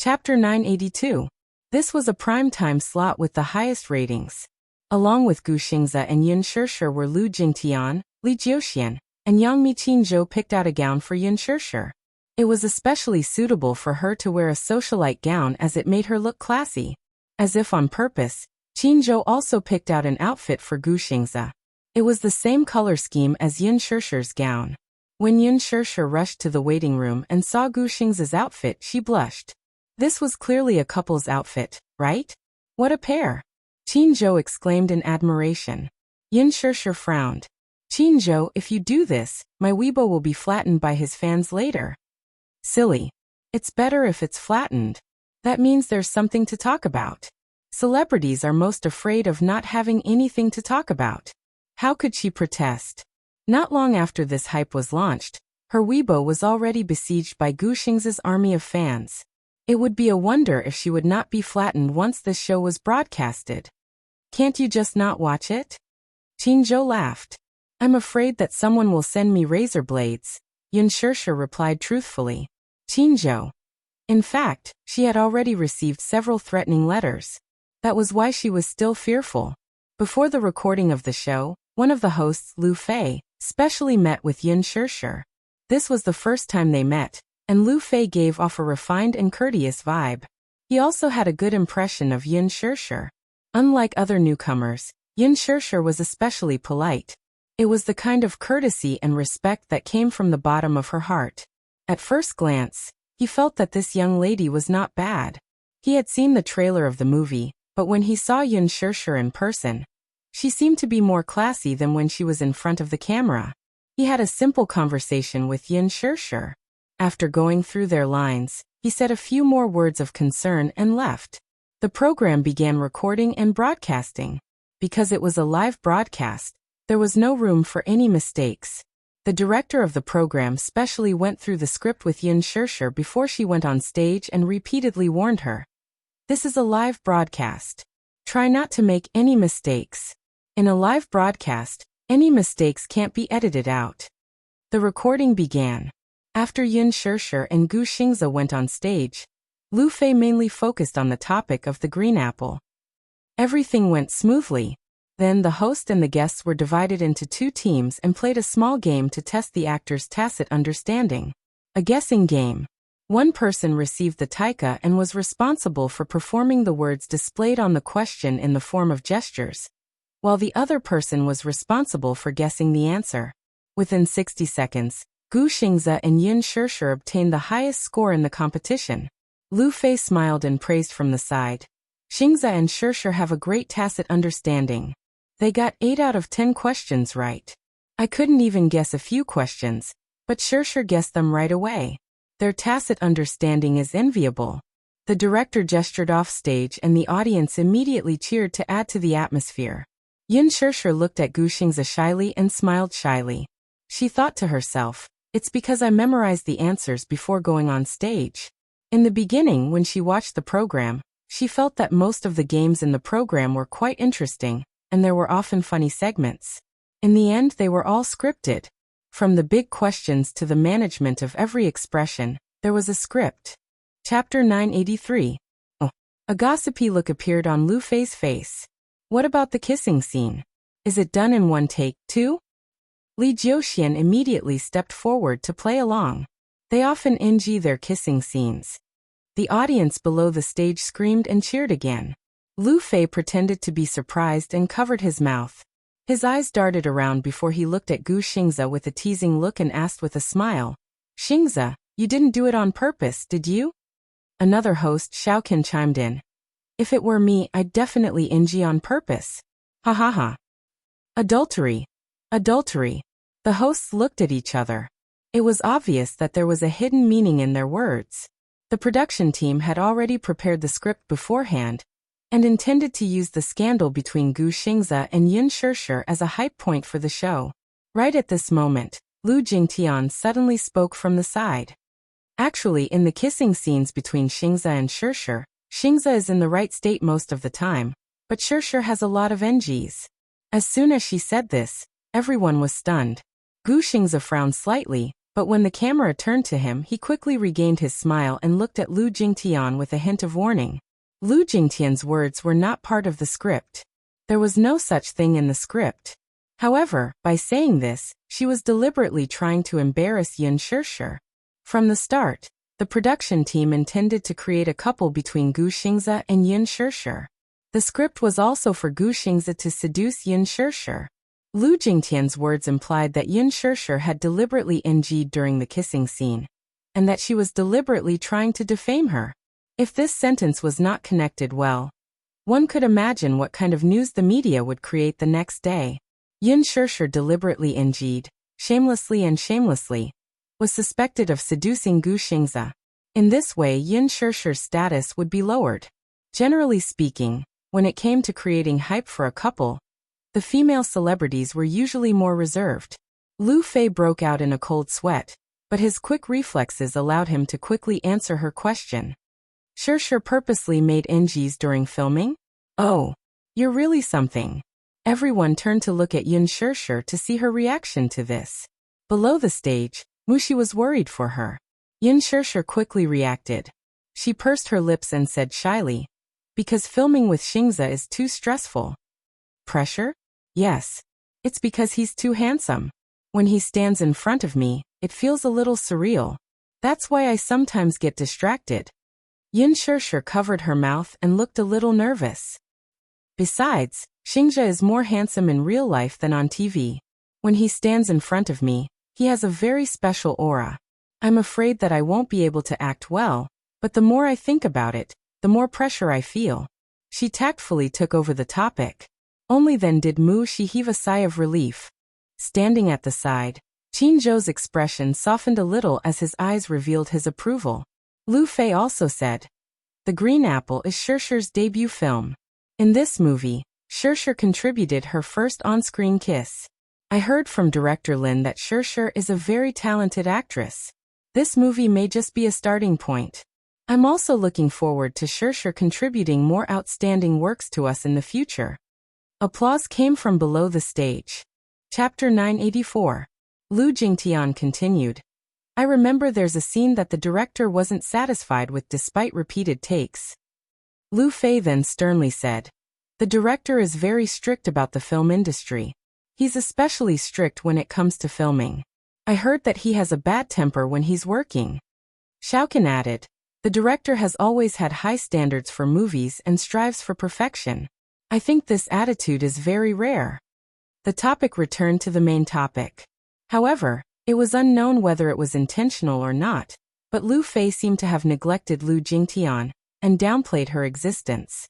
Chapter 982. This was a prime-time slot with the highest ratings. Along with Gu Xingze and Yun Shishir were Lu Jingtian, Li Jiuxian, and Yang Miqinzhou picked out a gown for Yun Shishir. It was especially suitable for her to wear a socialite gown as it made her look classy. As if on purpose, Qinzhou also picked out an outfit for Gu Xingze. It was the same color scheme as Yun Shishir's gown. When Yun Shishir rushed to the waiting room and saw Gu Xingze's outfit, she blushed. This was clearly a couple's outfit, right? What a pair! Qinzhou exclaimed in admiration. Yun Shishir frowned. Qinzhou, if you do this, my Weibo will be flattened by his fans later. Silly. It's better if it's flattened. That means there's something to talk about. Celebrities are most afraid of not having anything to talk about. How could she protest? Not long after this hype was launched, her Weibo was already besieged by Gu Xingze's army of fans. It would be a wonder if she would not be flattened once this show was broadcasted. Can't you just not watch it? Qinzhou laughed. I'm afraid that someone will send me razor blades, Yun Shishir replied truthfully. Qinzhou. In fact, she had already received several threatening letters. That was why she was still fearful. Before the recording of the show, one of the hosts, Lu Fei, specially met with Yun Shishir. This was the first time they met, and Lu Fei gave off a refined and courteous vibe. He also had a good impression of Yun Shishir. Unlike other newcomers, Yun Shishir was especially polite. It was the kind of courtesy and respect that came from the bottom of her heart. At first glance, he felt that this young lady was not bad. He had seen the trailer of the movie, but when he saw Yun Shishir in person, she seemed to be more classy than when she was in front of the camera. He had a simple conversation with Yun Shishir. After going through their lines, he said a few more words of concern and left. The program began recording and broadcasting. Because it was a live broadcast, there was no room for any mistakes. The director of the program specially went through the script with Yun Shishir before she went on stage and repeatedly warned her. This is a live broadcast. Try not to make any mistakes. In a live broadcast, any mistakes can't be edited out. The recording began. After Yun Shishir and Gu Xingze went on stage, Lu Fei mainly focused on the topic of the green apple. Everything went smoothly. Then the host and the guests were divided into two teams and played a small game to test the actors' tacit understanding. A guessing game. One person received the taika and was responsible for performing the words displayed on the question in the form of gestures, while the other person was responsible for guessing the answer. Within 60 seconds, Gu Xingze and Yun Shishir obtained the highest score in the competition. Lu Fei smiled and praised from the side. Xingze and Shishir have a great tacit understanding. They got 8 out of 10 questions right. I couldn't even guess a few questions, but Shishir guessed them right away. Their tacit understanding is enviable. The director gestured off stage and the audience immediately cheered to add to the atmosphere. Yun Shishir looked at Gu Xingze shyly and smiled shyly. She thought to herself, it's because I memorized the answers before going on stage. In the beginning, when she watched the program, she felt that most of the games in the program were quite interesting, and there were often funny segments. In the end, they were all scripted. From the big questions to the management of every expression, there was a script. Chapter 983. Oh. A gossipy look appeared on Lu Fei's face. What about the kissing scene? Is it done in one take, too? Li Jiuxian immediately stepped forward to play along. They often NG their kissing scenes. The audience below the stage screamed and cheered again. Lu Fei pretended to be surprised and covered his mouth. His eyes darted around before he looked at Gu Xingze with a teasing look and asked with a smile, Xingze, you didn't do it on purpose, did you? Another host, Xiaoqin, chimed in. If it were me, I'd definitely NG on purpose. Ha ha ha. Adultery. Adultery. The hosts looked at each other. It was obvious that there was a hidden meaning in their words. The production team had already prepared the script beforehand and intended to use the scandal between Gu Xingze and Yun Shishir as a hype point for the show. Right at this moment, Lu Jingtian suddenly spoke from the side. Actually, in the kissing scenes between Xingze and Shishir, Xingze is in the right state most of the time, but Shishir has a lot of NGs. As soon as she said this, everyone was stunned. Gu Xingze frowned slightly, But when the camera turned to him, he quickly regained his smile and looked at Lu Jingtian with a hint of warning. Lu Jingtian's words were not part of the script. There was no such thing in the script. However, by saying this, she was deliberately trying to embarrass Yun Shirshir. From the start, the production team intended to create a couple between Gu Xingze and Yun Shirshir. The script was also for Gu Xingze to seduce Yun Shirshir. Lu Jingtian's words implied that Yun Shirshir had deliberately NG'd during the kissing scene, and that she was deliberately trying to defame her. If this sentence was not connected well, one could imagine what kind of news the media would create the next day. Yun Shirshir deliberately NG'd, shamelessly, was suspected of seducing Gu Xingze. In this way, Yun Shirshir's status would be lowered. Generally speaking, when it came to creating hype for a couple, the female celebrities were usually more reserved. Lu Fei broke out in a cold sweat, but his quick reflexes allowed him to quickly answer her question. Shirshir purposely made NGs during filming? Oh, you're really something. Everyone turned to look at Yun Shirshir to see her reaction to this. Below the stage, Mushi was worried for her. Yun Shirshir quickly reacted. She pursed her lips and said shyly, "Because filming with Xingze is too stressful." Pressure? Yes. It's because he's too handsome. When he stands in front of me, it feels a little surreal. That's why I sometimes get distracted. Yun Shirshir covered her mouth and looked a little nervous. Besides, Xingze is more handsome in real life than on TV. When he stands in front of me, he has a very special aura. I'm afraid that I won't be able to act well, but the more I think about it, the more pressure I feel. She tactfully took over the topic. Only then did Mu Shi heave a sigh of relief. Standing at the side, Qin Zhou's expression softened a little as his eyes revealed his approval. Lu Fei also said, "The Green Apple is Shirshir's debut film. In this movie, Shirshir contributed her first on-screen kiss. I heard from director Lin that Shirshir is a very talented actress. This movie may just be a starting point. I'm also looking forward to Shirshir contributing more outstanding works to us in the future." Applause came from below the stage. Chapter 984. Lu Jingtian continued. I remember there's a scene that the director wasn't satisfied with despite repeated takes. Lu Fei then sternly said, "The director is very strict about the film industry. He's especially strict when it comes to filming. I heard that he has a bad temper when he's working." Xiaoqin added, "The director has always had high standards for movies and strives for perfection. I think this attitude is very rare." The topic returned to the main topic. However, it was unknown whether it was intentional or not, but Lu Fei seemed to have neglected Lu Jingtian and downplayed her existence.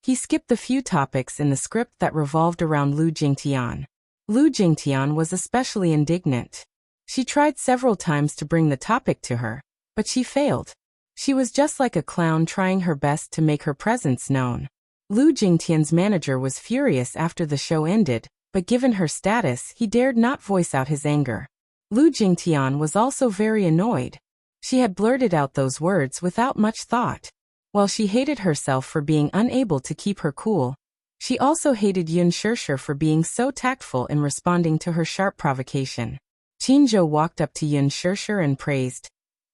He skipped the few topics in the script that revolved around Lu Jingtian. Lu Jingtian was especially indignant. She tried several times to bring the topic to her, but she failed. She was just like a clown trying her best to make her presence known. Lu Jingtian's manager was furious after the show ended, but given her status, he dared not voice out his anger. Lu Jingtian was also very annoyed. She had blurted out those words without much thought. While she hated herself for being unable to keep her cool, she also hated Yun Shirshir for being so tactful in responding to her sharp provocation. Qin Zhou walked up to Yun Shirshir and praised,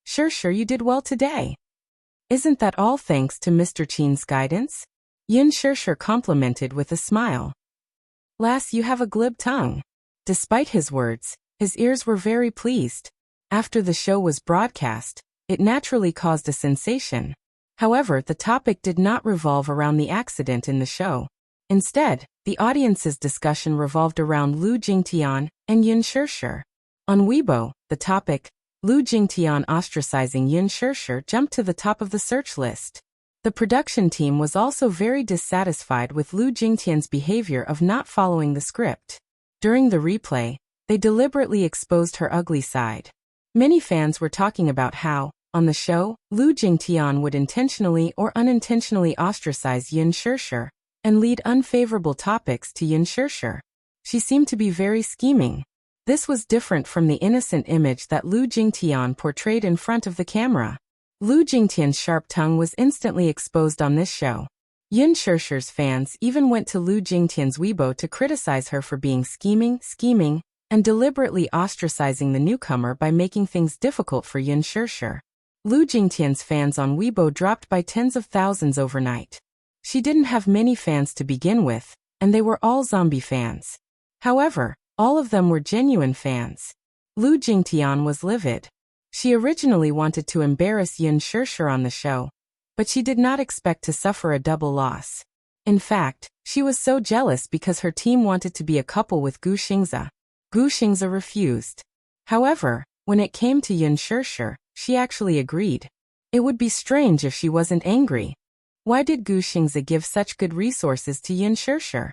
"Shirshir, you did well today. Isn't that all thanks to Mr. Qin's guidance?" Yun Shirshir complimented with a smile. "Lass, you have a glib tongue." Despite his words, his ears were very pleased. After the show was broadcast, it naturally caused a sensation. However, the topic did not revolve around the accident in the show. Instead, the audience's discussion revolved around Lu Jingtian and Yun Shirshir. On Weibo, the topic, Lu Jingtian ostracizing Yun Shirshir, jumped to the top of the search list. The production team was also very dissatisfied with Lu Jingtian's behavior of not following the script. During the replay, they deliberately exposed her ugly side. Many fans were talking about how, on the show, Lu Jingtian would intentionally or unintentionally ostracize Yun Shirshir and lead unfavorable topics to Yun Shirshir. She seemed to be very scheming. This was different from the innocent image that Lu Jingtian portrayed in front of the camera. Lu Jingtian's sharp tongue was instantly exposed on this show. Yun Shirshir's fans even went to Lu Jingtian's Weibo to criticize her for being scheming, and deliberately ostracizing the newcomer by making things difficult for Yin Shirshir. Lu Jingtian's fans on Weibo dropped by tens of thousands overnight. She didn't have many fans to begin with, and they were all zombie fans. However, all of them were genuine fans. Lu Jingtian was livid. She originally wanted to embarrass Yin Shirshir on the show, but she did not expect to suffer a double loss. In fact, she was so jealous because her team wanted to be a couple with Gu Xingze. Gu Xingze refused. However, when it came to Yin Shirshir, she actually agreed. It would be strange if she wasn't angry. Why did Gu Xingze give such good resources to Yin Shirshir?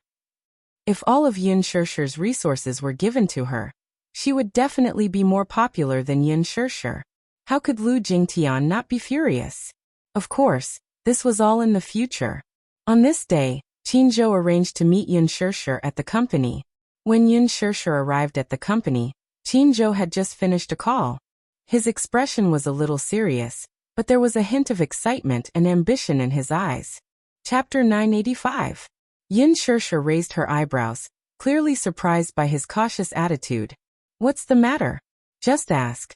If all of Yin Shirshir's resources were given to her, she would definitely be more popular than Yin Shirshir. How could Lu Jingtian not be furious? Of course, this was all in the future. On this day, Qin Zhou arranged to meet Yin Shirshir at the company. When Yin Shirshir arrived at the company, Qin Zhou had just finished a call. His expression was a little serious, but there was a hint of excitement and ambition in his eyes. Chapter 985. Yin Shirshir raised her eyebrows, clearly surprised by his cautious attitude. What's the matter? Just ask.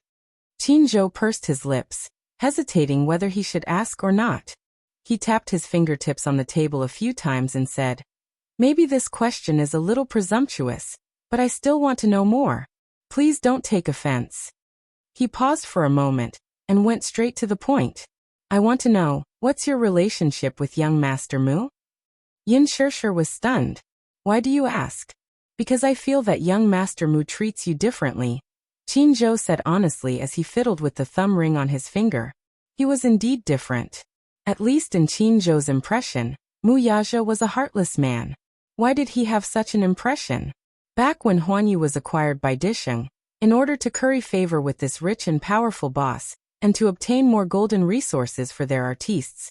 Qin Zhou pursed his lips, hesitating whether he should ask or not. He tapped his fingertips on the table a few times and said, Maybe this question is a little presumptuous, but I still want to know more. Please don't take offense. He paused for a moment, and went straight to the point. I want to know, what's your relationship with young Master Mu? Yin Shirshir was stunned. Why do you ask? Because I feel that young Master Mu treats you differently, Qin Zhou said honestly as he fiddled with the thumb ring on his finger. He was indeed different. At least in Qin Zhou's impression, Mu Yaja was a heartless man. Why did he have such an impression? Back when Huanyu was acquired by Disheng, in order to curry favor with this rich and powerful boss, and to obtain more golden resources for their artistes,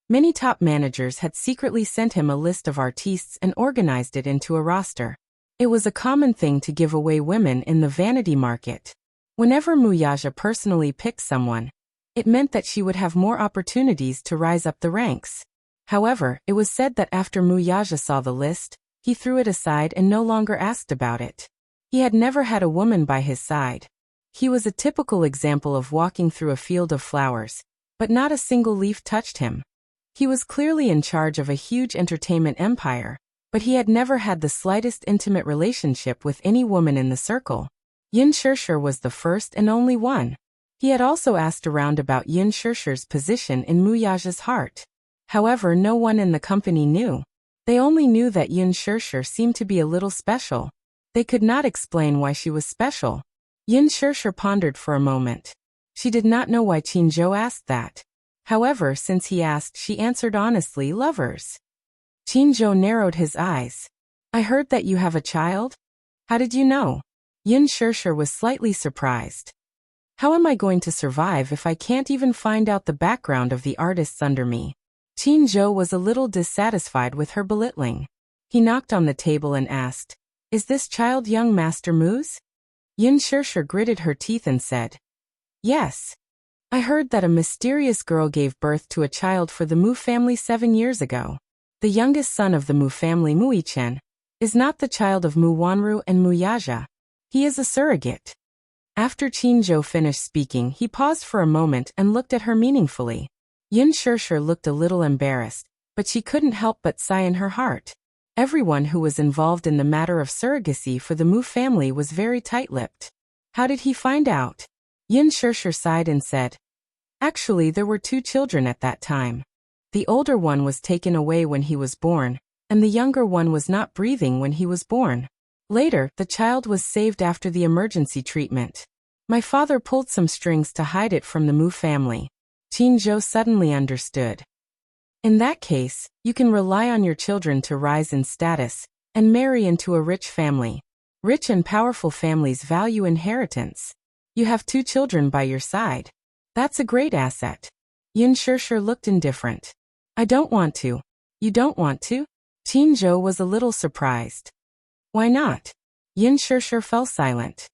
many top managers had secretly sent him a list of artistes and organized it into a roster. It was a common thing to give away women in the vanity market. Whenever Mu Yaja personally picked someone, it meant that she would have more opportunities to rise up the ranks. However, it was said that after Mu Yaja saw the list, he threw it aside and no longer asked about it. He had never had a woman by his side. He was a typical example of walking through a field of flowers, but not a single leaf touched him. He was clearly in charge of a huge entertainment empire, but he had never had the slightest intimate relationship with any woman in the circle. Yin Shirshir was the first and only one. He had also asked around about Yin Shirshir's position in Mu Yaja's heart. However, no one in the company knew. They only knew that Yin Shirshir seemed to be a little special. They could not explain why she was special. Yin Shirshir pondered for a moment. She did not know why Qin Zhou asked that. However, since he asked, she answered honestly, lovers. Qin Zhou narrowed his eyes. I heard that you have a child? How did you know? Yin Shirshir was slightly surprised. How am I going to survive if I can't even find out the background of the artists under me? Qin Zhou was a little dissatisfied with her belittling. He knocked on the table and asked, Is this child young Master Mu's? Yin Shirshir gritted her teeth and said, Yes. I heard that a mysterious girl gave birth to a child for the Mu family 7 years ago. The youngest son of the Mu family, Mu Yichen, is not the child of Mu Wanru and Mu Yaja. He is a surrogate. After Qin Zhou finished speaking, he paused for a moment and looked at her meaningfully. Yin Shirshir looked a little embarrassed, but she couldn't help but sigh in her heart. Everyone who was involved in the matter of surrogacy for the Mu family was very tight-lipped. How did he find out? Yin Shirshir sighed and said, Actually, there were 2 children at that time. The older one was taken away when he was born, and the younger one was not breathing when he was born. Later, the child was saved after the emergency treatment. My father pulled some strings to hide it from the Mu family. Qin Zhou suddenly understood. In that case, you can rely on your children to rise in status and marry into a rich family. Rich and powerful families value inheritance. You have 2 children by your side. That's a great asset. Yin Shirshir looked indifferent. I don't want to. You don't want to? Qin Zhou was a little surprised. Why not? Yin Shirshir fell silent.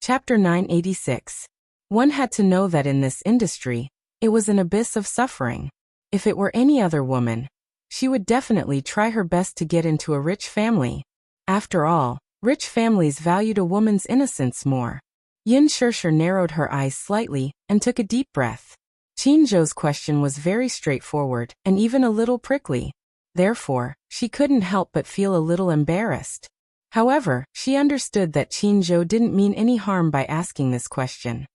Chapter 986. One had to know that in this industry, it was an abyss of suffering. If it were any other woman, she would definitely try her best to get into a rich family. After all, Rich families valued a woman's innocence more. Yin Shirshir narrowed her eyes slightly and took a deep breath. Qin Zhou's question was very straightforward and even a little prickly. Therefore, she couldn't help but feel a little embarrassed. However, she understood that Qin Zhou didn't mean any harm by asking this question.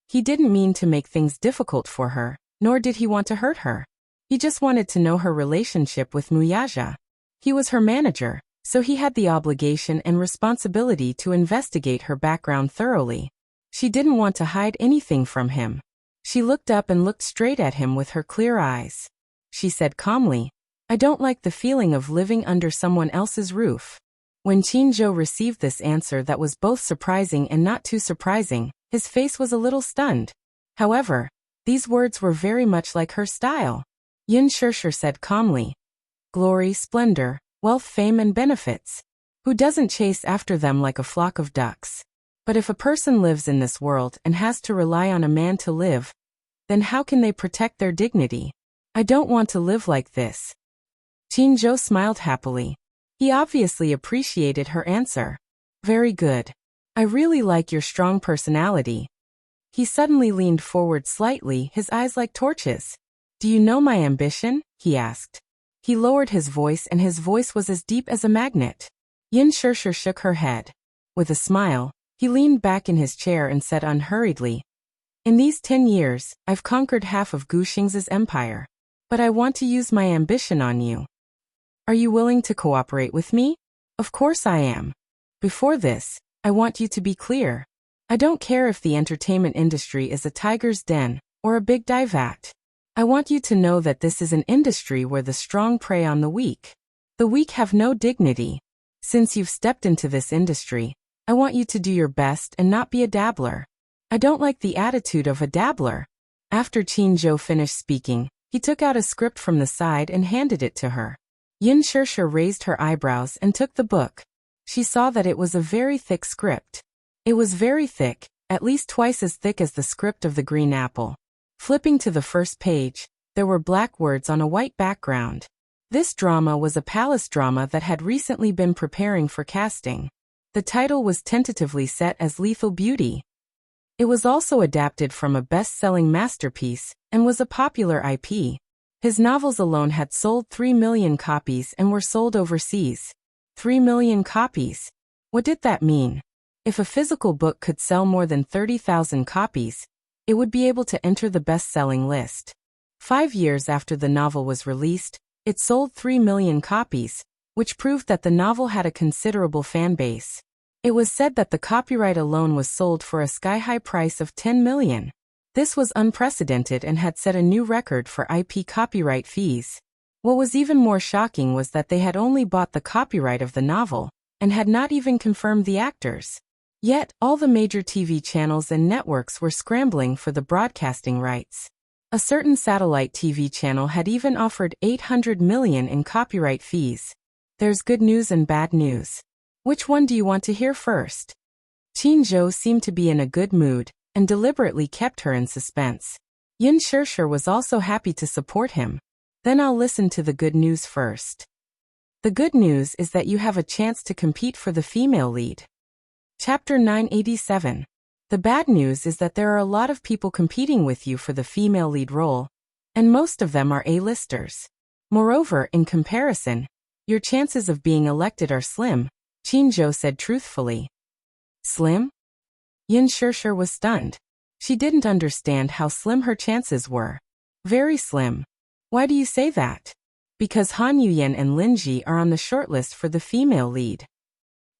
He didn't mean to make things difficult for her, nor did he want to hurt her. He just wanted to know her relationship with Muyaja. He was her manager, so he had the obligation and responsibility to investigate her background thoroughly. She didn't want to hide anything from him. She looked up and looked straight at him with her clear eyes. She said calmly, "I don't like the feeling of living under someone else's roof." When Qin Zhou received this answer that was both surprising and not too surprising, his face was a little stunned. However, these words were very much like her style. Yin Shirshir said calmly, "Glory, splendor, wealth, fame, and benefits. Who doesn't chase after them like a flock of ducks? But if a person lives in this world and has to rely on a man to live, then how can they protect their dignity? I don't want to live like this." Qin Zhou smiled happily. He obviously appreciated her answer. "Very good. I really like your strong personality." He suddenly leaned forward slightly, his eyes like torches. "Do you know my ambition?" he asked. He lowered his voice and his voice was as deep as a magnet. Yin Shirshir shook her head. With a smile, he leaned back in his chair and said unhurriedly, "In these 10 years, I've conquered half of Guxing's empire. But I want to use my ambition on you. Are you willing to cooperate with me?" "Of course I am. Before this, I want you to be clear. I don't care if the entertainment industry is a tiger's den or a big vat. I want you to know that this is an industry where the strong prey on the weak. The weak have no dignity. Since you've stepped into this industry, I want you to do your best and not be a dabbler. I don't like the attitude of a dabbler." After Qin Zhou finished speaking, he took out a script from the side and handed it to her. Yin Shirshir raised her eyebrows and took the book. She saw that it was a very thick script. It was very thick, at least twice as thick as the script of the green apple. Flipping to the first page, there were black words on a white background. This drama was a palace drama that had recently been preparing for casting. The title was tentatively set as Lethal Beauty. It was also adapted from a best-selling masterpiece and was a popular IP. His novels alone had sold 3 million copies and were sold overseas. 3 million copies. What did that mean? If a physical book could sell more than 30,000 copies, it would be able to enter the best-selling list. 5 years after the novel was released, it sold 3 million copies, which proved that the novel had a considerable fan base. It was said that the copyright alone was sold for a sky-high price of 10 million. This was unprecedented and had set a new record for IP copyright fees. What was even more shocking was that they had only bought the copyright of the novel, and had not even confirmed the actors. Yet, all the major TV channels and networks were scrambling for the broadcasting rights. A certain satellite TV channel had even offered 800 million in copyright fees. There's good news and bad news. Which one do you want to hear first? Qin Zhou seemed to be in a good mood, and deliberately kept her in suspense. Yin Shirshir was also happy to support him. "Then I'll listen to the good news first. The good news is that you have a chance to compete for the female lead." Chapter 987. The bad news is that there are a lot of people competing with you for the female lead role, and most of them are A-listers. Moreover, in comparison, your chances of being elected are slim, Qin Zhou said truthfully. Slim? Yin Shirshir was stunned. She didn't understand how slim her chances were. Very slim. Why do you say that? Because Han Yuyan and Lin Ji are on the shortlist for the female lead.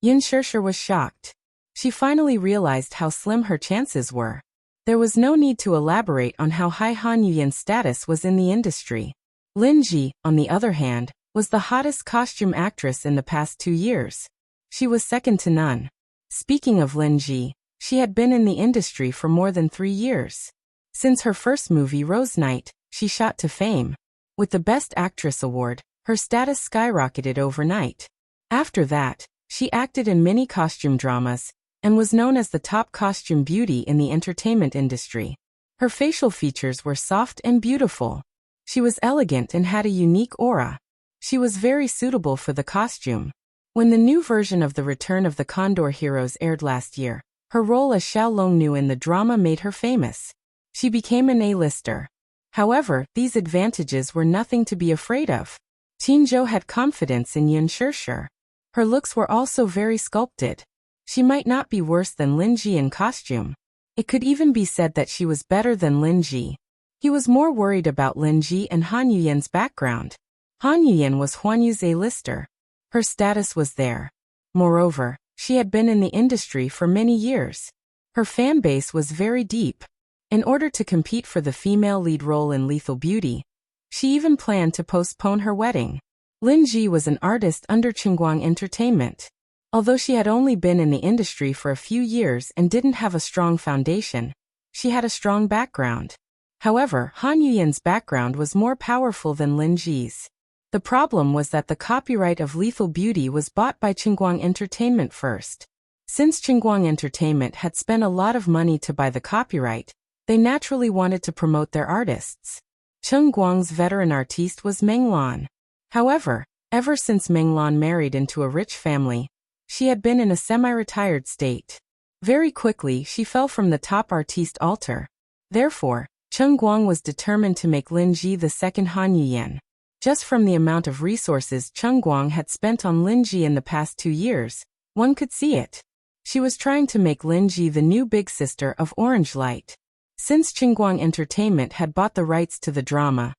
Yin Shirshir was shocked. She finally realized how slim her chances were. There was no need to elaborate on how high Han Yuyan's status was in the industry. Lin Ji, on the other hand, was the hottest costume actress in the past 2 years. She was second to none. Speaking of Lin Ji, she had been in the industry for more than 3 years. Since her first movie Rose Night, she shot to fame. With the Best Actress award, her status skyrocketed overnight. After that, she acted in many costume dramas, and was known as the top costume beauty in the entertainment industry. Her facial features were soft and beautiful. She was elegant and had a unique aura. She was very suitable for the costume. When the new version of The Return of the Condor Heroes aired last year, her role as Xiao Longnu in the drama made her famous. She became an A-lister. However, these advantages were nothing to be afraid of. Qin Zhou had confidence in Yun Shirshir. Her looks were also very sculpted. She might not be worse than Lin Ji in costume. It could even be said that she was better than Lin Ji. He was more worried about Lin Ji and Han Yuyan's background. Han Yuyan was Huan Yu's A-lister. Her status was there. Moreover, she had been in the industry for many years. Her fan base was very deep. In order to compete for the female lead role in Lethal Beauty, she even planned to postpone her wedding. Lin Ji was an artist under Qinguang Entertainment. Although she had only been in the industry for a few years and didn't have a strong foundation, she had a strong background. However, Han Yuyan's background was more powerful than Lin Ji's. The problem was that the copyright of Lethal Beauty was bought by Qinguang Entertainment first. Since Qinguang Entertainment had spent a lot of money to buy the copyright, they naturally wanted to promote their artists. Cheng Guang's veteran artiste was Meng Lan. However, ever since Meng Lan married into a rich family, she had been in a semi-retired state. Very quickly she fell from the top artiste altar. Therefore, Cheng Guang was determined to make Lin Ji the second Han Yuyan. Just from the amount of resources Cheng Guang had spent on Lin Ji in the past 2 years, one could see it. She was trying to make Lin Ji the new big sister of Orange Light. Since Qinguang Entertainment had bought the rights to the drama,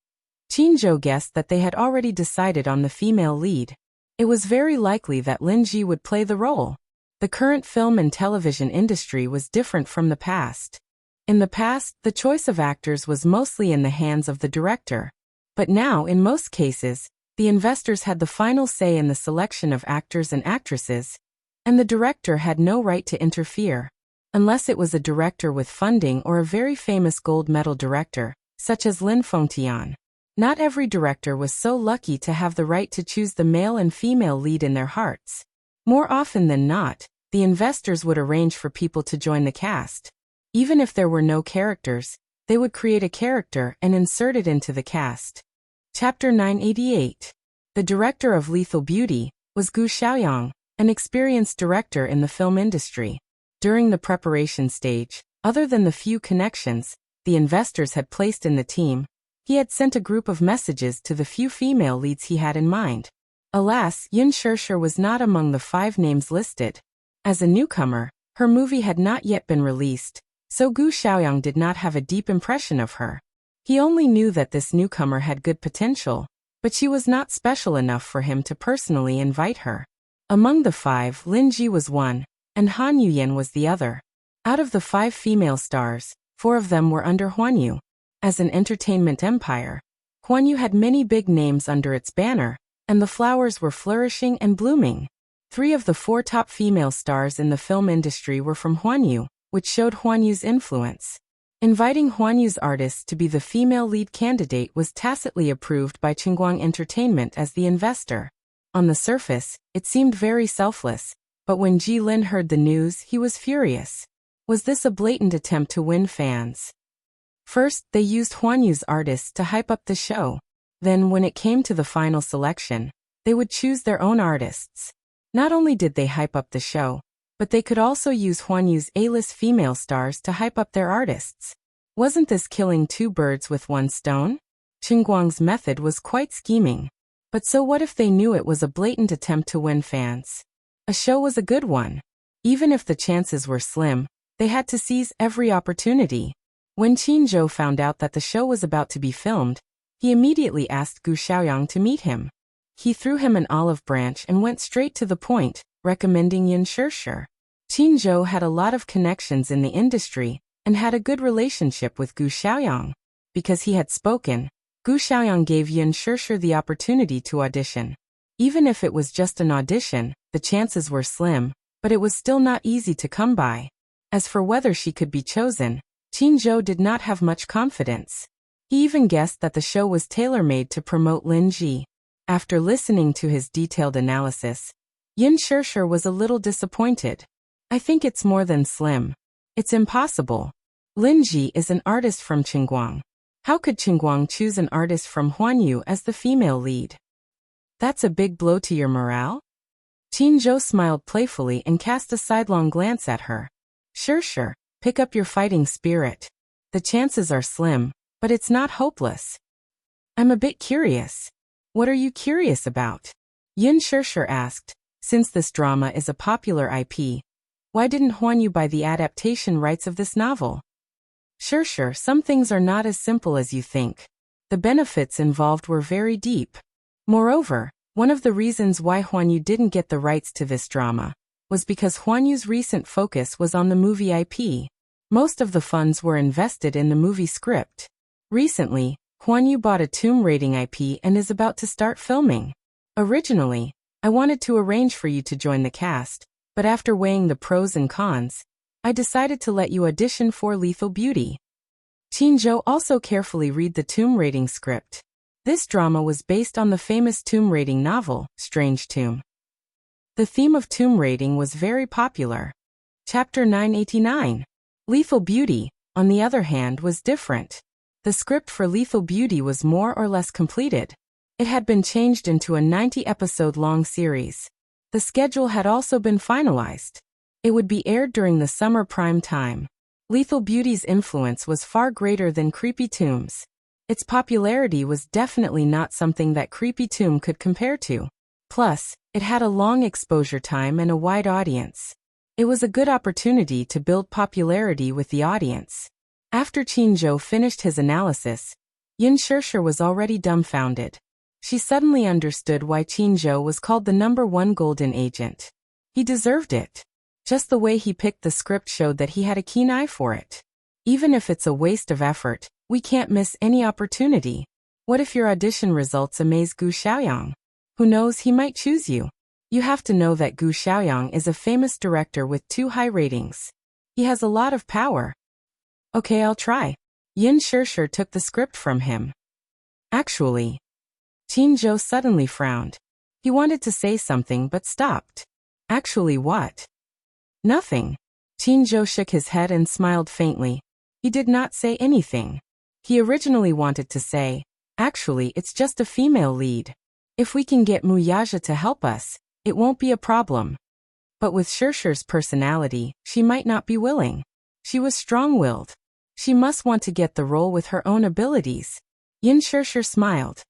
Qin Zhou guessed that they had already decided on the female lead. It was very likely that Lin Ji would play the role. The current film and television industry was different from the past. In the past, the choice of actors was mostly in the hands of the director. But now, in most cases, the investors had the final say in the selection of actors and actresses, and the director had no right to interfere. Unless it was a director with funding or a very famous gold medal director, such as Lin Fengtian. Not every director was so lucky to have the right to choose the male and female lead in their hearts. More often than not, the investors would arrange for people to join the cast. Even if there were no characters, they would create a character and insert it into the cast. Chapter 988. The director of Lethal Beauty was Gu Xiaoyang, an experienced director in the film industry. During the preparation stage, other than the few connections the investors had placed in the team, he had sent a group of messages to the few female leads he had in mind. Alas, Yun Shirshir was not among the 5 names listed. As a newcomer, her movie had not yet been released, so Gu Xiaoyang did not have a deep impression of her. He only knew that this newcomer had good potential, but she was not special enough for him to personally invite her. Among the 5, Lin Ji was one, and Han Yuyan was the other. Out of the 5 female stars, 4 of them were under Huan Yu. As an entertainment empire, Huan Yu had many big names under its banner, and the flowers were flourishing and blooming. 3 of the 4 top female stars in the film industry were from Huan Yu, which showed Huan Yu's influence. Inviting Huan Yu's artists to be the female lead candidate was tacitly approved by Qinguang Entertainment as the investor. On the surface, it seemed very selfless, but when Ji Lin heard the news, he was furious. Was this a blatant attempt to win fans? First, they used Huan Yu's artists to hype up the show. Then, when it came to the final selection, they would choose their own artists. Not only did they hype up the show, but they could also use Huan Yu's A-list female stars to hype up their artists. Wasn't this killing 2 birds with 1 stone? Qinguang's method was quite scheming. But so what if they knew it was a blatant attempt to win fans? A show was a good one. Even if the chances were slim, they had to seize every opportunity. When Qin Zhou found out that the show was about to be filmed, he immediately asked Gu Xiaoyang to meet him. He threw him an olive branch and went straight to the point, recommending Yun Shirshir. Qin Zhou had a lot of connections in the industry and had a good relationship with Gu Xiaoyang. Because he had spoken, Gu Xiaoyang gave Yun Shirshir the opportunity to audition. Even if it was just an audition, the chances were slim, but it was still not easy to come by. As for whether she could be chosen, Qin Zhou did not have much confidence. He even guessed that the show was tailor-made to promote Lin Ji. After listening to his detailed analysis, Yun Shirshir was a little disappointed. I think it's more than slim. It's impossible. Lin Ji is an artist from Qinguang. How could Qinguang choose an artist from Huan Yu as the female lead? That's a big blow to your morale? Qin Zhou smiled playfully and cast a sidelong glance at her. Sure, pick up your fighting spirit. The chances are slim, but it's not hopeless. I'm a bit curious. What are you curious about? Yin Sure asked. Since this drama is a popular IP, why didn't Huan Yu buy the adaptation rights of this novel? Sure, some things are not as simple as you think. The benefits involved were very deep. Moreover, one of the reasons why Huan Yu didn't get the rights to this drama was because Huan Yu's recent focus was on the movie IP. Most of the funds were invested in the movie script. Recently, Huan Yu bought a Tomb Raiding IP and is about to start filming. Originally, I wanted to arrange for you to join the cast, but after weighing the pros and cons, I decided to let you audition for Lethal Beauty. Qin Zhou also carefully read the Tomb Raiding script. This drama was based on the famous tomb raiding novel, Strange Tomb. The theme of tomb raiding was very popular. Chapter 989. Lethal Beauty, on the other hand, was different. The script for Lethal Beauty was more or less completed. It had been changed into a 90-episode-long series. The schedule had also been finalized. It would be aired during the summer prime time. Lethal Beauty's influence was far greater than Creepy Tomb's. Its popularity was definitely not something that Creepy Tomb could compare to. Plus, it had a long exposure time and a wide audience. It was a good opportunity to build popularity with the audience. After Qin Zhou finished his analysis, Yin Sure was already dumbfounded. She suddenly understood why Qin Zhou was called the #1 golden agent. He deserved it. Just the way he picked the script showed that he had a keen eye for it. Even if it's a waste of effort, we can't miss any opportunity. What if your audition results amaze Gu Xiaoyang? Who knows, he might choose you. You have to know that Gu Xiaoyang is a famous director with 2 high ratings. He has a lot of power. Okay, I'll try. Yin Sure took the script from him. Actually, Qin Zhou suddenly frowned. He wanted to say something but stopped. Actually what? Nothing. Qin Zhou shook his head and smiled faintly. He did not say anything. He originally wanted to say, actually it's just a female lead. If we can get Mu Yaja to help us, it won't be a problem. But with Sure's personality, she might not be willing. She was strong-willed. She must want to get the role with her own abilities. Yin Sure smiled.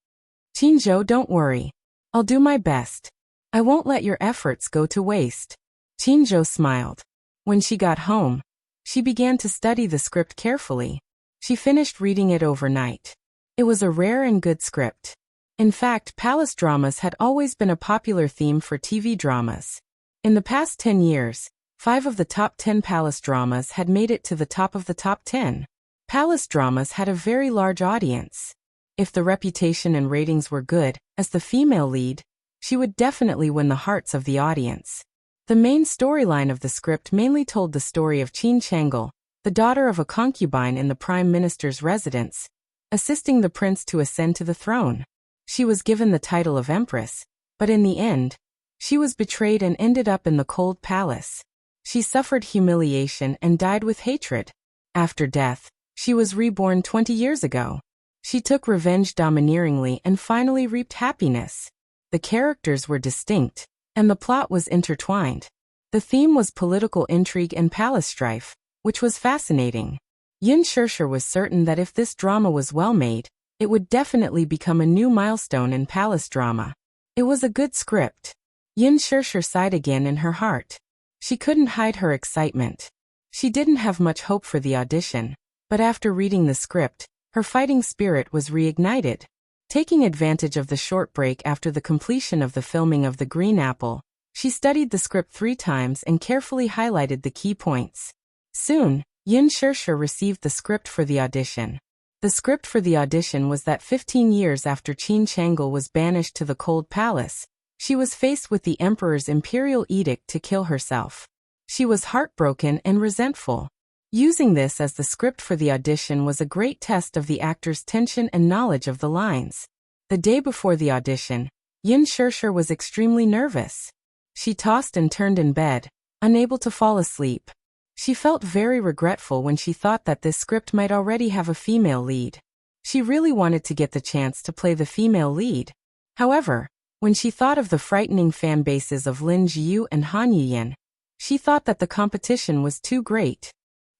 Qin Zhou, don't worry. I'll do my best. I won't let your efforts go to waste. Qin Zhou smiled. When she got home, she began to study the script carefully. She finished reading it overnight. It was a rare and good script. In fact, palace dramas had always been a popular theme for TV dramas. In the past 10 years, 5 of the top 10 palace dramas had made it to the top of the top 10. Palace dramas had a very large audience. If the reputation and ratings were good, as the female lead, she would definitely win the hearts of the audience. The main storyline of the script mainly told the story of Qin Chang'e, the daughter of a concubine in the prime minister's residence, assisting the prince to ascend to the throne. She was given the title of empress, but in the end, she was betrayed and ended up in the cold palace. She suffered humiliation and died with hatred. After death, she was reborn 20 years ago. She took revenge domineeringly and finally reaped happiness. The characters were distinct, and the plot was intertwined. The theme was political intrigue and palace strife, which was fascinating. Yin Sure was certain that if this drama was well made, it would definitely become a new milestone in palace drama. It was a good script. Yin Sure sighed again in her heart. She couldn't hide her excitement. She didn't have much hope for the audition, but after reading the script, her fighting spirit was reignited. Taking advantage of the short break after the completion of the filming of The Green Apple, she studied the script 3 times and carefully highlighted the key points. Soon, Yin Sure received the script for the audition. The script for the audition was that 15 years after Qin Chang'e was banished to the Cold Palace, she was faced with the emperor's imperial edict to kill herself. She was heartbroken and resentful. Using this as the script for the audition was a great test of the actor's tension and knowledge of the lines. The day before the audition, Yin Sure was extremely nervous. She tossed and turned in bed, unable to fall asleep. She felt very regretful when she thought that this script might already have a female lead. She really wanted to get the chance to play the female lead. However, When she thought of the frightening fan bases of Lin Jiu and Han Yuyan, she thought that the competition was too great.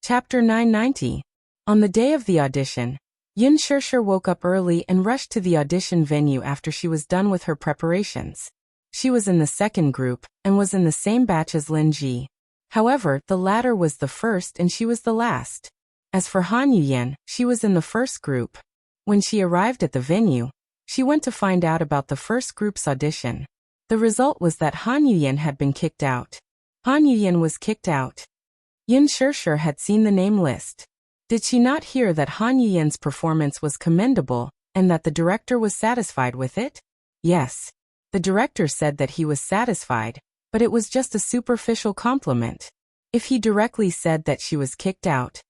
Chapter 990. On the day of the audition, Yin Shirshir woke up early and rushed to the audition venue after she was done with her preparations. She was in the second group, and was in the same batch as Lin Ji. However, the latter was the first and she was the last. As for Han Yuyan, she was in the first group. When she arrived at the venue, she went to find out about the first group's audition. The result was that Han Yuyan had been kicked out. Han Yuyan was kicked out. Yin Shirshir had seen the name list. Did she not hear that Han Yuyan's performance was commendable, and that the director was satisfied with it? Yes. The director said that he was satisfied, but it was just a superficial compliment. If he directly said that she was kicked out,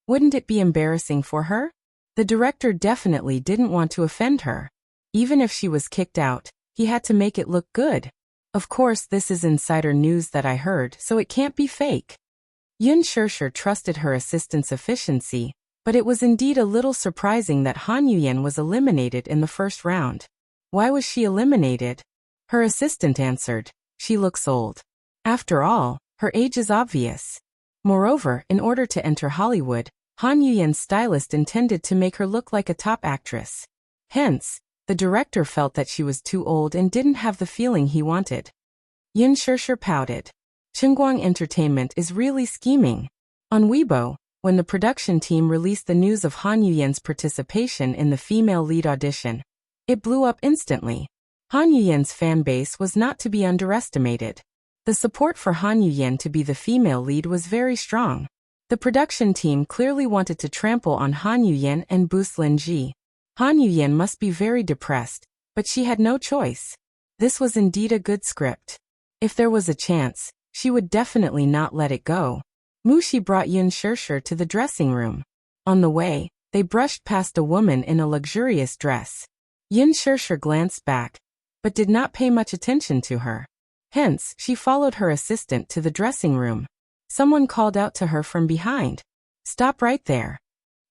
wouldn't it be embarrassing for her? The director definitely didn't want to offend her. Even if she was kicked out, he had to make it look good. Of course, this is insider news that I heard, so it can't be fake. Yin Shirshir trusted her assistant's efficiency, but it was indeed a little surprising that Han Yuyan was eliminated in the first round. Why was she eliminated? Her assistant answered, "She looks old." After all, her age is obvious. Moreover, in order to enter Hollywood, Han Yuyan's stylist intended to make her look like a top actress. Hence, the director felt that she was too old and didn't have the feeling he wanted. Yin Shirshir pouted. Qingguang Entertainment is really scheming. On Weibo, when the production team released the news of Han Yuyan's participation in the female lead audition, it blew up instantly. Han Yuyan's fan base was not to be underestimated. The support for Han Yuyan to be the female lead was very strong. The production team clearly wanted to trample on Han Yuyan and boost Lin Ji. Han Yuyan must be very depressed, but she had no choice. This was indeed a good script. If there was a chance, she would definitely not let it go. Mushi brought Yin Shirshir to the dressing room. On the way, they brushed past a woman in a luxurious dress. Yin Shirshir glanced back, but did not pay much attention to her. Hence, she followed her assistant to the dressing room. Someone called out to her from behind, "Stop right there."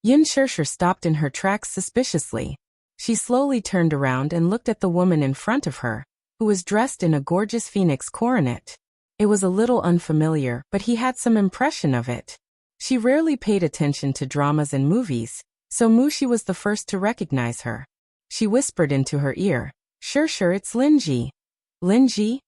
Yin Shirshir stopped in her tracks suspiciously. She slowly turned around and looked at the woman in front of her, who was dressed in a gorgeous phoenix coronet. It was a little unfamiliar, but he had some impression of it. She rarely paid attention to dramas and movies, so Mushi was the first to recognize her. She whispered into her ear, "Shirshir, it's Lin Ji." Lin Ji?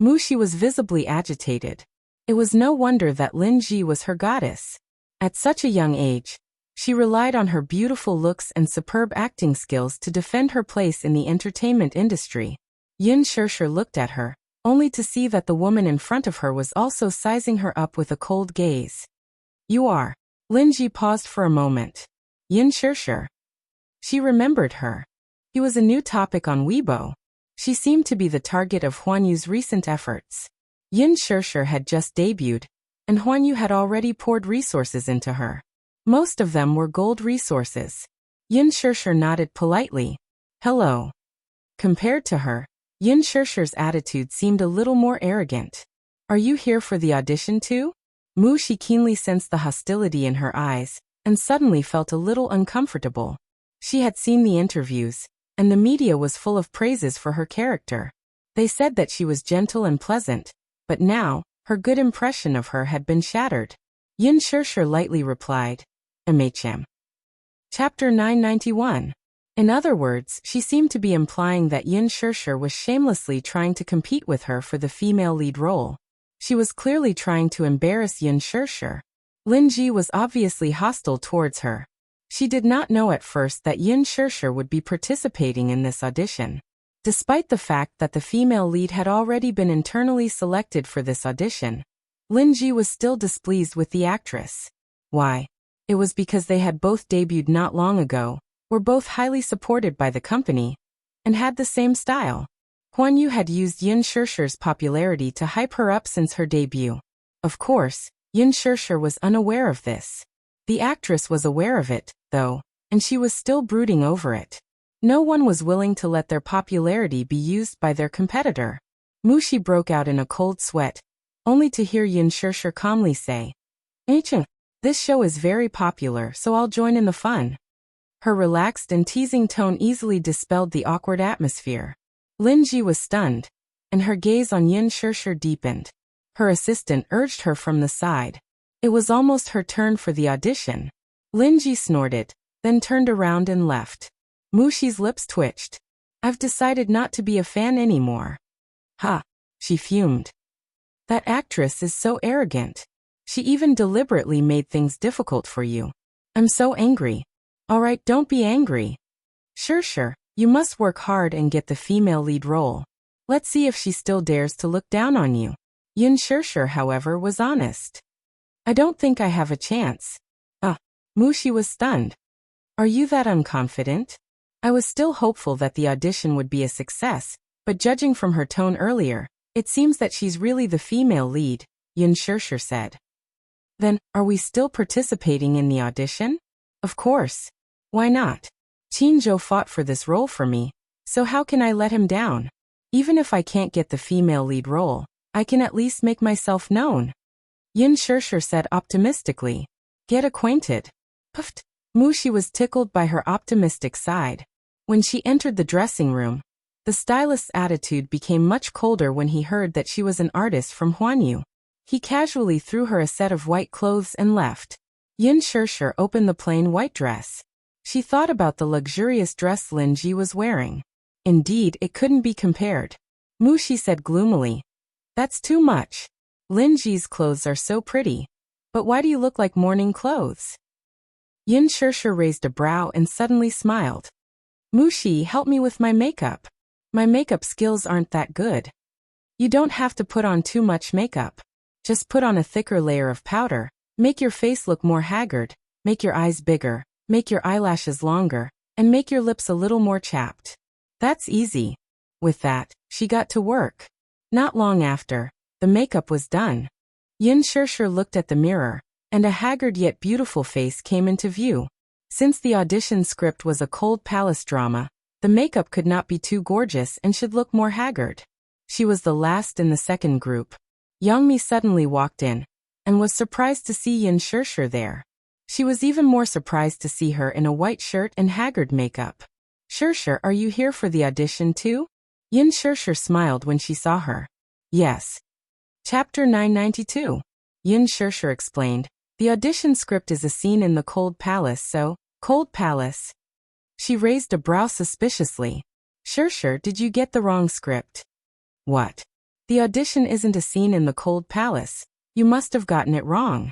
Mushi was visibly agitated. It was no wonder that Lin Ji was her goddess. At such a young age, she relied on her beautiful looks and superb acting skills to defend her place in the entertainment industry. Yin Shirshir looked at her, only to see that the woman in front of her was also sizing her up with a cold gaze. "You are." Lin Ji paused for a moment. "Yin Shirshir." She remembered her. He was a new topic on Weibo. She seemed to be the target of Huan Yu's recent efforts. Yin Shirshir had just debuted, and Huan Yu had already poured resources into her. Most of them were gold resources. Yin Shirshir nodded politely. "Hello." Compared to her, Yin Shirshir's attitude seemed a little more arrogant. "Are you here for the audition too?" Mushi keenly sensed the hostility in her eyes, and suddenly felt a little uncomfortable. She had seen the interviews, and the media was full of praises for her character. They said that she was gentle and pleasant, but now, her good impression of her had been shattered. Yin Shirshir lightly replied, "MHM." Chapter 991. In other words, she seemed to be implying that Yin Shirshir was shamelessly trying to compete with her for the female lead role. She was clearly trying to embarrass Yin Shirshir. Lin Ji was obviously hostile towards her. She did not know at first that Yin Shirshir would be participating in this audition. Despite the fact that the female lead had already been internally selected for this audition, Lin Ji was still displeased with the actress. Why? It was because they had both debuted not long ago, were both highly supported by the company, and had the same style. Huan Yu had used Yin Shirshir's popularity to hype her up since her debut. Of course, Yin Shirshir was unaware of this. The actress was aware of it, though, and she was still brooding over it. No one was willing to let their popularity be used by their competitor. Mushi broke out in a cold sweat, only to hear Yin Shirshir calmly say, "Ancient, this show is very popular, so I'll join in the fun." Her relaxed and teasing tone easily dispelled the awkward atmosphere. Lin Ji was stunned, and her gaze on Yin Shirshir deepened. Her assistant urged her from the side. It was almost her turn for the audition. Lin Ji snorted, then turned around and left. Mushi's lips twitched. I've decided not to be a fan anymore. Ha! She fumed. That actress is so arrogant. She even deliberately made things difficult for you. I'm so angry. Alright, don't be angry. Sure, you must work hard and get the female lead role. Let's see if she still dares to look down on you. Yin Shirshir, however, was honest. I don't think I have a chance. Mushi was stunned. Are you that unconfident? I was still hopeful that the audition would be a success, but judging from her tone earlier, it seems that she's really the female lead, Yin Shirshir said. Then, are we still participating in the audition? Of course. Why not? Qinzhou fought for this role for me, so how can I let him down? Even if I can't get the female lead role, I can at least make myself known. Yin Shirshir said optimistically. Get acquainted. Puffed. Mushi was tickled by her optimistic side. When she entered the dressing room, the stylist's attitude became much colder when he heard that she was an artist from Huanyu. He casually threw her a set of white clothes and left. Yin Shirshir opened the plain white dress. She thought about the luxurious dress Lin Ji was wearing. Indeed, it couldn't be compared. Mushi said gloomily. That's too much. Lin Ji's clothes are so pretty. But why do you look like morning clothes? Yin Shirshir raised a brow and suddenly smiled. Mushi, help me with my makeup. My makeup skills aren't that good. You don't have to put on too much makeup. Just put on a thicker layer of powder. Make your face look more haggard. Make your eyes bigger. Make your eyelashes longer. And make your lips a little more chapped. That's easy. With that, she got to work. Not long after, the makeup was done. Yin Shirshir looked at the mirror, and a haggard yet beautiful face came into view. Since the audition script was a cold palace drama, the makeup could not be too gorgeous and should look more haggard. She was the last in the second group. Youngmi suddenly walked in, and was surprised to see Yin Shirshir there. She was even more surprised to see her in a white shirt and haggard makeup. Shirshir, are you here for the audition too? Yin Shirshir smiled when she saw her. Yes. Chapter 992. Yin Shirshir explained. The audition script is a scene in the cold palace, so, cold palace. She raised a brow suspiciously. Shirshir, did you get the wrong script? What? The audition isn't a scene in the cold palace. You must have gotten it wrong.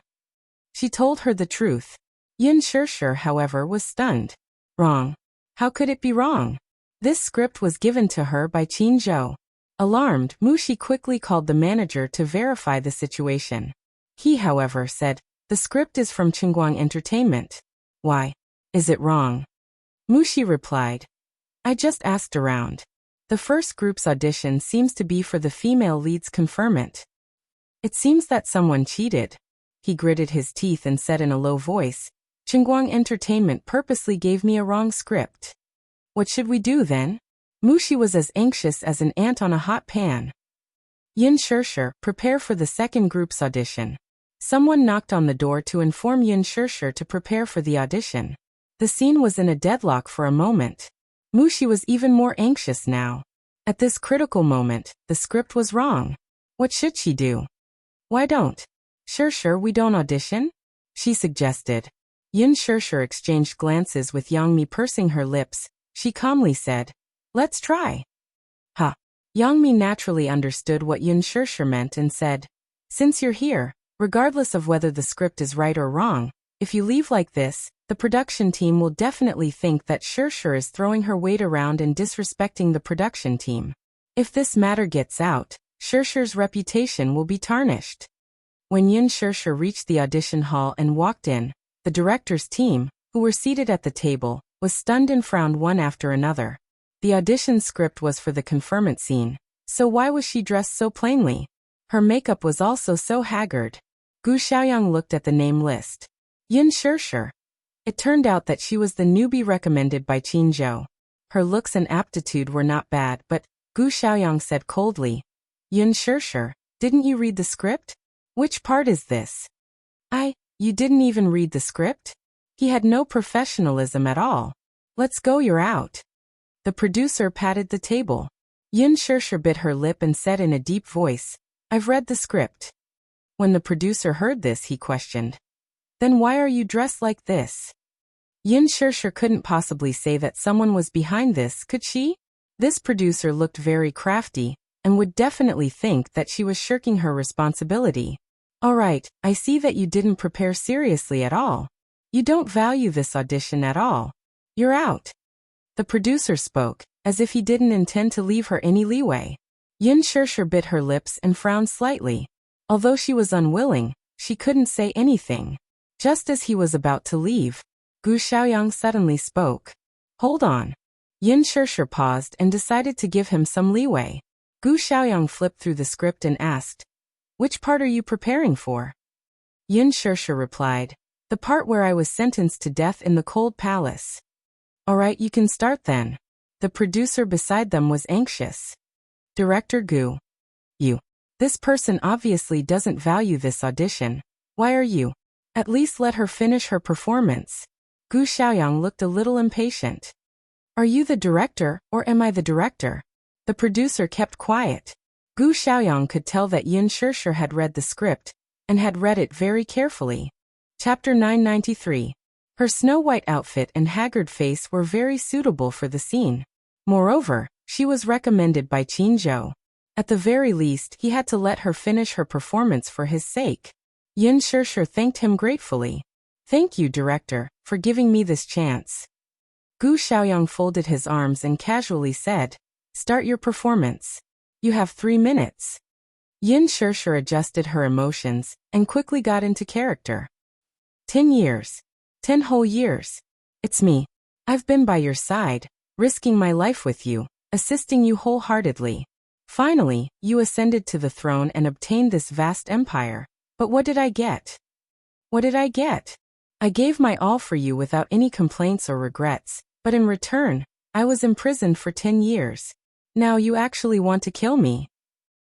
She told her the truth. Yin Shirshir, however, was stunned. Wrong. How could it be wrong? This script was given to her by Qinzhou. Alarmed, Mushi quickly called the manager to verify the situation. He, however, said, the script is from Qingguang Entertainment. Why? Is it wrong? Mushi replied. I just asked around. The first group's audition seems to be for the female lead's conferment. It seems that someone cheated. He gritted his teeth and said in a low voice, Qingguang Entertainment purposely gave me a wrong script. What should we do then? Mushi was as anxious as an ant on a hot pan. Yin Shirshir, prepare for the second group's audition. Someone knocked on the door to inform Yin Shirshir to prepare for the audition. The scene was in a deadlock for a moment. Mushi was even more anxious now. At this critical moment, the script was wrong. What should she do? Why don't? Shirshir, we don't audition? She suggested. Yin Shirshir exchanged glances with Yangmi, pursing her lips. She calmly said, let's try. Yangmi naturally understood what Yin Shirshir meant and said, since you're here, regardless of whether the script is right or wrong, if you leave like this, the production team will definitely think that Shirshir is throwing her weight around and disrespecting the production team. If this matter gets out, Shirshir's reputation will be tarnished. When Yin Shirshir reached the audition hall and walked in, the director's team, who were seated at the table, was stunned and frowned one after another. The audition script was for the conferment scene, so why was she dressed so plainly? Her makeup was also so haggard. Gu Xiaoyang looked at the name list. Yin Shirshir. It turned out that she was the newbie recommended by Qinzhou. Her looks and aptitude were not bad, but, Gu Xiaoyang said coldly, Yin Shirshir, didn't you read the script? Which part is this? You didn't even read the script? He had no professionalism at all. Let's go, you're out. The producer patted the table. Yin Shirsher bit her lip and said in a deep voice, "I've read the script." When the producer heard this, he questioned, "Then why are you dressed like this?" Yin Shirsher couldn't possibly say that someone was behind this, could she? This producer looked very crafty, and would definitely think that she was shirking her responsibility. "All right, I see that you didn't prepare seriously at all. You don't value this audition at all. You're out." The producer spoke, as if he didn't intend to leave her any leeway. Yin Shirsher bit her lips and frowned slightly. Although she was unwilling, she couldn't say anything. Just as he was about to leave, Gu Xiaoyang suddenly spoke. "Hold on." Yin Shirsher paused and decided to give him some leeway. Gu Xiaoyang flipped through the script and asked, "Which part are you preparing for?" Yin Shirsher replied, "The part where I was sentenced to death in the cold palace." "All right, you can start then." The producer beside them was anxious. "Director Gu. This person obviously doesn't value this audition. Why are you? At least let her finish her performance." Gu Xiaoyang looked a little impatient. "Are you the director, or am I the director?" The producer kept quiet. Gu Xiaoyang could tell that Yin Shirsher had read the script, and had read it very carefully. Chapter 993. Her snow-white outfit and haggard face were very suitable for the scene. Moreover, she was recommended by Qin Zhou. At the very least, he had to let her finish her performance for his sake. Yin Shirsher thanked him gratefully. "Thank you, director, for giving me this chance." Gu Xiaoyang folded his arms and casually said, "Start your performance. You have 3 minutes." Yin Shirsher adjusted her emotions, and quickly got into character. 10 years. 10 whole years. It's me. I've been by your side, risking my life with you, assisting you wholeheartedly. Finally, you ascended to the throne and obtained this vast empire. But what did I get? What did I get? I gave my all for you without any complaints or regrets, but in return, I was imprisoned for 10 years. Now you actually want to kill me.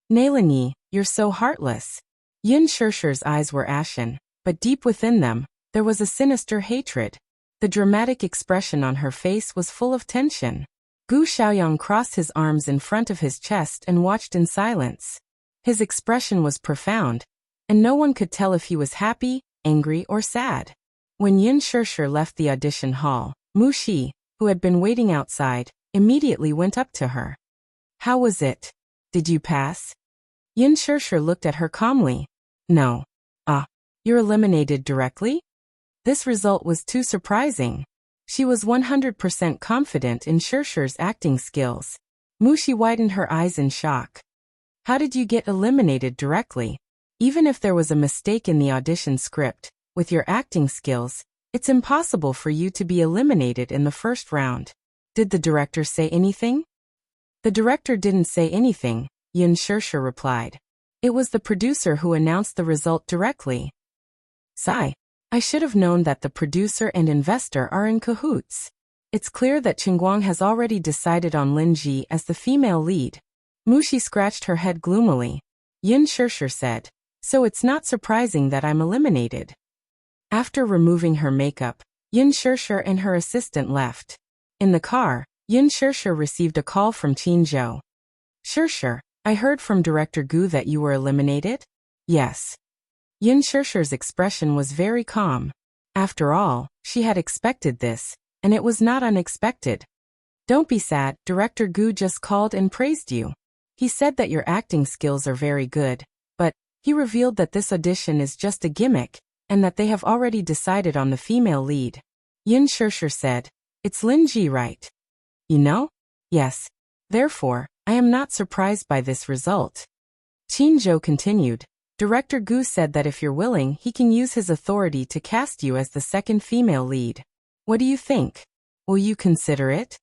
Nalini, you're so heartless. Yin Shirsher's eyes were ashen, but deep within them, there was a sinister hatred. The dramatic expression on her face was full of tension. Gu Xiaoyang crossed his arms in front of his chest and watched in silence. His expression was profound, and no one could tell if he was happy, angry, or sad. When Yin Shirsher left the audition hall, Mu Shi, who had been waiting outside, immediately went up to her. "How was it? Did you pass?" Yin Shirsher looked at her calmly. "No." "Ah, you're eliminated directly?" This result was too surprising. She was 100% confident in Shirsher's acting skills. Mu Shi widened her eyes in shock. "How did you get eliminated directly? Even if there was a mistake in the audition script, with your acting skills, it's impossible for you to be eliminated in the first round. Did the director say anything?" "The director didn't say anything," Yin Shirsher replied. "It was the producer who announced the result directly." Sigh. I should have known that the producer and investor are in cahoots. It's clear that Qingguang has already decided on Lin Ji as the female lead. Mu Shi scratched her head gloomily. Yin Shirsher said, "So it's not surprising that I'm eliminated." After removing her makeup, Yin Shirsher and her assistant left. In the car, Yin Shirsher received a call from Qin Zhou. "Shirsher, I heard from Director Gu that you were eliminated?" "Yes." Yin Shirsher's expression was very calm. After all, she had expected this, and it was not unexpected. "Don't be sad, Director Gu just called and praised you. He said that your acting skills are very good, but he revealed that this audition is just a gimmick, and that they have already decided on the female lead." Yin Shirsher said, "It's Lin Ji, right?" "You know?" "Yes. Therefore, I am not surprised by this result." Qin Zhou continued, "Director Gu said that if you're willing, he can use his authority to cast you as the second female lead. What do you think? Will you consider it?"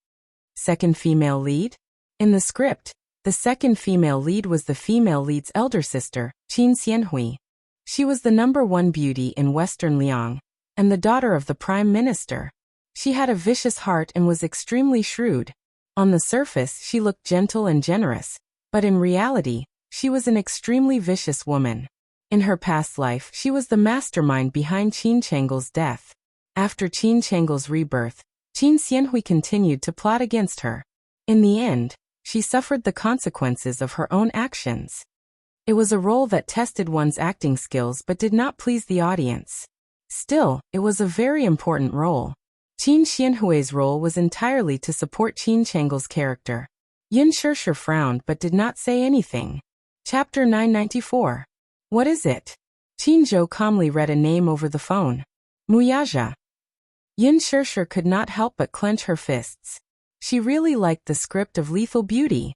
Second female lead? In the script, the second female lead was the female lead's elder sister, Qin Xianhui. She was the #1 beauty in Western Liang, and the daughter of the Prime Minister. She had a vicious heart and was extremely shrewd. On the surface, she looked gentle and generous, but in reality, she was an extremely vicious woman. In her past life, she was the mastermind behind Qin Changle's death. After Qin Changle's rebirth, Qin Xianhui continued to plot against her. In the end, she suffered the consequences of her own actions. It was a role that tested one's acting skills but did not please the audience. Still, it was a very important role. Qin Xianhui's role was entirely to support Qin Changle's character. Yin Shirshir frowned but did not say anything. Chapter 994. What is it? Qin Zhou calmly read a name over the phone. Muyaja. Yin Shirshir could not help but clench her fists. She really liked the script of Lethal Beauty.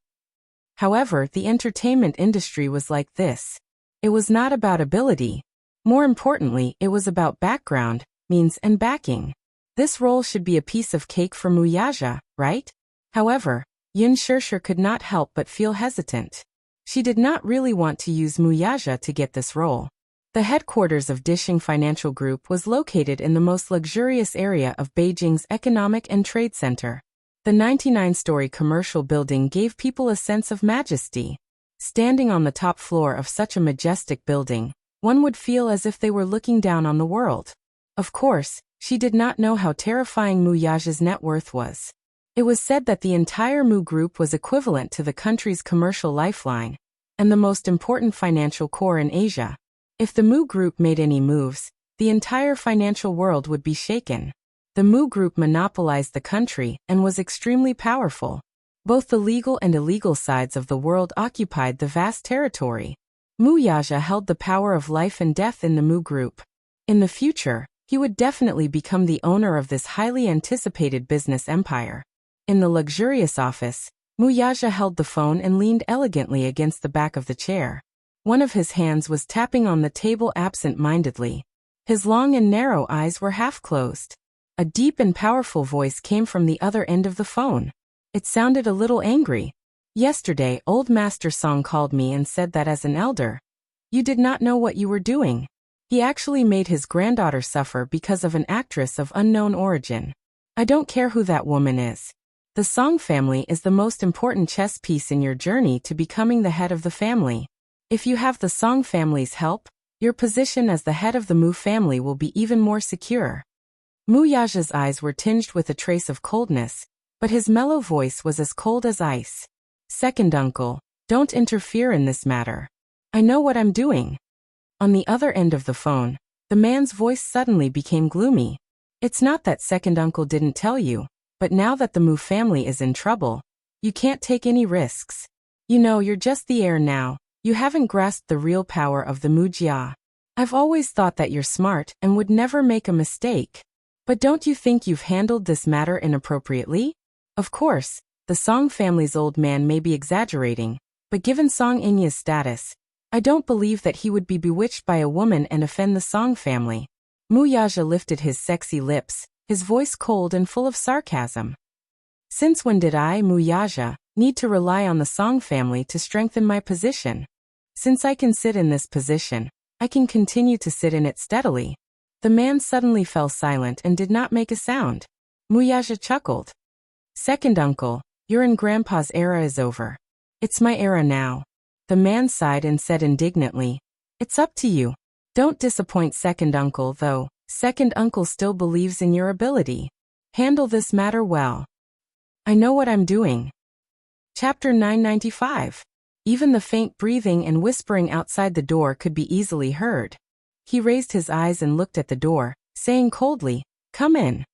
However, the entertainment industry was like this. It was not about ability. More importantly, it was about background, means and backing. This role should be a piece of cake for Muyaja, right? However, Yin Shirshir could not help but feel hesitant. She did not really want to use Muyaja to get this role. The headquarters of Dishing Financial Group was located in the most luxurious area of Beijing's economic and trade center. The 99-story commercial building gave people a sense of majesty. Standing on the top floor of such a majestic building, one would feel as if they were looking down on the world. Of course, she did not know how terrifying Muyaja's net worth was. It was said that the entire Mu Group was equivalent to the country's commercial lifeline, and the most important financial core in Asia. If the Mu Group made any moves, the entire financial world would be shaken. The Mu Group monopolized the country and was extremely powerful. Both the legal and illegal sides of the world occupied the vast territory. Muyaja held the power of life and death in the Mu Group. In the future, he would definitely become the owner of this highly anticipated business empire. In the luxurious office, Muyaja held the phone and leaned elegantly against the back of the chair. One of his hands was tapping on the table absent-mindedly. His long and narrow eyes were half-closed. A deep and powerful voice came from the other end of the phone. It sounded a little angry. Yesterday, old Master Song called me and said that as an elder, you did not know what you were doing. He actually made his granddaughter suffer because of an actress of unknown origin. I don't care who that woman is. The Song family is the most important chess piece in your journey to becoming the head of the family. If you have the Song family's help, your position as the head of the Mu family will be even more secure. Muyaja's eyes were tinged with a trace of coldness, but his mellow voice was as cold as ice. Second uncle, don't interfere in this matter. I know what I'm doing. On the other end of the phone, the man's voice suddenly became gloomy. It's not that second uncle didn't tell you, but now that the Mu family is in trouble, you can't take any risks. You know, you're just the heir now. You haven't grasped the real power of the Mu Jia. I've always thought that you're smart and would never make a mistake. But don't you think you've handled this matter inappropriately? Of course, the Song family's old man may be exaggerating, but given Song Inya's status, I don't believe that he would be bewitched by a woman and offend the Song family. Muyaja lifted his sexy lips, his voice cold and full of sarcasm. Since when did I, Muyaja, need to rely on the Song family to strengthen my position? Since I can sit in this position, I can continue to sit in it steadily. The man suddenly fell silent and did not make a sound. Muyaja chuckled. Second uncle, your and Grandpa's era is over. It's my era now. The man sighed and said indignantly, it's up to you. Don't disappoint second uncle though. Second uncle still believes in your ability. Handle this matter well. I know what I'm doing. Chapter 995. Even the faint breathing and whispering outside the door could be easily heard. He raised his eyes and looked at the door, saying coldly, come in.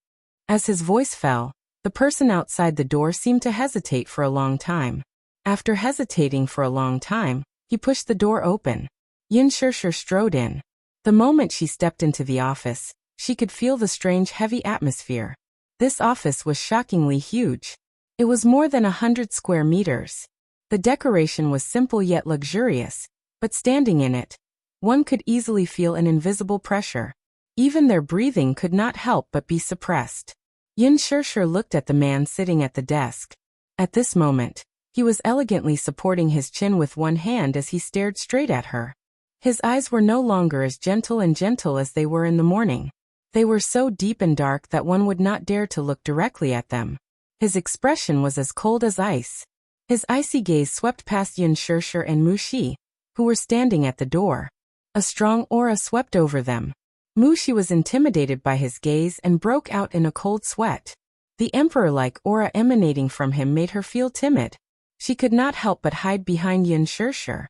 As his voice fell, the person outside the door seemed to hesitate for a long time. After hesitating for a long time, he pushed the door open. Yin Shirshir strode in. The moment she stepped into the office, she could feel the strange heavy atmosphere. This office was shockingly huge. It was more than 100 square meters. The decoration was simple yet luxurious, but standing in it, one could easily feel an invisible pressure. Even their breathing could not help but be suppressed. Yin Shirshir looked at the man sitting at the desk. At this moment, he was elegantly supporting his chin with one hand as he stared straight at her. His eyes were no longer as gentle as they were in the morning. They were so deep and dark that one would not dare to look directly at them. His expression was as cold as ice. His icy gaze swept past Yin Shirshir and Mu Shi, who were standing at the door. A strong aura swept over them. Mu Shi was intimidated by his gaze and broke out in a cold sweat. The emperor-like aura emanating from him made her feel timid. She could not help but hide behind Yin Shirshir.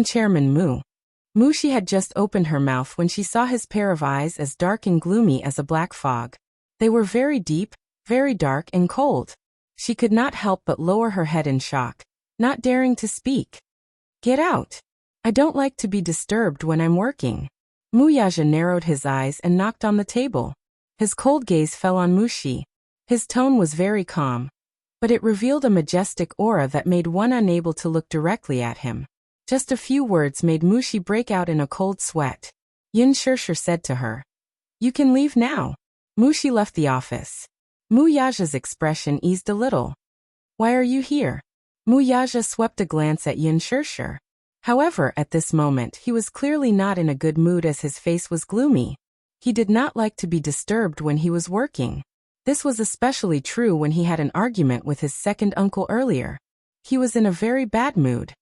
Chairman Mu. She had just opened her mouth when she saw his pair of eyes as dark and gloomy as a black fog. They were very deep, very dark and cold. She could not help but lower her head in shock, not daring to speak. Get out. I don't like to be disturbed when I'm working. Wuxia narrowed his eyes and knocked on the table. His cold gaze fell on Mushi. His tone was very calm, but it revealed a majestic aura that made one unable to look directly at him. Just a few words made Mushi break out in a cold sweat. Yin Shirshir said to her, "You can leave now." Mushi left the office. Wuxia's expression eased a little. "Why are you here?" Wuxia swept a glance at Yin Shirshir. However, at this moment he was clearly not in a good mood as his face was gloomy. He did not like to be disturbed when he was working. This was especially true when he had an argument with his second uncle earlier. He was in a very bad mood.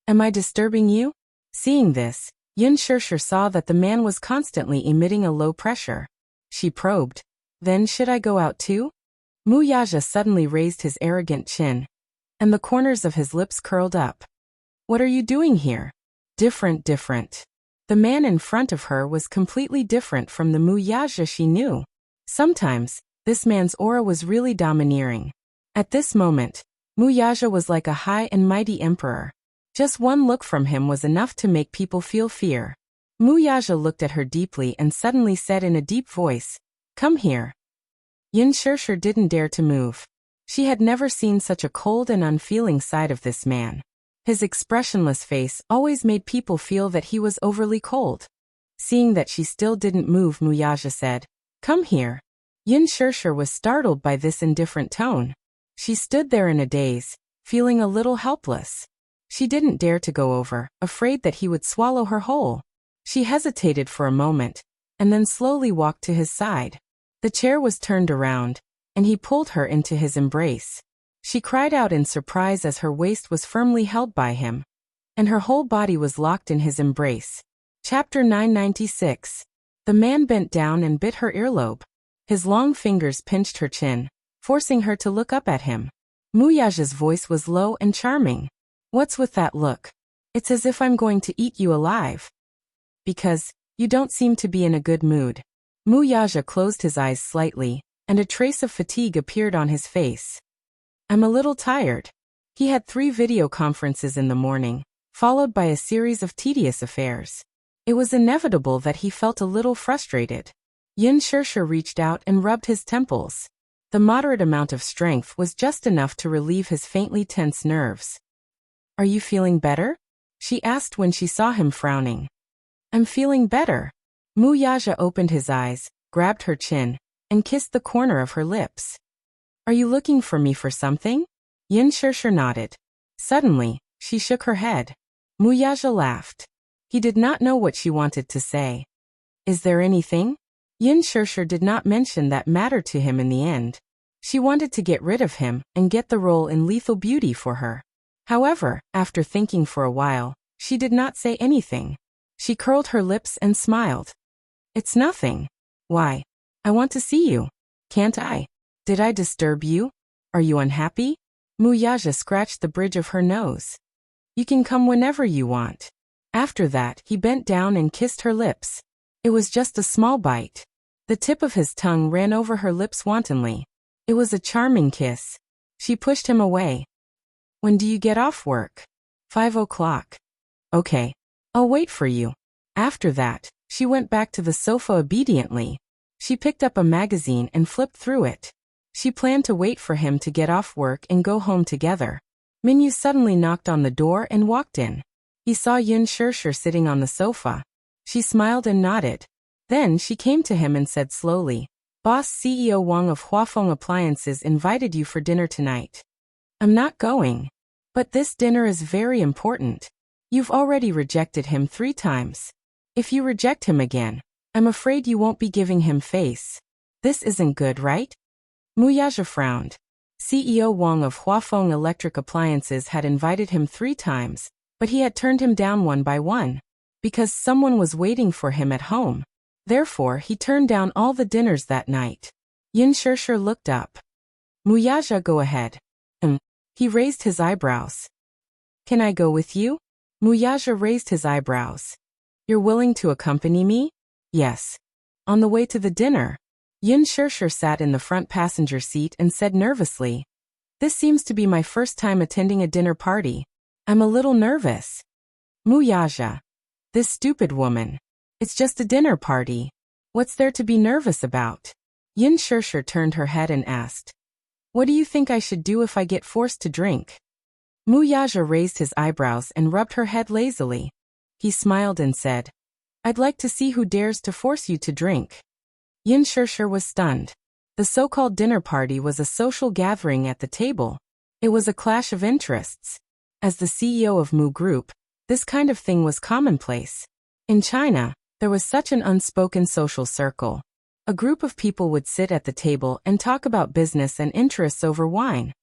"Am I disturbing you?" Seeing this, Yin Shirshir saw that the man was constantly emitting a low pressure. She probed, "Then should I go out too?" Wuxia suddenly raised his arrogant chin, and the corners of his lips curled up. "What are you doing here?" Different. The man in front of her was completely different from the Wuxia she knew. Sometimes, this man's aura was really domineering. At this moment, Wuxia was like a high and mighty emperor. Just one look from him was enough to make people feel fear. Wuxia looked at her deeply and suddenly said in a deep voice, "Come here." Yin Shirshir didn't dare to move. She had never seen such a cold and unfeeling side of this man. His expressionless face always made people feel that he was overly cold. Seeing that she still didn't move, Wuxia said, "Come here." Yin Shirshir was startled by this indifferent tone. She stood there in a daze, feeling a little helpless. She didn't dare to go over, afraid that he would swallow her whole. She hesitated for a moment, and then slowly walked to his side. The chair was turned around, and he pulled her into his embrace. She cried out in surprise as her waist was firmly held by him, and her whole body was locked in his embrace. Chapter 996. The man bent down and bit her earlobe. His long fingers pinched her chin, forcing her to look up at him. Wuxia's voice was low and charming. "What's with that look? It's as if I'm going to eat you alive." "Because you don't seem to be in a good mood." Wuxia closed his eyes slightly, and a trace of fatigue appeared on his face. "I'm a little tired." He had 3 video conferences in the morning, followed by a series of tedious affairs. It was inevitable that he felt a little frustrated. Yin Shirshir reached out and rubbed his temples. The moderate amount of strength was just enough to relieve his faintly tense nerves. "Are you feeling better?" she asked when she saw him frowning. "I'm feeling better." Wuxia opened his eyes, grabbed her chin, and kissed the corner of her lips. "Are you looking for me for something?" Yin Shirshir nodded. Suddenly, she shook her head. Wuxia laughed. He did not know what she wanted to say. "Is there anything?" Yin Shirshir did not mention that matter to him in the end. She wanted to get rid of him and get the role in Lethal Beauty for her. However, after thinking for a while, she did not say anything. She curled her lips and smiled. "It's nothing." "Why? I want to see you." "Can't I? Did I disturb you? Are you unhappy?" Wuxia scratched the bridge of her nose. "You can come whenever you want." After that, he bent down and kissed her lips. It was just a small bite. The tip of his tongue ran over her lips wantonly. It was a charming kiss. She pushed him away. "When do you get off work?" 5 o'clock. "Okay. I'll wait for you." After that, she went back to the sofa obediently. She picked up a magazine and flipped through it. She planned to wait for him to get off work and go home together. Minyu suddenly knocked on the door and walked in. He saw Yin Shirshir sitting on the sofa. She smiled and nodded. Then she came to him and said slowly, "Boss CEO Wang of Huafeng Appliances invited you for dinner tonight." "I'm not going." "But this dinner is very important. You've already rejected him 3 times. If you reject him again, I'm afraid you won't be giving him face. This isn't good, right?" Wuxia frowned. CEO Wang of Huafeng Electric Appliances had invited him 3 times, but he had turned him down one by one, because someone was waiting for him at home. Therefore, he turned down all the dinners that night. Yin Shirshir looked up. "Wuxia, go ahead." He raised his eyebrows. Can I go with you? Wuxia raised his eyebrows. You're willing to accompany me? Yes. On the way to the dinner, Yin Shirshir sat in the front passenger seat and said nervously, This seems to be my first time attending a dinner party. I'm a little nervous. Wuxia. This stupid woman. It's just a dinner party. What's there to be nervous about? Yin Shirshir turned her head and asked, What do you think I should do if I get forced to drink? Wuxia raised his eyebrows and rubbed her head lazily. He smiled and said, I'd like to see who dares to force you to drink. Yin Shirshir was stunned. The so-called dinner party was a social gathering at the table. It was a clash of interests. As the CEO of Mu Group, this kind of thing was commonplace. In China, there was such an unspoken social circle. A group of people would sit at the table and talk about business and interests over wine.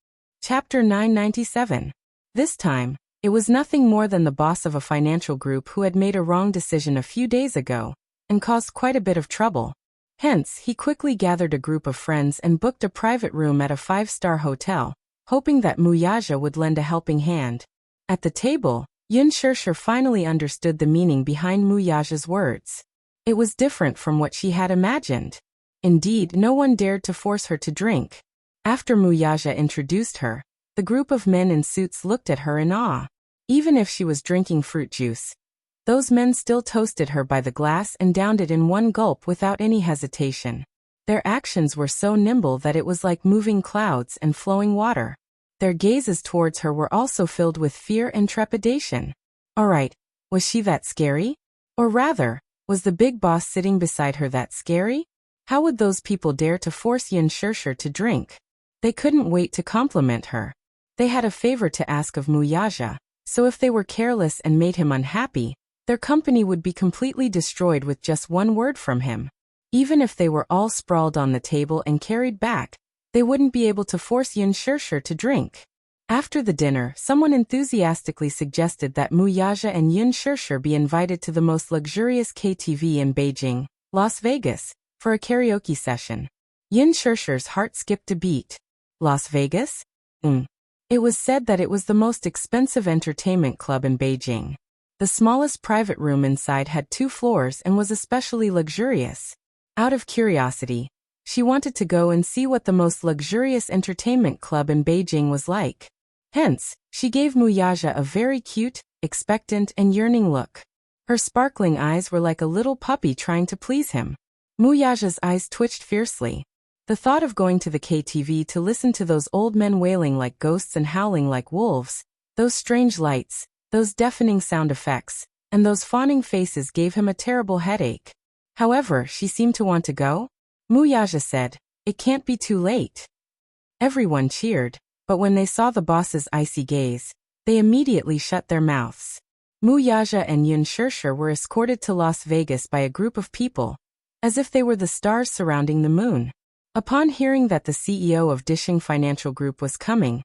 Chapter 997. This time, it was nothing more than the boss of a financial group who had made a wrong decision a few days ago and caused quite a bit of trouble. Hence, he quickly gathered a group of friends and booked a private room at a 5-star hotel, hoping that Wuxia would lend a helping hand. At the table, Yin Shirshir finally understood the meaning behind Wuxia's words. It was different from what she had imagined. Indeed, no one dared to force her to drink. After Wuxia introduced her, the group of men in suits looked at her in awe. Even if she was drinking fruit juice, those men still toasted her by the glass and downed it in one gulp without any hesitation. Their actions were so nimble that it was like moving clouds and flowing water. Their gazes towards her were also filled with fear and trepidation. Alright, was she that scary? Or rather, was the big boss sitting beside her that scary? How would those people dare to force Yin Shirshir to drink? They couldn't wait to compliment her. They had a favor to ask of Wuxia, so if they were careless and made him unhappy, their company would be completely destroyed with just one word from him. Even if they were all sprawled on the table and carried back, they wouldn't be able to force Yin Shirshir to drink. After the dinner, someone enthusiastically suggested that Wuxia and Yin Shirshir be invited to the most luxurious KTV in Beijing, Las Vegas, for a karaoke session. Yin Shirshir's heart skipped a beat. Las Vegas? It was said that it was the most expensive entertainment club in Beijing. The smallest private room inside had 2 floors and was especially luxurious. Out of curiosity, she wanted to go and see what the most luxurious entertainment club in Beijing was like. Hence, she gave Wuxia a very cute, expectant and yearning look. Her sparkling eyes were like a little puppy trying to please him. Wuxia's eyes twitched fiercely. The thought of going to the KTV to listen to those old men wailing like ghosts and howling like wolves, those strange lights, those deafening sound effects, and those fawning faces gave him a terrible headache. However, she seemed to want to go. Wuxia said, It can't be too late. Everyone cheered, but when they saw the boss's icy gaze, they immediately shut their mouths. Wuxia and Yin Shirshir were escorted to Las Vegas by a group of people, as if they were the stars surrounding the moon. Upon hearing that the CEO of Dishing Financial Group was coming,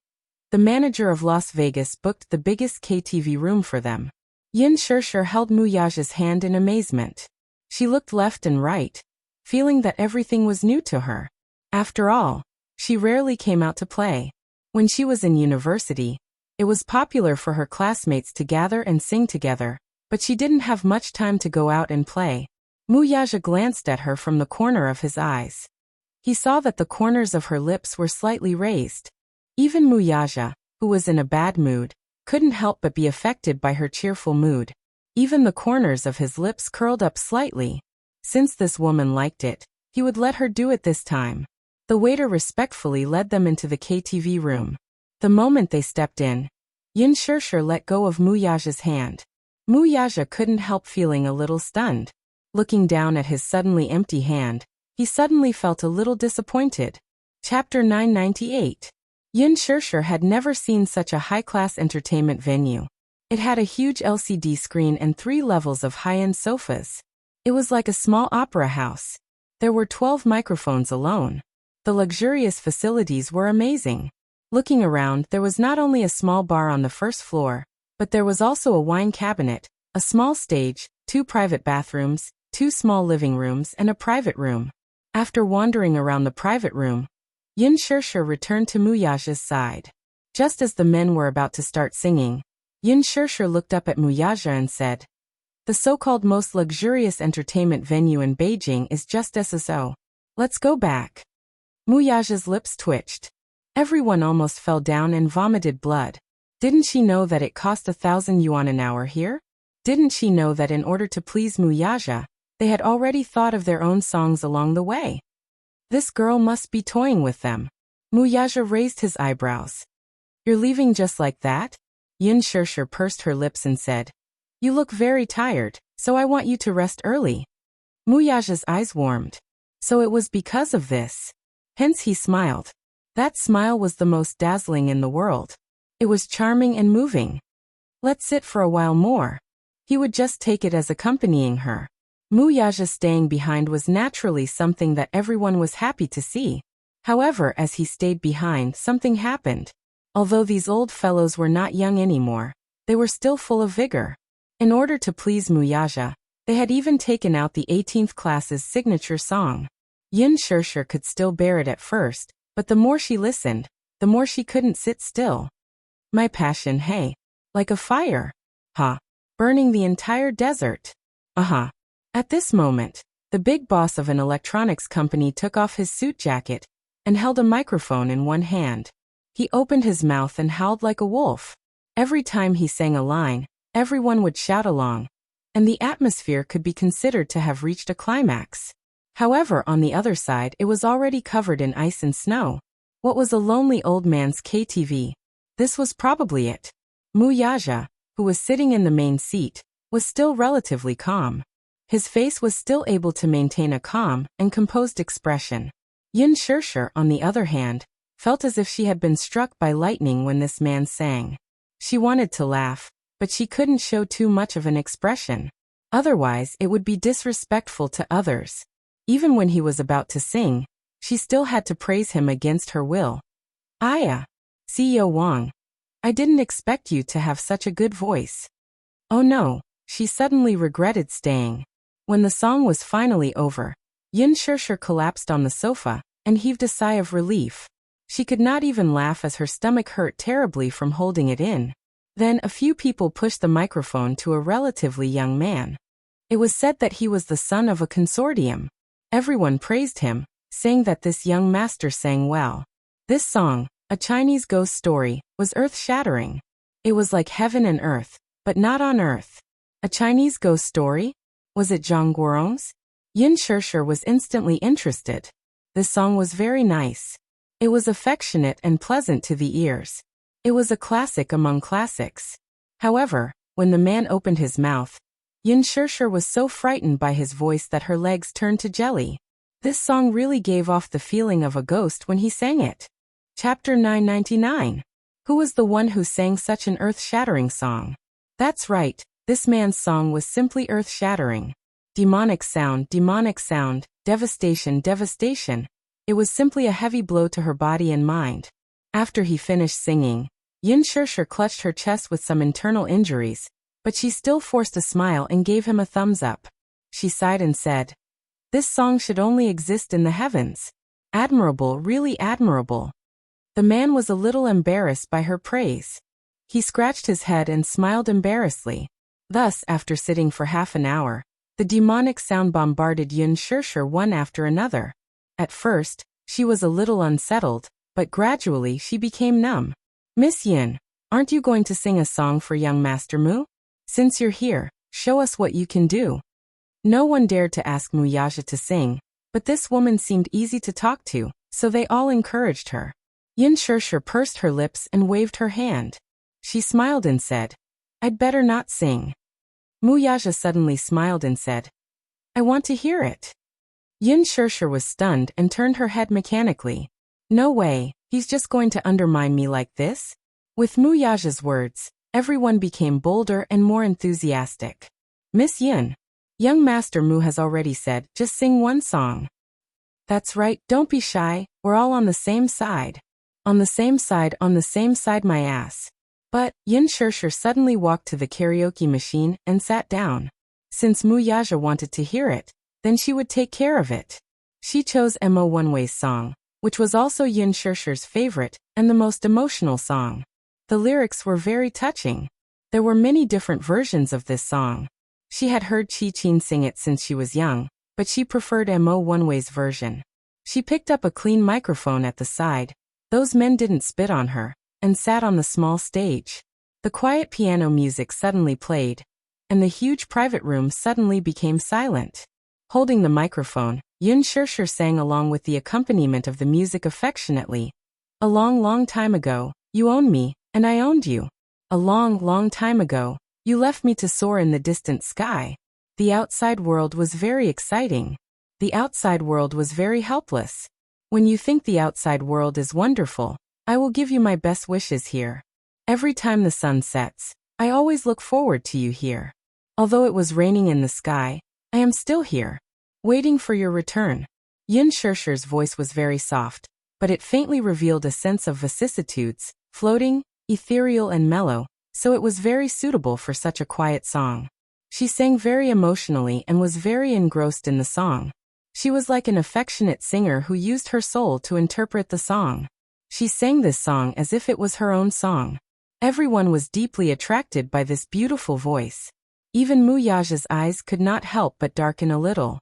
the manager of Las Vegas booked the biggest KTV room for them. Yin Shirshir held Wuxia's hand in amazement. She looked left and right, feeling that everything was new to her. After all, she rarely came out to play. When she was in university, it was popular for her classmates to gather and sing together, but she didn't have much time to go out and play. Wuxia glanced at her from the corner of his eyes. He saw that the corners of her lips were slightly raised. Even Wuxia, who was in a bad mood, couldn't help but be affected by her cheerful mood. Even the corners of his lips curled up slightly. Since this woman liked it, he would let her do it this time. The waiter respectfully led them into the KTV room. The moment they stepped in, Yin Shirshir let go of Wuxia's hand. Wuxia couldn't help feeling a little stunned. Looking down at his suddenly empty hand, he suddenly felt a little disappointed. Chapter 998. Yin Shirshir had never seen such a high-class entertainment venue. It had a huge LCD screen and 3 levels of high-end sofas. It was like a small opera house. There were 12 microphones alone. The luxurious facilities were amazing. Looking around, there was not only a small bar on the first floor, but there was also a wine cabinet, a small stage, 2 private bathrooms, 2 small living rooms and a private room. After wandering around the private room, Yin Shirshir returned to Wuxia's side. Just as the men were about to start singing, Yin Shirshir looked up at Muyaja and said, "The so-called most luxurious entertainment venue in Beijing is just SSO. Let's go back." Muyaja's lips twitched. Everyone almost fell down and vomited blood. Didn't she know that it cost 1,000 yuan an hour here? Didn't she know that in order to please Muyaja, they had already thought of their own songs along the way? This girl must be toying with them. Muyaja raised his eyebrows. "You're leaving just like that?" Yin Shirshir pursed her lips and said, "You look very tired, so I want you to rest early." Muyaja's eyes warmed. So it was because of this. Hence he smiled. That smile was the most dazzling in the world. It was charming and moving. Let's sit for a while more. He would just take it as accompanying her. Muyaja staying behind was naturally something that everyone was happy to see. However, as he stayed behind, something happened. Although these old fellows were not young anymore, they were still full of vigor. In order to please Muyaja, they had even taken out the 18th class's signature song. Yin Shirshir could still bear it at first, but the more she listened, the more she couldn't sit still. "My passion, hey. Like a fire. Ha. Burning the entire desert. Uh-huh." At this moment, the big boss of an electronics company took off his suit jacket and held a microphone in one hand. He opened his mouth and howled like a wolf. Every time he sang a line, everyone would shout along, and the atmosphere could be considered to have reached a climax. However, on the other side, it was already covered in ice and snow. What was a lonely old man's KTV? This was probably it. Muyaja, who was sitting in the main seat, was still relatively calm. His face was still able to maintain a calm and composed expression. Yin Shirshir, on the other hand, felt as if she had been struck by lightning when this man sang. She wanted to laugh, but she couldn't show too much of an expression. Otherwise, it would be disrespectful to others. Even when he was about to sing, she still had to praise him against her will. "Aya, CEO Wang, I didn't expect you to have such a good voice." Oh no, she suddenly regretted staying. When the song was finally over, Yin Shirshir collapsed on the sofa and heaved a sigh of relief. She could not even laugh as her stomach hurt terribly from holding it in. Then a few people pushed the microphone to a relatively young man. It was said that he was the son of a consortium. Everyone praised him, saying that this young master sang well. This song, A Chinese Ghost Story, was earth-shattering. It was like heaven and earth, but not on earth. A Chinese ghost story? Was it Zhang Guorong's? Yin Shirshir was instantly interested. This song was very nice. It was affectionate and pleasant to the ears. It was a classic among classics. However, when the man opened his mouth, Yin Shirshir was so frightened by his voice that her legs turned to jelly. This song really gave off the feeling of a ghost when he sang it. Chapter 999. Who was the one who sang such an earth-shattering song? That's right, this man's song was simply earth-shattering. Demonic sound, devastation, devastation. It was simply a heavy blow to her body and mind. After he finished singing, Yin Shirshir clutched her chest with some internal injuries, but she still forced a smile and gave him a thumbs up. She sighed and said, "This song should only exist in the heavens. Admirable, really admirable." The man was a little embarrassed by her praise. He scratched his head and smiled embarrassedly. Thus, after sitting for half an hour, the demonic sound bombarded Yin Shirshir one after another. At first, she was a little unsettled, but gradually she became numb. "Miss Yin, aren't you going to sing a song for young Master Mu? Since you're here, show us what you can do." No one dared to ask Muyaja to sing, but this woman seemed easy to talk to, so they all encouraged her. Yin Shirshir pursed her lips and waved her hand. She smiled and said, "I'd better not sing." Muyaja suddenly smiled and said, "I want to hear it." Yin Shirshir was stunned and turned her head mechanically. No way, he's just going to undermine me like this? With Muyaja's words, everyone became bolder and more enthusiastic. "Miss Yin, young Master Mu has already said, just sing one song." "That's right, don't be shy, we're all on the same side." On the same side my ass. But, Yin Shirshir suddenly walked to the karaoke machine and sat down. Since Muyaja wanted to hear it, then she would take care of it. She chose Mo Onewei's song, which was also Yin Shirshir's favorite and the most emotional song. The lyrics were very touching. There were many different versions of this song. She had heard Chi Chin sing it since she was young, but she preferred Mo Oneway's version. She picked up a clean microphone at the side. Those men didn't spit on her, and sat on the small stage. The quiet piano music suddenly played, and the huge private room suddenly became silent. Holding the microphone, Yun Shirshir sang along with the accompaniment of the music affectionately. A long, long time ago, you owned me, and I owned you. A long, long time ago, you left me to soar in the distant sky. The outside world was very exciting. The outside world was very helpless. When you think the outside world is wonderful, I will give you my best wishes here. Every time the sun sets, I always look forward to you here. Although it was raining in the sky, I am still here, waiting for your return. Yun Shirshir's voice was very soft, but it faintly revealed a sense of vicissitudes, floating, ethereal and mellow, so it was very suitable for such a quiet song. She sang very emotionally and was very engrossed in the song. She was like an affectionate singer who used her soul to interpret the song. She sang this song as if it was her own song. Everyone was deeply attracted by this beautiful voice. Even Muyaja's eyes could not help but darken a little.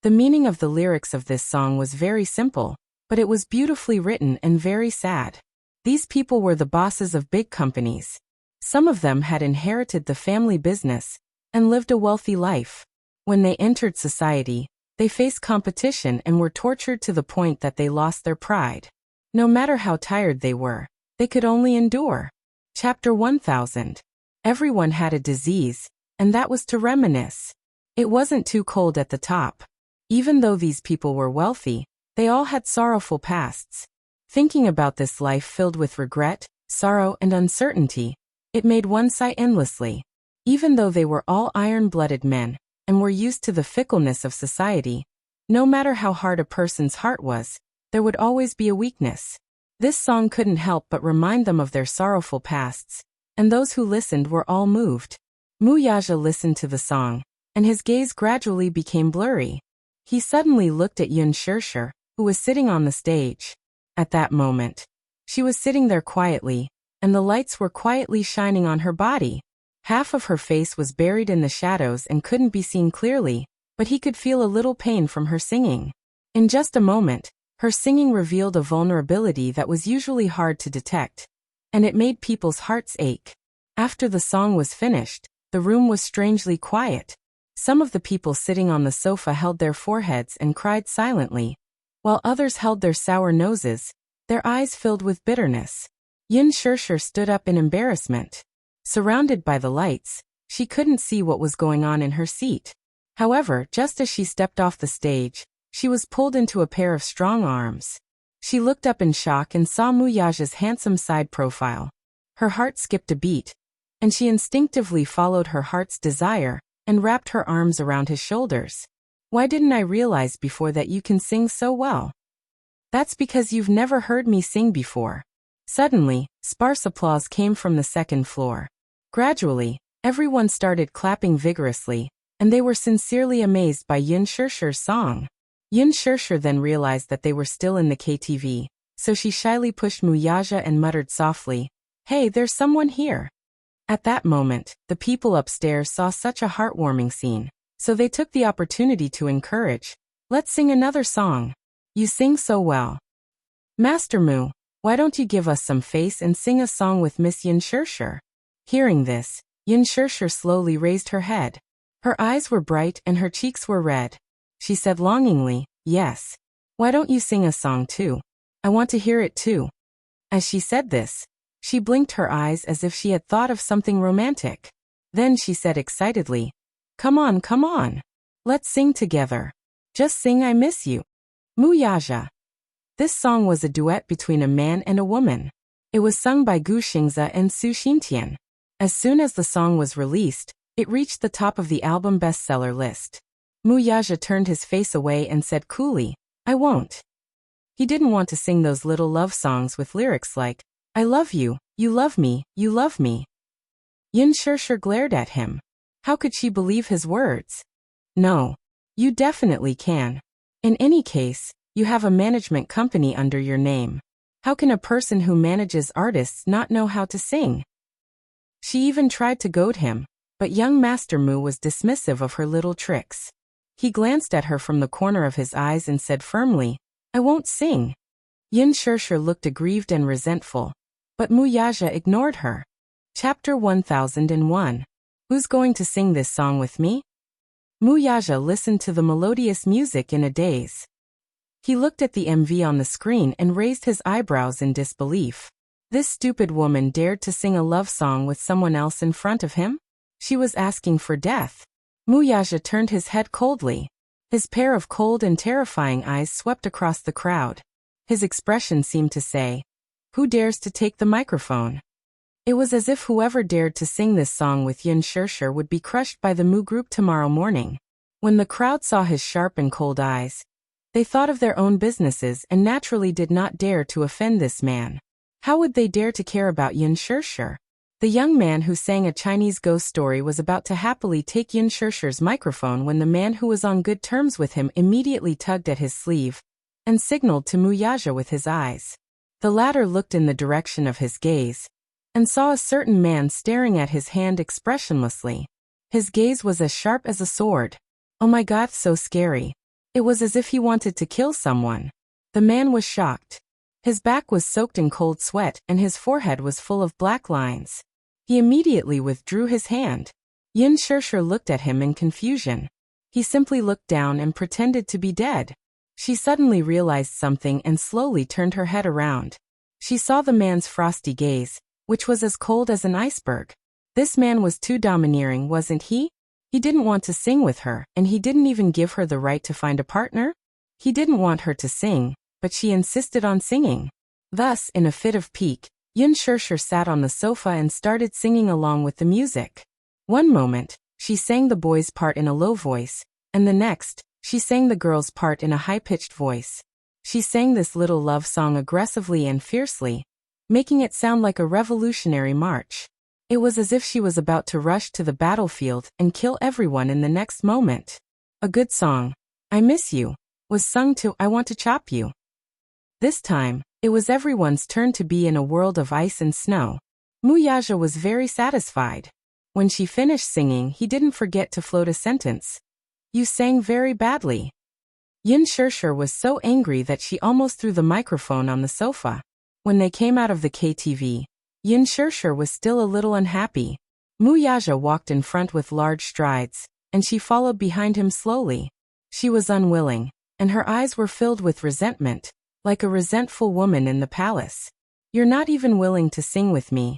The meaning of the lyrics of this song was very simple, but it was beautifully written and very sad. These people were the bosses of big companies. Some of them had inherited the family business and lived a wealthy life. When they entered society, they faced competition and were tortured to the point that they lost their pride. No matter how tired they were, they could only endure. Chapter 1000. Everyone had a disease, and that was to reminisce. It wasn't too cold at the top. Even though these people were wealthy, they all had sorrowful pasts. Thinking about this life filled with regret, sorrow and uncertainty, it made one sigh endlessly. Even though they were all iron-blooded men, and were used to the fickleness of society, no matter how hard a person's heart was, there would always be a weakness. This song couldn't help but remind them of their sorrowful pasts, and those who listened were all moved. Muyaja listened to the song, and his gaze gradually became blurry. He suddenly looked at Yun Shirshir, who was sitting on the stage. At that moment, she was sitting there quietly, and the lights were quietly shining on her body. Half of her face was buried in the shadows and couldn't be seen clearly, but he could feel a little pain from her singing. In just a moment, her singing revealed a vulnerability that was usually hard to detect, and it made people's hearts ache. After the song was finished, the room was strangely quiet. Some of the people sitting on the sofa held their foreheads and cried silently, while others held their sour noses, their eyes filled with bitterness. Yun Shirshir stood up in embarrassment. Surrounded by the lights, she couldn't see what was going on in her seat. However, just as she stepped off the stage, she was pulled into a pair of strong arms. She looked up in shock and saw Muyaja's handsome side profile. Her heart skipped a beat, and she instinctively followed her heart's desire and wrapped her arms around his shoulders. Why didn't I realize before that you can sing so well? That's because you've never heard me sing before. Suddenly, sparse applause came from the second floor. Gradually, everyone started clapping vigorously, and they were sincerely amazed by Yun Shirshir's song. Yun Shirshir then realized that they were still in the KTV, so she shyly pushed Muyaja and muttered softly, "Hey, there's someone here." At that moment, the people upstairs saw such a heartwarming scene, so they took the opportunity to encourage, "Let's sing another song. You sing so well. Master Mu, why don't you give us some face and sing a song with Miss Yun Shirshir?" Hearing this, Yun Shirshir slowly raised her head. Her eyes were bright and her cheeks were red. She said longingly, "Yes. Why don't you sing a song too? I want to hear it too." As she said this, she blinked her eyes as if she had thought of something romantic. Then she said excitedly, come on. Let's sing together. Just sing I Miss You. Muyaja." This song was a duet between a man and a woman. It was sung by Gu Xingze and Su Xintian. As soon as the song was released, it reached the top of the album bestseller list. Muyaja turned his face away and said coolly, "I won't." He didn't want to sing those little love songs with lyrics like, "I love you love me, you love me." Yun Shirshir glared at him. How could she believe his words? "No. You definitely can. In any case, you have a management company under your name. How can a person who manages artists not know how to sing? She even tried to goad him, but young Master Mu was dismissive of her little tricks. He glanced at her from the corner of his eyes and said firmly, "I won't sing." Yin Shirshir looked aggrieved and resentful, but Mu Yaja ignored her. Chapter 1001. Who's going to sing this song with me? Mu Yaja listened to the melodious music in a daze. He looked at the MV on the screen and raised his eyebrows in disbelief. This stupid woman dared to sing a love song with someone else in front of him? She was asking for death. Mu Yaja turned his head coldly. His pair of cold and terrifying eyes swept across the crowd. His expression seemed to say, "Who dares to take the microphone?" It was as if whoever dared to sing this song with Yin Shirshir would be crushed by the Mu group tomorrow morning. When the crowd saw his sharp and cold eyes, they thought of their own businesses and naturally did not dare to offend this man. How would they dare to care about Yin Shirshir? The young man who sang a Chinese ghost story was about to happily take Yin Shirshir's microphone when the man who was on good terms with him immediately tugged at his sleeve and signaled to Mu Yaja with his eyes. The latter looked in the direction of his gaze and saw a certain man staring at his hand expressionlessly. His gaze was as sharp as a sword. Oh my God, so scary. It was as if he wanted to kill someone. The man was shocked. His back was soaked in cold sweat and his forehead was full of black lines. He immediately withdrew his hand. Yin Shirshir looked at him in confusion. He simply looked down and pretended to be dead. She suddenly realized something and slowly turned her head around. She saw the man's frosty gaze, which was as cold as an iceberg. This man was too domineering, wasn't he? He didn't want to sing with her, and he didn't even give her the right to find a partner? He didn't want her to sing, but she insisted on singing. Thus, in a fit of pique, Yin Shirshir sat on the sofa and started singing along with the music. One moment, she sang the boy's part in a low voice, and the next, she sang the girl's part in a high-pitched voice. She sang this little love song aggressively and fiercely, making it sound like a revolutionary march. It was as if she was about to rush to the battlefield and kill everyone in the next moment. A good song, "I Miss You," was sung to "I Want to Chop You." This time, it was everyone's turn to be in a world of ice and snow. Mu Yaja was very satisfied. When she finished singing, he didn't forget to float a sentence. "You sang very badly." Yin Shirshir was so angry that she almost threw the microphone on the sofa. When they came out of the KTV, Yin Shirshir was still a little unhappy. Mu Yaja walked in front with large strides, and she followed behind him slowly. She was unwilling, and her eyes were filled with resentment, like a resentful woman in the palace. "You're not even willing to sing with me.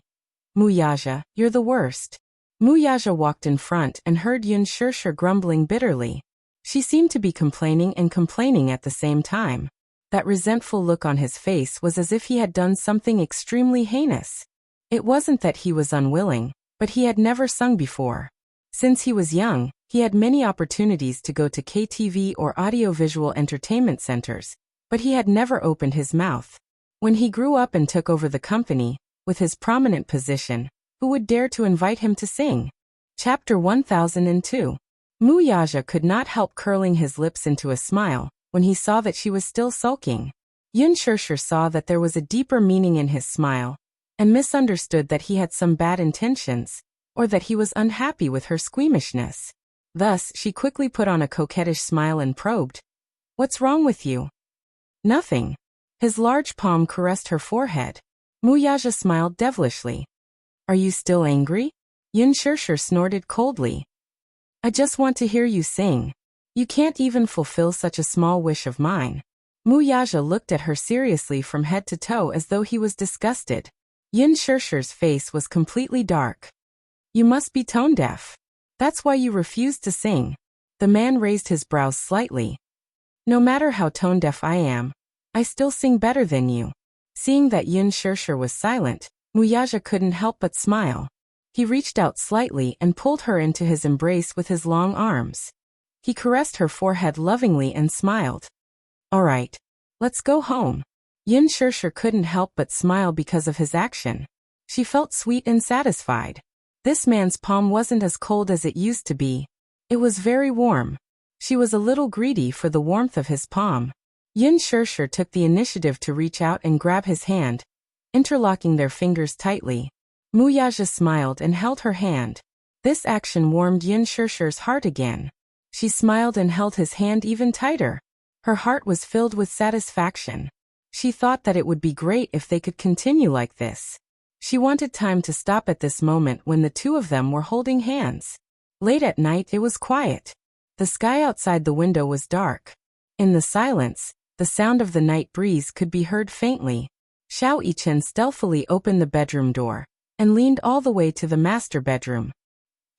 Mu Yaja, you're the worst." Mu Yaja walked in front and heard Yin Shirshir grumbling bitterly. She seemed to be complaining and complaining at the same time. That resentful look on his face was as if he had done something extremely heinous. It wasn't that he was unwilling, but he had never sung before. Since he was young, he had many opportunities to go to KTV or audiovisual entertainment centers, but he had never opened his mouth. When he grew up and took over the company, with his prominent position, who would dare to invite him to sing? Chapter 1002. Mu Yaja could not help curling his lips into a smile when he saw that she was still sulking. Yin Shirshir saw that there was a deeper meaning in his smile, and misunderstood that he had some bad intentions, or that he was unhappy with her squeamishness. Thus, she quickly put on a coquettish smile and probed, "What's wrong with you?" "Nothing." His large palm caressed her forehead. Mu Yaja smiled devilishly. "Are you still angry?" Yin Shirshir snorted coldly. "I just want to hear you sing. You can't even fulfill such a small wish of mine." Mu Yaja looked at her seriously from head to toe as though he was disgusted. Yin Shirshir's face was completely dark. "You must be tone deaf. That's why you refused to sing." The man raised his brows slightly. "No matter how tone deaf I am, I still sing better than you." Seeing that Yin Shirshir was silent, Mu Yaja couldn't help but smile. He reached out slightly and pulled her into his embrace with his long arms. He caressed her forehead lovingly and smiled. "All right, let's go home." Yin Shirshir couldn't help but smile because of his action. She felt sweet and satisfied. This man's palm wasn't as cold as it used to be. It was very warm. She was a little greedy for the warmth of his palm. Yin Shirshir took the initiative to reach out and grab his hand, interlocking their fingers tightly. Muyaja smiled and held her hand. This action warmed Yin Shirshir's heart again. She smiled and held his hand even tighter. Her heart was filled with satisfaction. She thought that it would be great if they could continue like this. She wanted time to stop at this moment when the two of them were holding hands. Late at night it was quiet. The sky outside the window was dark. In the silence, the sound of the night breeze could be heard faintly. Xiao Yichen stealthily opened the bedroom door and leaned all the way to the master bedroom.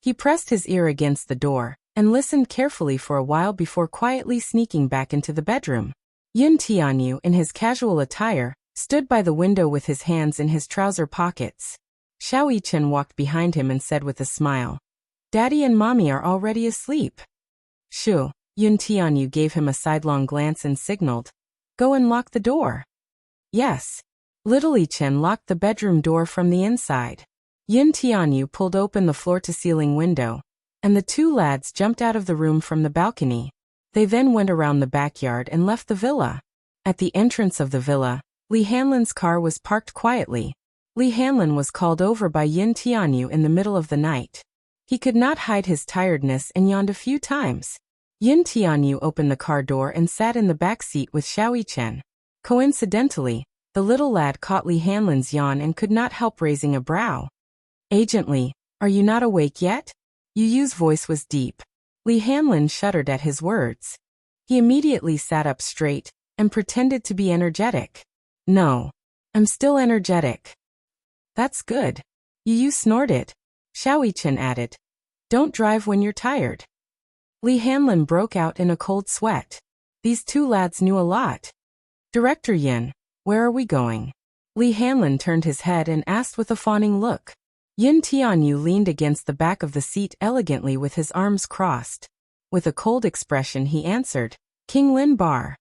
He pressed his ear against the door and listened carefully for a while before quietly sneaking back into the bedroom. Yin Tianyu, in his casual attire, stood by the window with his hands in his trouser pockets. Xiao Yichen walked behind him and said with a smile, "Daddy and Mommy are already asleep." "Shoo." Yin Tianyu gave him a sidelong glance and signaled, "Go and lock the door." "Yes." Little Yichen locked the bedroom door from the inside. Yin Tianyu pulled open the floor-to-ceiling window, and the two lads jumped out of the room from the balcony. They then went around the backyard and left the villa. At the entrance of the villa, Li Hanlin's car was parked quietly. Li Hanlin was called over by Yin Tianyu in the middle of the night. He could not hide his tiredness and yawned a few times. Yin Tianyu opened the car door and sat in the back seat with Xiao Yichen. Coincidentally, the little lad caught Li Hanlin's yawn and could not help raising a brow. "Agent Li, are you not awake yet?" Yu Yu's voice was deep. Li Hanlin shuddered at his words. He immediately sat up straight and pretended to be energetic. "No. I'm still energetic." "That's good." Yu Yu snorted. Xiao Yichen added, "Don't drive when you're tired." Li Hanlin broke out in a cold sweat. These two lads knew a lot. "Director Yin, where are we going?" Li Hanlin turned his head and asked with a fawning look. Yin Tianyu leaned against the back of the seat elegantly with his arms crossed. With a cold expression he answered, "King Lin Bar."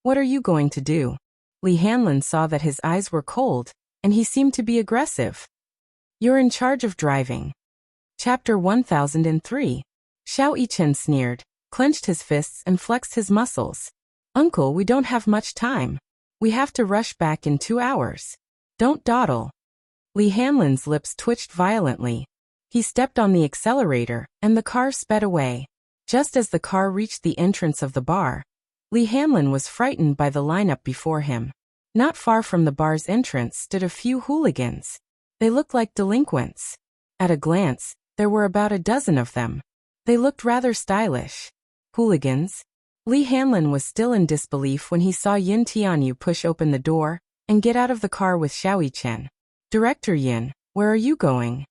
"What are you going to do?" Li Hanlin saw that his eyes were cold, and he seemed to be aggressive. "You're in charge of driving." Chapter 1003. Xiao Yichen sneered, clenched his fists and flexed his muscles. "Uncle, we don't have much time. We have to rush back in 2 hours. Don't dawdle." Li Hanlin's lips twitched violently. He stepped on the accelerator, and the car sped away. Just as the car reached the entrance of the bar, Li Hanlin was frightened by the lineup before him. Not far from the bar's entrance stood a few hooligans. They looked like delinquents. At a glance, there were about a dozen of them. They looked rather stylish. Hooligans? Li Hanlin was still in disbelief when he saw Yin Tianyu push open the door and get out of the car with Xiao Yichen. "Director Yin, where are you going?"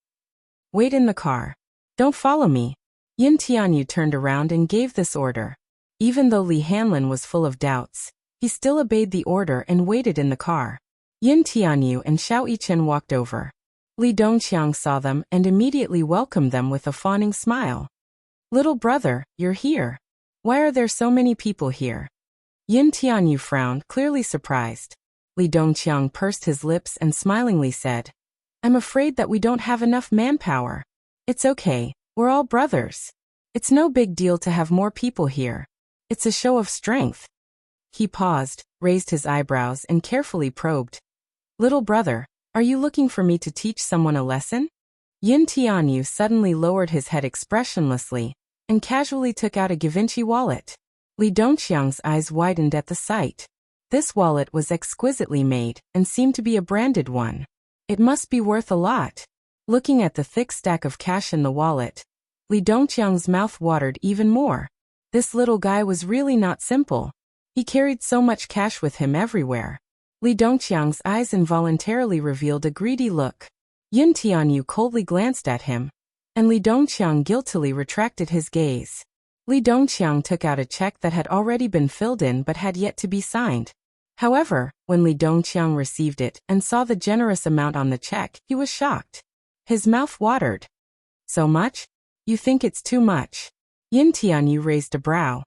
"Wait in the car. Don't follow me." Yin Tianyu turned around and gave this order. Even though Li Hanlin was full of doubts, he still obeyed the order and waited in the car. Yin Tianyu and Xiao Yichen walked over. Li Dongqiang saw them and immediately welcomed them with a fawning smile. "Little brother, you're here. Why are there so many people here?" Yin Tianyu frowned, clearly surprised. Li Dongqiang pursed his lips and smilingly said, "I'm afraid that we don't have enough manpower. It's okay, we're all brothers. It's no big deal to have more people here. It's a show of strength." He paused, raised his eyebrows and carefully probed. "Little brother, are you looking for me to teach someone a lesson?" Yin Tianyu suddenly lowered his head expressionlessly and casually took out a Givenchy wallet. Li Dongqiang's eyes widened at the sight. This wallet was exquisitely made and seemed to be a branded one. It must be worth a lot. Looking at the thick stack of cash in the wallet, Li Dongqiang's mouth watered even more. This little guy was really not simple. He carried so much cash with him everywhere. Li Dongqiang's eyes involuntarily revealed a greedy look. Yin Tianyu coldly glanced at him, and Li Dongqiang guiltily retracted his gaze. Li Dongqiang took out a check that had already been filled in but had yet to be signed. However, when Li Dongqiang received it and saw the generous amount on the check, he was shocked. His mouth watered. "So much? You think it's too much?" Yin Tianyu raised a brow.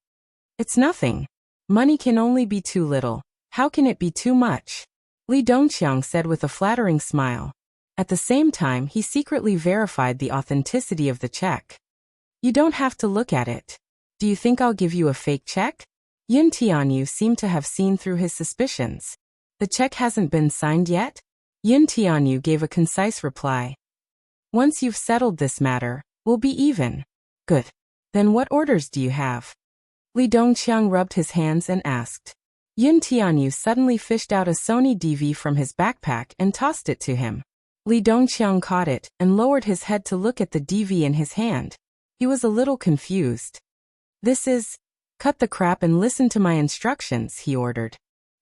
"It's nothing. Money can only be too little. How can it be too much?" Li Dongqiang said with a flattering smile. At the same time, he secretly verified the authenticity of the check. "You don't have to look at it. Do you think I'll give you a fake check?" Yun Tianyu seemed to have seen through his suspicions. The check hasn't been signed yet? Yun Tianyu gave a concise reply. Once you've settled this matter, we'll be even. Good. Then what orders do you have? Li Dongqiang rubbed his hands and asked. Yun Tianyu suddenly fished out a Sony DV from his backpack and tossed it to him. Li Dongqiang caught it and lowered his head to look at the DV in his hand. He was a little confused. This is... Cut the crap and listen to my instructions, he ordered.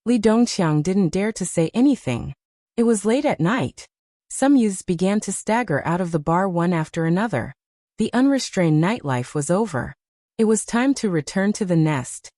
Li Dongqiang didn't dare to say anything. It was late at night. Some youths began to stagger out of the bar one after another. The unrestrained nightlife was over. It was time to return to the nest.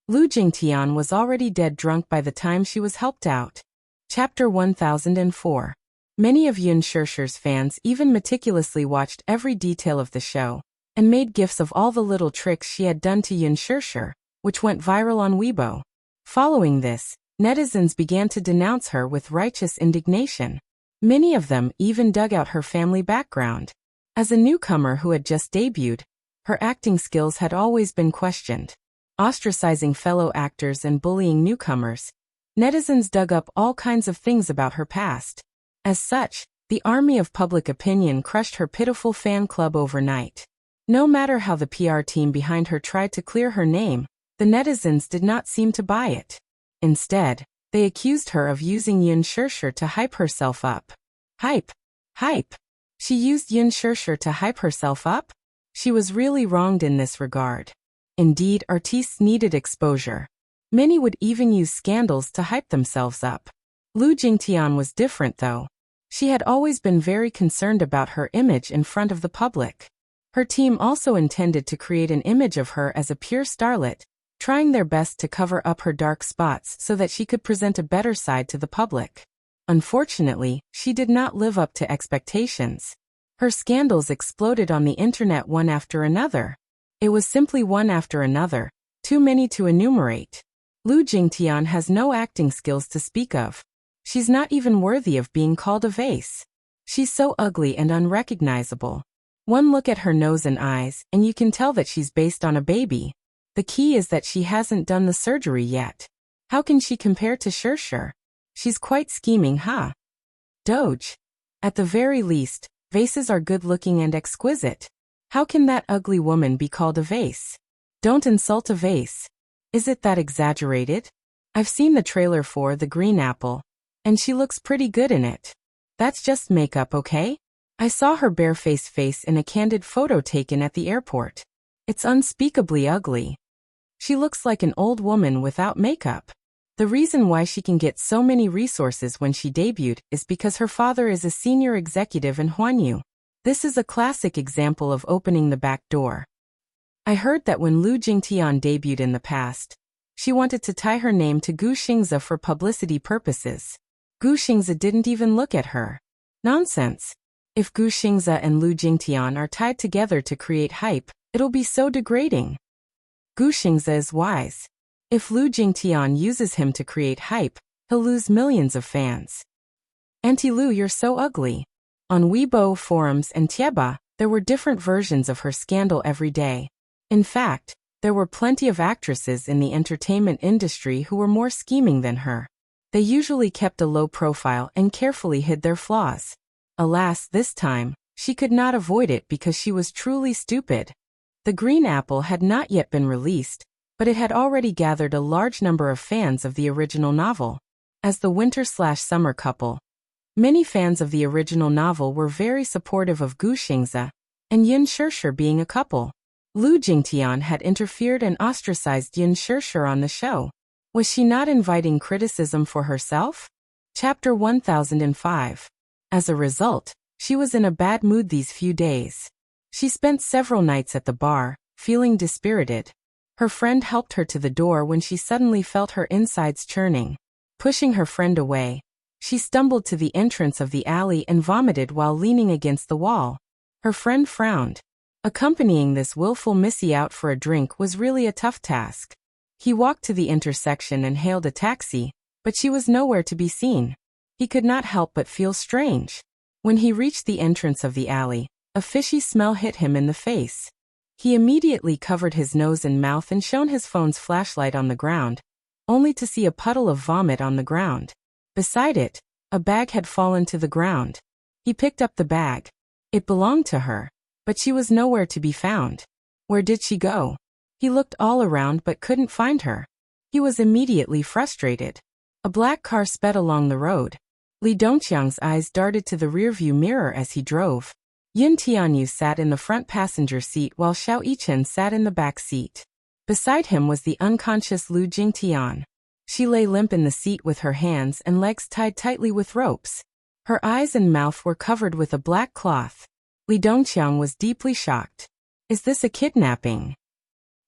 Lu Jingtian was already dead drunk by the time she was helped out. Chapter 1004. Many of Yun Shishir's fans even meticulously watched every detail of the show, and made gifs of all the little tricks she had done to Yun Shishir, which went viral on Weibo. Following this, netizens began to denounce her with righteous indignation. Many of them even dug out her family background. As a newcomer who had just debuted, her acting skills had always been questioned. Ostracizing fellow actors and bullying newcomers, netizens dug up all kinds of things about her past. As such, the army of public opinion crushed her pitiful fan club overnight. No matter how the PR team behind her tried to clear her name, the netizens did not seem to buy it. Instead, they accused her of using Yun Shishir to hype herself up. Hype. She used Yun Shishir to hype herself up? She was really wronged in this regard. Indeed, artistes needed exposure. Many would even use scandals to hype themselves up. Lu Jingtian was different though. She had always been very concerned about her image in front of the public. Her team also intended to create an image of her as a pure starlet, trying their best to cover up her dark spots so that she could present a better side to the public. Unfortunately, she did not live up to expectations. Her scandals exploded on the internet one after another. It was simply one after another, too many to enumerate. Lu Jingtian has no acting skills to speak of. She's not even worthy of being called a vase. She's so ugly and unrecognizable. One look at her nose and eyes, and you can tell that she's based on a baby. The key is that she hasn't done the surgery yet. How can she compare to Shishir? She's quite scheming, huh? Doge. At the very least, vases are good-looking and exquisite. How can that ugly woman be called a vase? Don't insult a vase. Is it that exaggerated? I've seen the trailer for The Green Apple, and she looks pretty good in it. That's just makeup, okay? I saw her barefaced face in a candid photo taken at the airport. It's unspeakably ugly. She looks like an old woman without makeup. The reason why she can get so many resources when she debuted is because her father is a senior executive in Huanyu. This is a classic example of opening the back door. I heard that when Lu Jingtian debuted in the past, she wanted to tie her name to Gu Xingzi for publicity purposes. Gu Xingzi didn't even look at her. Nonsense. If Gu Xingzi and Lu Jingtian are tied together to create hype, it'll be so degrading. Gu Xingzi is wise. If Lu Jingtian uses him to create hype, he'll lose millions of fans. Auntie Lu, you're so ugly. On Weibo forums and Tieba, there were different versions of her scandal every day. In fact, there were plenty of actresses in the entertainment industry who were more scheming than her. They usually kept a low profile and carefully hid their flaws. Alas, this time, she could not avoid it because she was truly stupid. The Green Apple had not yet been released, but it had already gathered a large number of fans of the original novel. As the winter/summer couple, many fans of the original novel were very supportive of Gu Xingzi and Yun Shishir being a couple. Lu Jingtian had interfered and ostracized Yun Shishir on the show. Was she not inviting criticism for herself? Chapter 1005. As a result, she was in a bad mood these few days. She spent several nights at the bar, feeling dispirited. Her friend helped her to the door when she suddenly felt her insides churning. Pushing her friend away, she stumbled to the entrance of the alley and vomited while leaning against the wall. Her friend frowned. Accompanying this willful missy out for a drink was really a tough task. He walked to the intersection and hailed a taxi, but she was nowhere to be seen. He could not help but feel strange. When he reached the entrance of the alley, a fishy smell hit him in the face. He immediately covered his nose and mouth and shone his phone's flashlight on the ground, only to see a puddle of vomit on the ground. Beside it, a bag had fallen to the ground. He picked up the bag. It belonged to her, but she was nowhere to be found. Where did she go? He looked all around but couldn't find her. He was immediately frustrated. A black car sped along the road. Li Dongqiang's eyes darted to the rearview mirror as he drove. Yin Tianyu sat in the front passenger seat while Xiao Yichen sat in the back seat. Beside him was the unconscious Lu Jingtian. She lay limp in the seat with her hands and legs tied tightly with ropes. Her eyes and mouth were covered with a black cloth. Li Dongqiang was deeply shocked. Is this a kidnapping?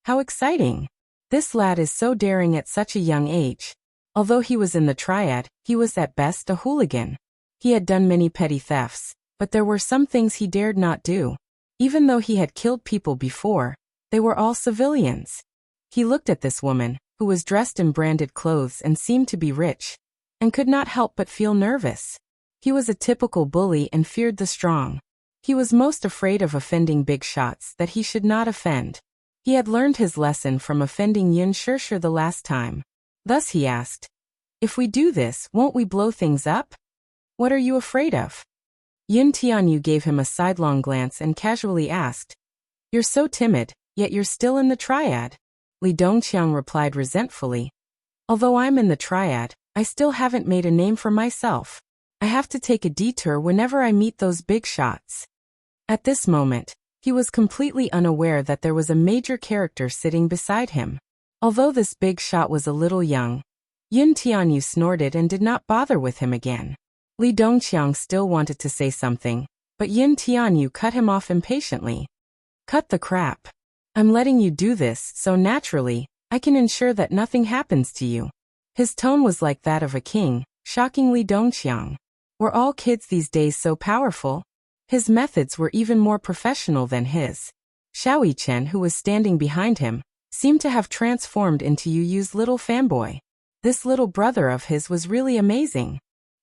How exciting! This lad is so daring at such a young age. Although he was in the triad, he was at best a hooligan. He had done many petty thefts, but there were some things he dared not do. Even though he had killed people before, they were all civilians. He looked at this woman, who was dressed in branded clothes and seemed to be rich, and could not help but feel nervous. He was a typical bully and feared the strong. He was most afraid of offending big shots that he should not offend. He had learned his lesson from offending Yin Shishir the last time. Thus he asked, "If we do this, won't we blow things up? What are you afraid of?" Yin Tianyu gave him a sidelong glance and casually asked, "You're so timid, yet you're still in the triad." Li Dongqiang replied resentfully, "Although I'm in the triad, I still haven't made a name for myself. I have to take a detour whenever I meet those big shots." At this moment, he was completely unaware that there was a major character sitting beside him. Although this big shot was a little young, Yin Tianyu snorted and did not bother with him again. Li Dongqiang still wanted to say something, but Yin Tianyu cut him off impatiently. "Cut the crap. I'm letting you do this so naturally, I can ensure that nothing happens to you." His tone was like that of a king, shocking Li Dongqiang. Were all kids these days so powerful? His methods were even more professional than his. Xiao Yichen, who was standing behind him, seemed to have transformed into Yu Yu's little fanboy. This little brother of his was really amazing.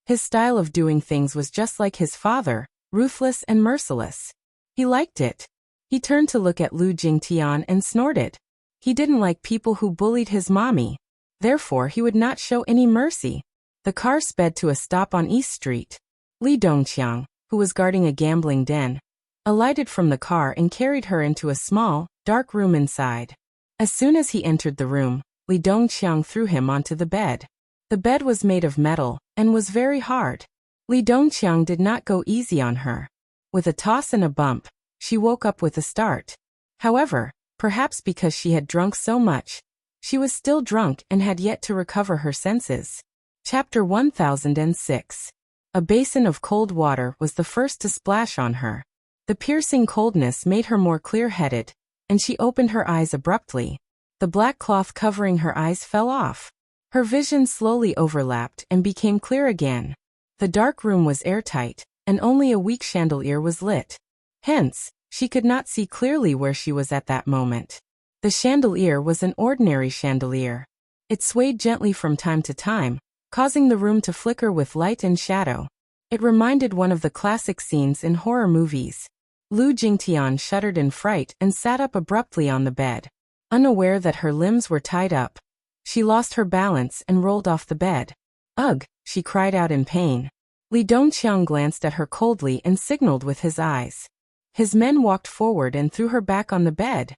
His style of doing things was just like his father, ruthless and merciless. He liked it. He turned to look at Lu Jingtian and snorted. He didn't like people who bullied his mommy. Therefore he would not show any mercy. The car sped to a stop on East Street. Li Dongqiang, who was guarding a gambling den, alighted from the car and carried her into a small, dark room inside. As soon as he entered the room, Li Dongqiang threw him onto the bed. The bed was made of metal, and was very hard. Li Dongqiang did not go easy on her. With a toss and a bump, she woke up with a start. However, perhaps because she had drunk so much, she was still drunk and had yet to recover her senses. Chapter 1006. A basin of cold water was the first to splash on her. The piercing coldness made her more clear-headed, and she opened her eyes abruptly. The black cloth covering her eyes fell off. Her vision slowly overlapped and became clear again. The dark room was airtight, and only a weak chandelier was lit. Hence, she could not see clearly where she was at that moment. The chandelier was an ordinary chandelier. It swayed gently from time to time, causing the room to flicker with light and shadow. It reminded one of the classic scenes in horror movies. Lu Jingtian shuddered in fright and sat up abruptly on the bed. Unaware that her limbs were tied up, she lost her balance and rolled off the bed. "Ugh!" she cried out in pain. Li Dongqiang glanced at her coldly and signaled with his eyes. His men walked forward and threw her back on the bed.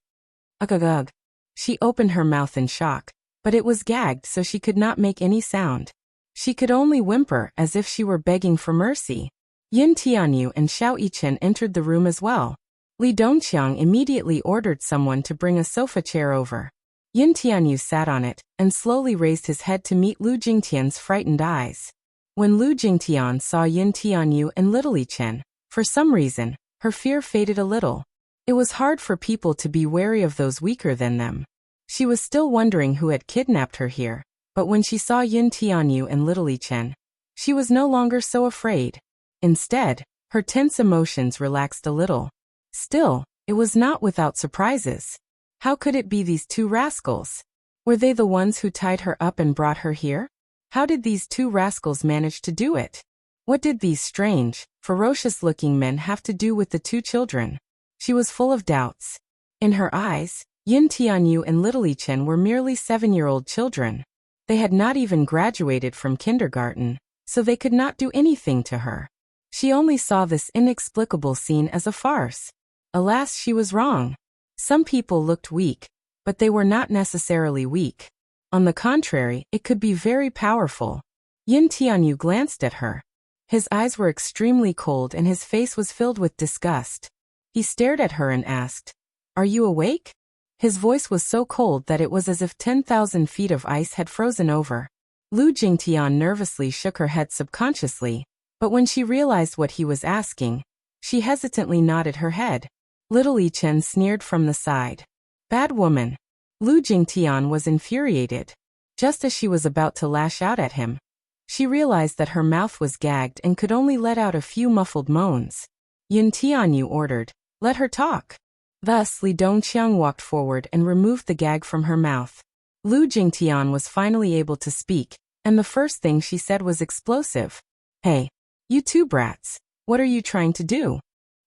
"Ugh ugh ugh." She opened her mouth in shock, but it was gagged so she could not make any sound. She could only whimper as if she were begging for mercy. Yin Tianyu and Xiao Yichen entered the room as well. Li Dongqiang immediately ordered someone to bring a sofa chair over. Yin Tianyu sat on it, and slowly raised his head to meet Lu Jingtian's frightened eyes. When Lu Jingtian saw Yin Tianyu and little Yichen, for some reason, her fear faded a little. It was hard for people to be wary of those weaker than them. She was still wondering who had kidnapped her here, but when she saw Yin Tianyu and little Yichen, she was no longer so afraid. Instead, her tense emotions relaxed a little. Still, it was not without surprises. How could it be these two rascals? Were they the ones who tied her up and brought her here? How did these two rascals manage to do it? What did these strange, ferocious-looking men have to do with the two children? She was full of doubts. In her eyes, Yin Tianyu and Little Chen were merely 7-year-old children. They had not even graduated from kindergarten, so they could not do anything to her. She only saw this inexplicable scene as a farce. Alas, she was wrong. Some people looked weak, but they were not necessarily weak. On the contrary, it could be very powerful. Yin Tianyu glanced at her. His eyes were extremely cold and his face was filled with disgust. He stared at her and asked, "Are you awake?" His voice was so cold that it was as if 10,000 feet of ice had frozen over. Lu Jingtian nervously shook her head subconsciously, but when she realized what he was asking, she hesitantly nodded her head. Little Chen sneered from the side. "Bad woman." Lu Jingtian was infuriated. Just as she was about to lash out at him, she realized that her mouth was gagged and could only let out a few muffled moans. Yin Tianyu ordered, "Let her talk." Thus, Li Dongqiang walked forward and removed the gag from her mouth. Lu Jingtian was finally able to speak, and the first thing she said was explosive. "Hey, you two brats, what are you trying to do?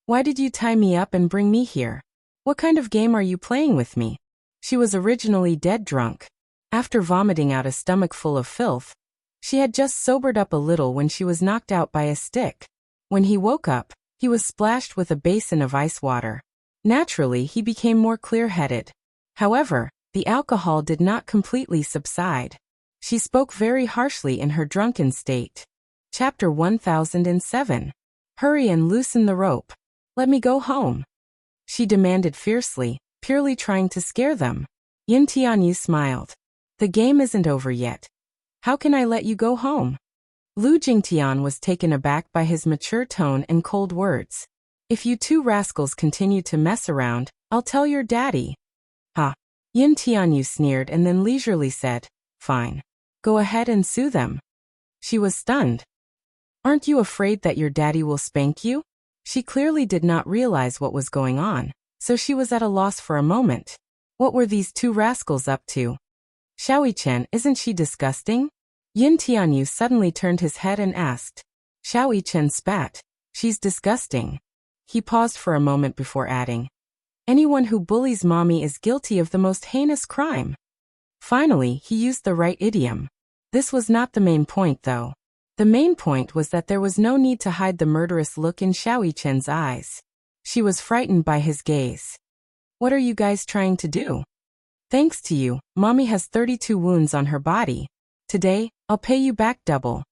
Why did you tie me up and bring me here? What kind of game are you playing with me?" She was originally dead drunk. After vomiting out a stomach full of filth, she had just sobered up a little when she was knocked out by a stick. When he woke up, he was splashed with a basin of ice water. Naturally, he became more clear-headed. However, the alcohol did not completely subside. She spoke very harshly in her drunken state. Chapter 1007. Hurry and loosen the rope. Let me go home. She demanded fiercely, purely trying to scare them. Yin Tianyu smiled. The game isn't over yet. How can I let you go home? Lu Jingtian was taken aback by his mature tone and cold words. If you two rascals continue to mess around, I'll tell your daddy. Ha! Yin Tianyu sneered and then leisurely said, Fine. Go ahead and sue them. She was stunned. Aren't you afraid that your daddy will spank you? She clearly did not realize what was going on, so she was at a loss for a moment. What were these two rascals up to? Xiaoyichen, isn't she disgusting? Yin Tianyu suddenly turned his head and asked. Xiaoyichen spat. She's disgusting. He paused for a moment before adding. Anyone who bullies mommy is guilty of the most heinous crime. Finally, he used the right idiom. This was not the main point, though. The main point was that there was no need to hide the murderous look in Xiaoyichen's eyes. She was frightened by his gaze. What are you guys trying to do? Thanks to you, mommy has 32 wounds on her body. Today, I'll pay you back double.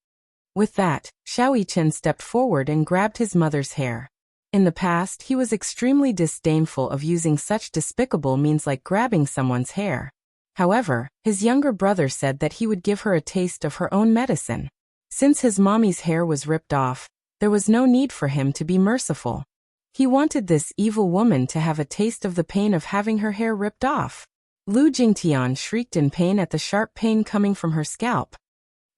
With that, Xiaoyichen stepped forward and grabbed his mother's hair. In the past, he was extremely disdainful of using such despicable means like grabbing someone's hair. However, his younger brother said that he would give her a taste of her own medicine. Since his mommy's hair was ripped off, there was no need for him to be merciful. He wanted this evil woman to have a taste of the pain of having her hair ripped off. Lu Jingtian shrieked in pain at the sharp pain coming from her scalp.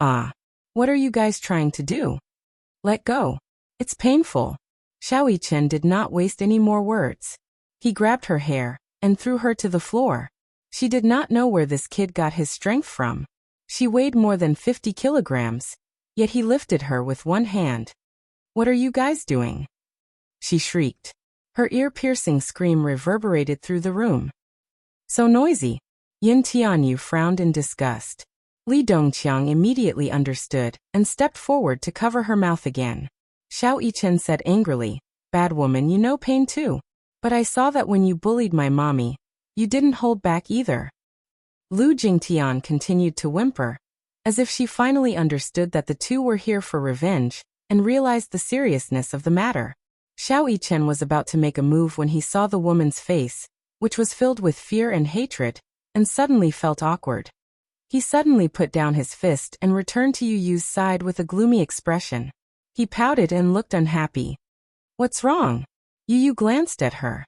Ah! What are you guys trying to do? Let go. It's painful. Xiaoyichen did not waste any more words. He grabbed her hair and threw her to the floor. She did not know where this kid got his strength from. She weighed more than 50 kilograms, yet he lifted her with one hand. What are you guys doing? She shrieked. Her ear-piercing scream reverberated through the room. So noisy. Yin Tianyu frowned in disgust. Li Dongqiang immediately understood and stepped forward to cover her mouth again. Xiaoyichen said angrily, Bad woman, you know pain too. But I saw that when you bullied my mommy, you didn't hold back either. Lu Jingtian continued to whimper, as if she finally understood that the two were here for revenge, and realized the seriousness of the matter. Xiaoyichen was about to make a move when he saw the woman's face, which was filled with fear and hatred, and suddenly felt awkward. He suddenly put down his fist and returned to Yu Yu's side with a gloomy expression. He pouted and looked unhappy. What's wrong? Yu Yu glanced at her.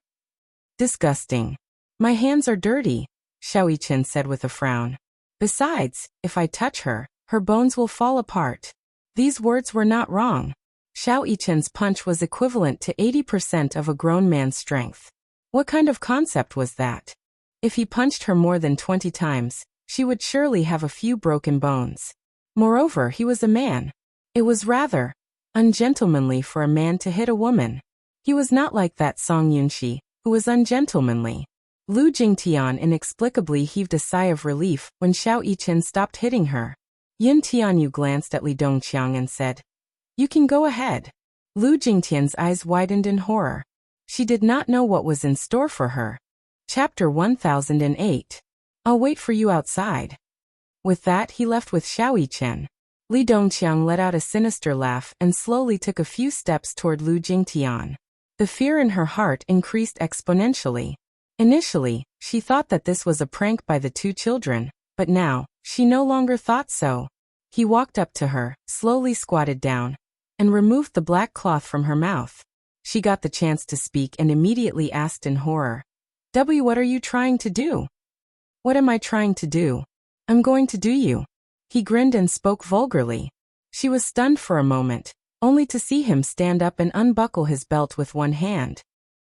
Disgusting. My hands are dirty, Xiaoyichen said with a frown. Besides, if I touch her, her bones will fall apart. These words were not wrong. Xiaoyichen's punch was equivalent to 80% of a grown man's strength. What kind of concept was that? If he punched her more than 20 times, she would surely have a few broken bones. Moreover, he was a man. It was rather ungentlemanly for a man to hit a woman. He was not like that Song Yunxi, who was ungentlemanly. Lu Jingtian inexplicably heaved a sigh of relief when Xiao Yichen stopped hitting her. Yin Tianyu glanced at Li Dongqiang and said, "You can go ahead." Lu Jingtian's eyes widened in horror. She did not know what was in store for her. Chapter 1008. I'll wait for you outside. With that, he left with Xiao Yichen. Li Dongqiang let out a sinister laugh and slowly took a few steps toward Lu Jingtian. The fear in her heart increased exponentially. Initially, she thought that this was a prank by the two children, but now, she no longer thought so. He walked up to her, slowly squatted down, and removed the black cloth from her mouth. She got the chance to speak and immediately asked in horror, What are you trying to do?" "What am I trying to do? I'm going to do you." He grinned and spoke vulgarly. She was stunned for a moment, only to see him stand up and unbuckle his belt with one hand.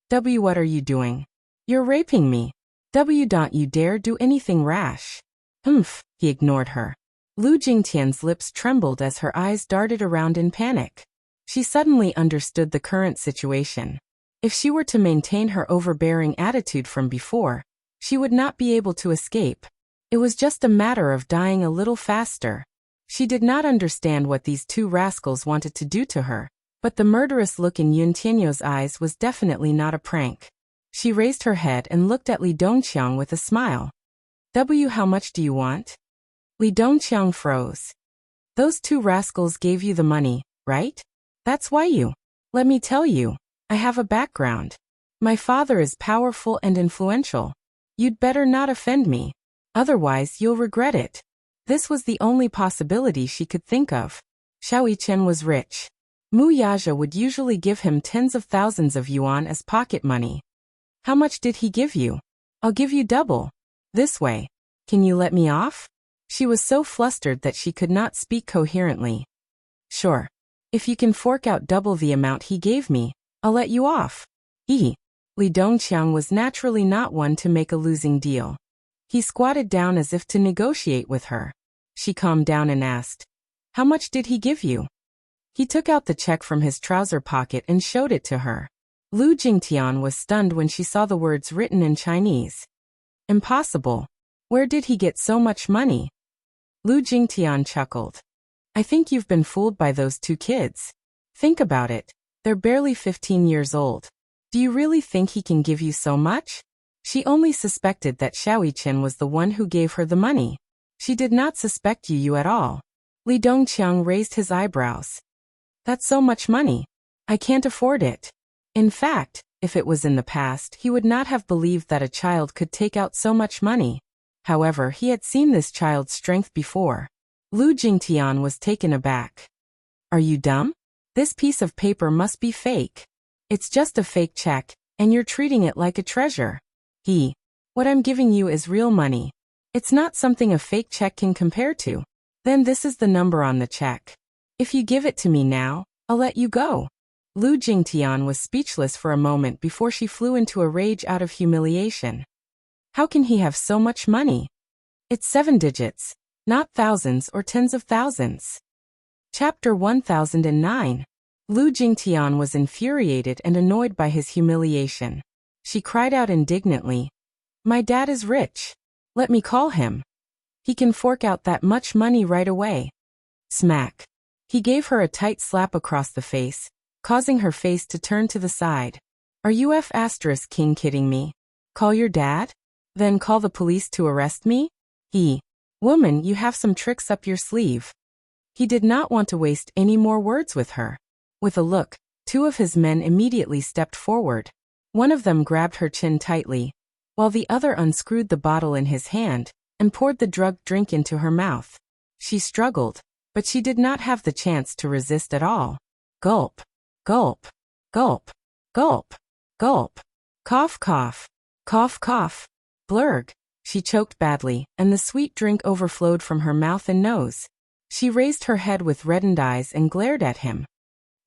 What are you doing? You're raping me. Don't you dare do anything rash." "Humph," he ignored her. Lu Jingtian's lips trembled as her eyes darted around in panic. She suddenly understood the current situation. If she were to maintain her overbearing attitude from before, she would not be able to escape. It was just a matter of dying a little faster. She did not understand what these two rascals wanted to do to her, but the murderous look in Yun Tianyu's eyes was definitely not a prank. She raised her head and looked at Li Dongqiang with a smile. How much do you want?" Li Dongqiang froze. "Those two rascals gave you the money, right? That's why you. Let me tell you, I have a background. My father is powerful and influential. You'd better not offend me. Otherwise you'll regret it." This was the only possibility she could think of. Xiao Yichen was rich. Mu Yaja would usually give him tens of thousands of yuan as pocket money. "How much did he give you?" "I'll give you double. This way. Can you let me off?" She was so flustered that she could not speak coherently. "Sure. If you can fork out double the amount he gave me, I'll let you off." Li Dongqiang was naturally not one to make a losing deal. He squatted down as if to negotiate with her. She calmed down and asked, "How much did he give you?" He took out the check from his trouser pocket and showed it to her. Lu Jingtian was stunned when she saw the words written in Chinese. "Impossible. Where did he get so much money?" Lu Jingtian chuckled. "I think you've been fooled by those two kids. Think about it. They're barely 15 years old. Do you really think he can give you so much?" She only suspected that Xiao Yichen was the one who gave her the money. She did not suspect Yu at all. Li Dongqiang raised his eyebrows. "That's so much money. I can't afford it." In fact, if it was in the past, he would not have believed that a child could take out so much money. However, he had seen this child's strength before. Lu Jingtian was taken aback. "Are you dumb? This piece of paper must be fake. It's just a fake check, and you're treating it like a treasure." What I'm giving you is real money. It's not something a fake check can compare to." "Then this is the number on the check. If you give it to me now, I'll let you go." Lu Jingtian was speechless for a moment before she flew into a rage out of humiliation. How can he have so much money? It's 7 digits, not thousands or tens of thousands. Chapter 1009. Lu Jingtian was infuriated and annoyed by his humiliation. She cried out indignantly, "My dad is rich. Let me call him. He can fork out that much money right away." Smack. He gave her a tight slap across the face, causing her face to turn to the side. "Are you King kidding me? Call your dad? Then call the police to arrest me?" Woman, you have some tricks up your sleeve." He did not want to waste any more words with her. With a look, 2 of his men immediately stepped forward. One of them grabbed her chin tightly, while the other unscrewed the bottle in his hand and poured the drugged drink into her mouth. She struggled, but she did not have the chance to resist at all. Gulp, gulp, gulp, gulp, gulp, cough, cough, cough, cough, blurg. She choked badly, and the sweet drink overflowed from her mouth and nose. She raised her head with reddened eyes and glared at him.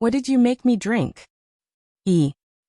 "What did you make me drink?"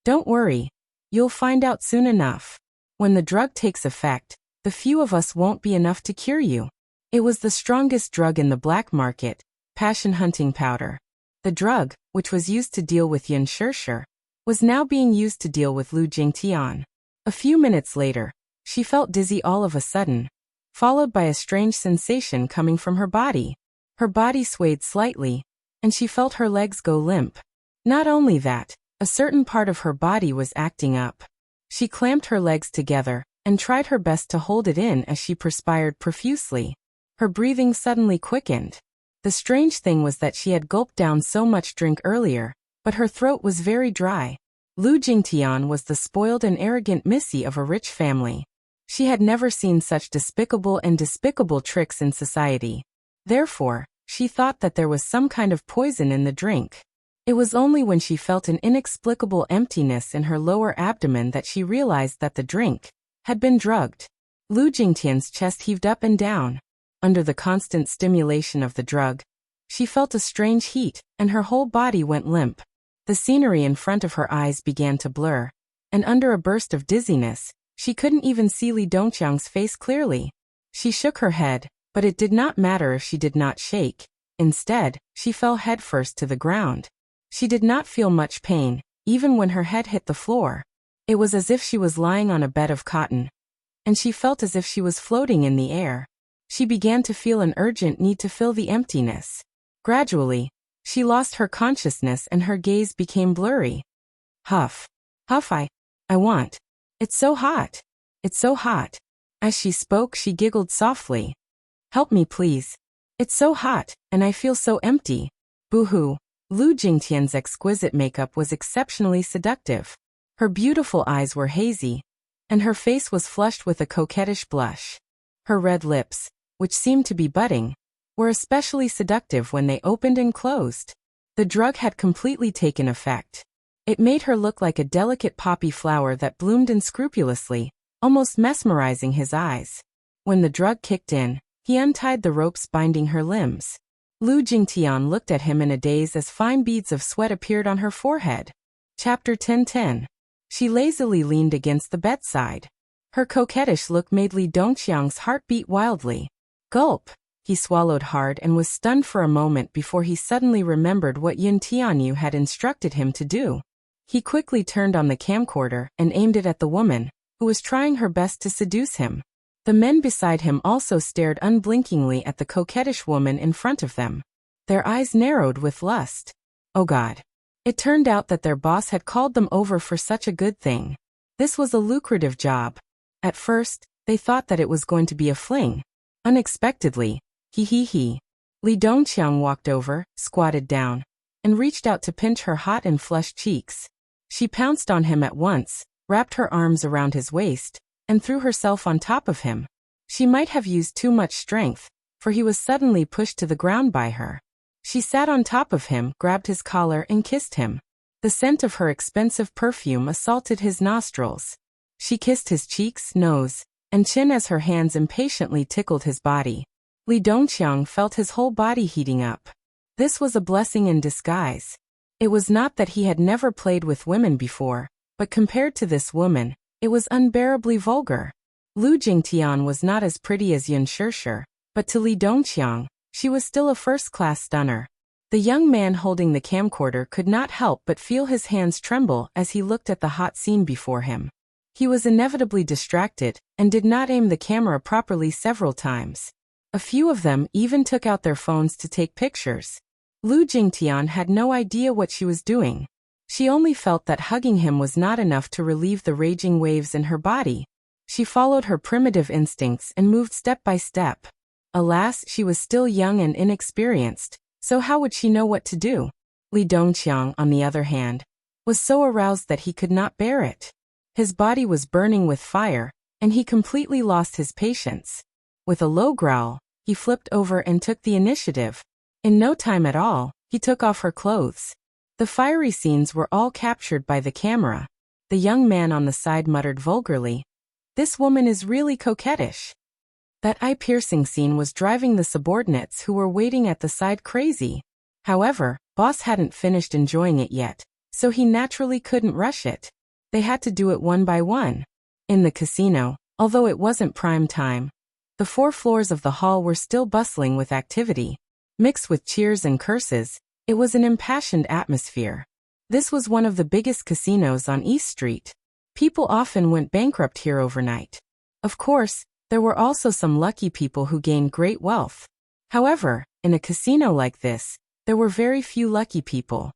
Don't worry. You'll find out soon enough. When the drug takes effect, the few of us won't be enough to cure you." It was the strongest drug in the black market, passion-hunting powder. The drug, which was used to deal with Yin Shishir, was now being used to deal with Lu Jingtian. A few minutes later, She felt dizzy all of a sudden, followed by a strange sensation coming from her body. Her body swayed slightly, and she felt her legs go limp. Not only that, a certain part of her body was acting up. She clamped her legs together and tried her best to hold it in as she perspired profusely. Her breathing suddenly quickened. The strange thing was that she had gulped down so much drink earlier, but her throat was very dry. Lu Jingtian was the spoiled and arrogant missy of a rich family. She had never seen such despicable tricks in society. Therefore, she thought that there was some kind of poison in the drink. It was only when she felt an inexplicable emptiness in her lower abdomen that she realized that the drink had been drugged. Lu Jingtian's chest heaved up and down. Under the constant stimulation of the drug, she felt a strange heat, and her whole body went limp. The scenery in front of her eyes began to blur, and under a burst of dizziness, she couldn't even see Li Dongqiang's face clearly. She shook her head, but it did not matter if she did not shake. Instead, she fell headfirst to the ground. She did not feel much pain, even when her head hit the floor. It was as if she was lying on a bed of cotton, and she felt as if she was floating in the air. She began to feel an urgent need to fill the emptiness. Gradually, she lost her consciousness and her gaze became blurry. Huff. Huff, I want. It's so hot. It's so hot. As she spoke, she giggled softly. Help me, please. It's so hot, and I feel so empty. Boo-hoo. Lu Jingtian's exquisite makeup was exceptionally seductive. Her beautiful eyes were hazy, and her face was flushed with a coquettish blush. Her red lips, which seemed to be budding, were especially seductive when they opened and closed. The drug had completely taken effect. It made her look like a delicate poppy flower that bloomed unscrupulously, almost mesmerizing his eyes. When the drug kicked in, he untied the ropes binding her limbs. Lu Jingtian looked at him in a daze as fine beads of sweat appeared on her forehead. Chapter 1010. She lazily leaned against the bedside. Her coquettish look made Li Dongqiang's heart beat wildly. Gulp! He swallowed hard and was stunned for a moment before he suddenly remembered what Yun Tianyu had instructed him to do. He quickly turned on the camcorder and aimed it at the woman, who was trying her best to seduce him. The men beside him also stared unblinkingly at the coquettish woman in front of them. Their eyes narrowed with lust. Oh God! It turned out that their boss had called them over for such a good thing. This was a lucrative job. At first, they thought that it was going to be a fling. Unexpectedly, he. Li Dongqiang walked over, squatted down, and reached out to pinch her hot and flushed cheeks. She pounced on him at once, wrapped her arms around his waist, and threw herself on top of him. She might have used too much strength, for he was suddenly pushed to the ground by her. She sat on top of him, grabbed his collar and kissed him. The scent of her expensive perfume assaulted his nostrils. She kissed his cheeks, nose, and chin as her hands impatiently tickled his body. Li Dongqiang felt his whole body heating up. This was a blessing in disguise. It was not that he had never played with women before, but compared to this woman, it was unbearably vulgar. Lu Jingtian was not as pretty as Yun Shishir, but to Li Dongqiang, she was still a first-class stunner. The young man holding the camcorder could not help but feel his hands tremble as he looked at the hot scene before him. He was inevitably distracted and did not aim the camera properly several times. A few of them even took out their phones to take pictures. Lu Jingtian had no idea what she was doing. She only felt that hugging him was not enough to relieve the raging waves in her body. She followed her primitive instincts and moved step by step. Alas, she was still young and inexperienced, so how would she know what to do? Li Dongqiang, on the other hand, was so aroused that he could not bear it. His body was burning with fire, and he completely lost his patience. With a low growl, he flipped over and took the initiative. In no time at all, he took off her clothes. The fiery scenes were all captured by the camera. The young man on the side muttered vulgarly, "This woman is really coquettish." That eye-piercing scene was driving the subordinates who were waiting at the side crazy. However, boss hadn't finished enjoying it yet, so he naturally couldn't rush it. They had to do it one by one. In the casino, although it wasn't prime time, the 4 floors of the hall were still bustling with activity. Mixed with cheers and curses, it was an impassioned atmosphere. This was one of the biggest casinos on East Street. People often went bankrupt here overnight. Of course, there were also some lucky people who gained great wealth. However, in a casino like this, there were very few lucky people.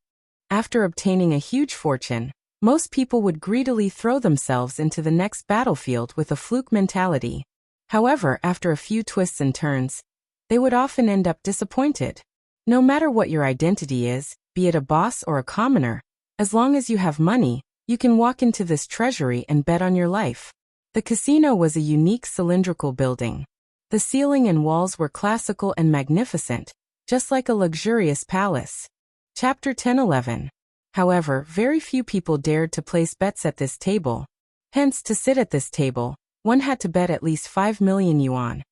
After obtaining a huge fortune, most people would greedily throw themselves into the next battlefield with a fluke mentality. However, after a few twists and turns, they would often end up disappointed. No matter what your identity is, be it a boss or a commoner, as long as you have money, you can walk into this treasury and bet on your life. The casino was a unique cylindrical building. The ceiling and walls were classical and magnificent, just like a luxurious palace. Chapter 10:11. However, very few people dared to place bets at this table. Hence, to sit at this table, one had to bet at least 5 million yuan.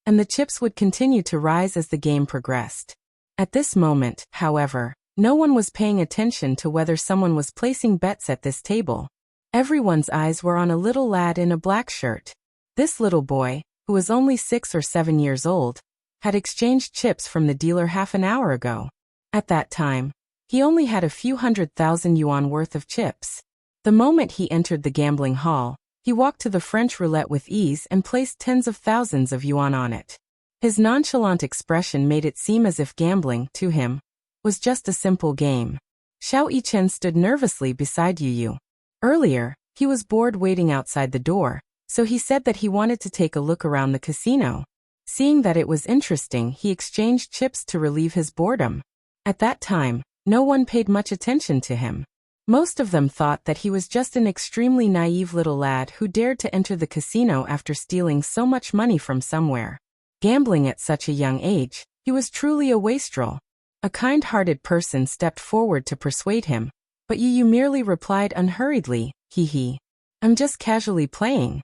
And the chips would continue to rise as the game progressed. At this moment, however, no one was paying attention to whether someone was placing bets at this table. Everyone's eyes were on a little lad in a black shirt. This little boy, who was only 6 or 7 years old, had exchanged chips from the dealer half an hour ago. At that time, he only had a few 100,000 yuan worth of chips. The moment he entered the gambling hall, he walked to the French roulette with ease and placed tens of thousands of yuan on it. His nonchalant expression made it seem as if gambling, to him, was just a simple game. Xiao Yichen stood nervously beside Yu. Earlier, he was bored waiting outside the door, so he said that he wanted to take a look around the casino. Seeing that it was interesting, he exchanged chips to relieve his boredom. At that time, no one paid much attention to him. Most of them thought that he was just an extremely naive little lad who dared to enter the casino after stealing so much money from somewhere. Gambling at such a young age, he was truly a wastrel. A kind-hearted person stepped forward to persuade him, but Yu merely replied unhurriedly, "Hee. I'm just casually playing."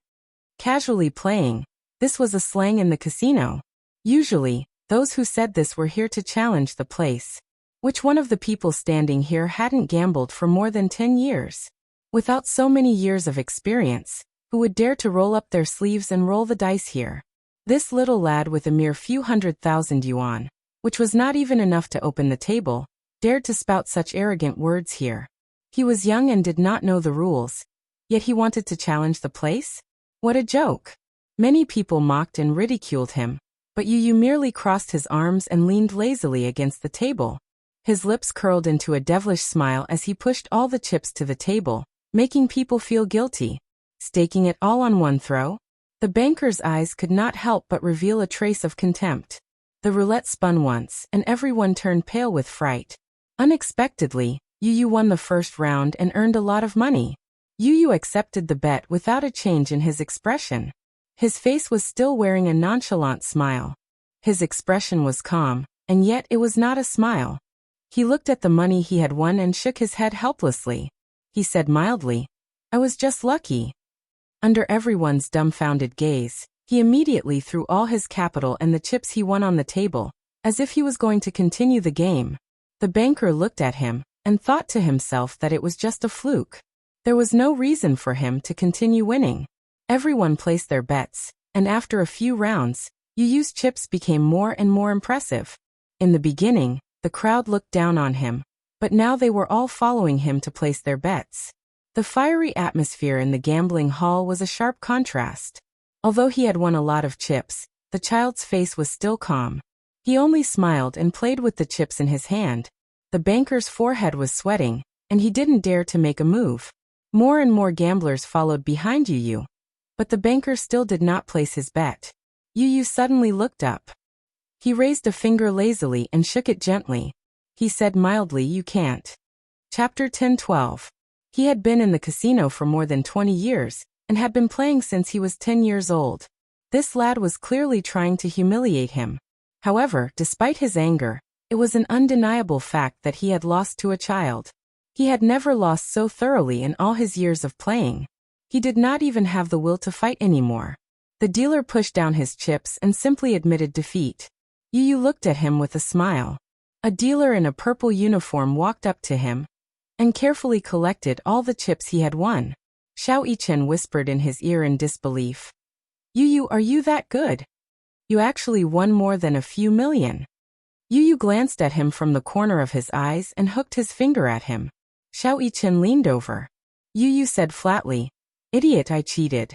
Casually playing. This was a slang in the casino. Usually, those who said this were here to challenge the place. Which one of the people standing here hadn't gambled for more than 10 years? Without so many years of experience, who would dare to roll up their sleeves and roll the dice here? This little lad with a mere few 100,000 yuan, which was not even enough to open the table, dared to spout such arrogant words here. He was young and did not know the rules, yet he wanted to challenge the place? What a joke! Many people mocked and ridiculed him, but Yu merely crossed his arms and leaned lazily against the table. His lips curled into a devilish smile as he pushed all the chips to the table, making people feel guilty. Staking it all on one throw? The banker's eyes could not help but reveal a trace of contempt. The roulette spun once, and everyone turned pale with fright. Unexpectedly, Yu won the first round and earned a lot of money. Yu accepted the bet without a change in his expression. His face was still wearing a nonchalant smile. His expression was calm, and yet it was not a smile. He looked at the money he had won and shook his head helplessly. He said mildly, "I was just lucky." Under everyone's dumbfounded gaze, he immediately threw all his capital and the chips he won on the table, as if he was going to continue the game. The banker looked at him, and thought to himself that it was just a fluke. There was no reason for him to continue winning. Everyone placed their bets, and after a few rounds, Yu's chips became more and more impressive. In the beginning, the crowd looked down on him, but now they were all following him to place their bets. The fiery atmosphere in the gambling hall was a sharp contrast. Although he had won a lot of chips, the child's face was still calm. He only smiled and played with the chips in his hand. The banker's forehead was sweating, and he didn't dare to make a move. More and more gamblers followed behind Yu, but the banker still did not place his bet. Yu suddenly looked up. He raised a finger lazily and shook it gently. He said mildly, "You can't." Chapter 10:12. He had been in the casino for more than 20 years, and had been playing since he was 10 years old. This lad was clearly trying to humiliate him. However, despite his anger, it was an undeniable fact that he had lost to a child. He had never lost so thoroughly in all his years of playing. He did not even have the will to fight anymore. The dealer pushed down his chips and simply admitted defeat. Yu looked at him with a smile. A dealer in a purple uniform walked up to him and carefully collected all the chips he had won. Xiao Yichen whispered in his ear in disbelief. Yu, are you that good? You actually won more than a few million." Yu glanced at him from the corner of his eyes and hooked his finger at him. Xiao Yichen leaned over. Yu said flatly, "Idiot, I cheated."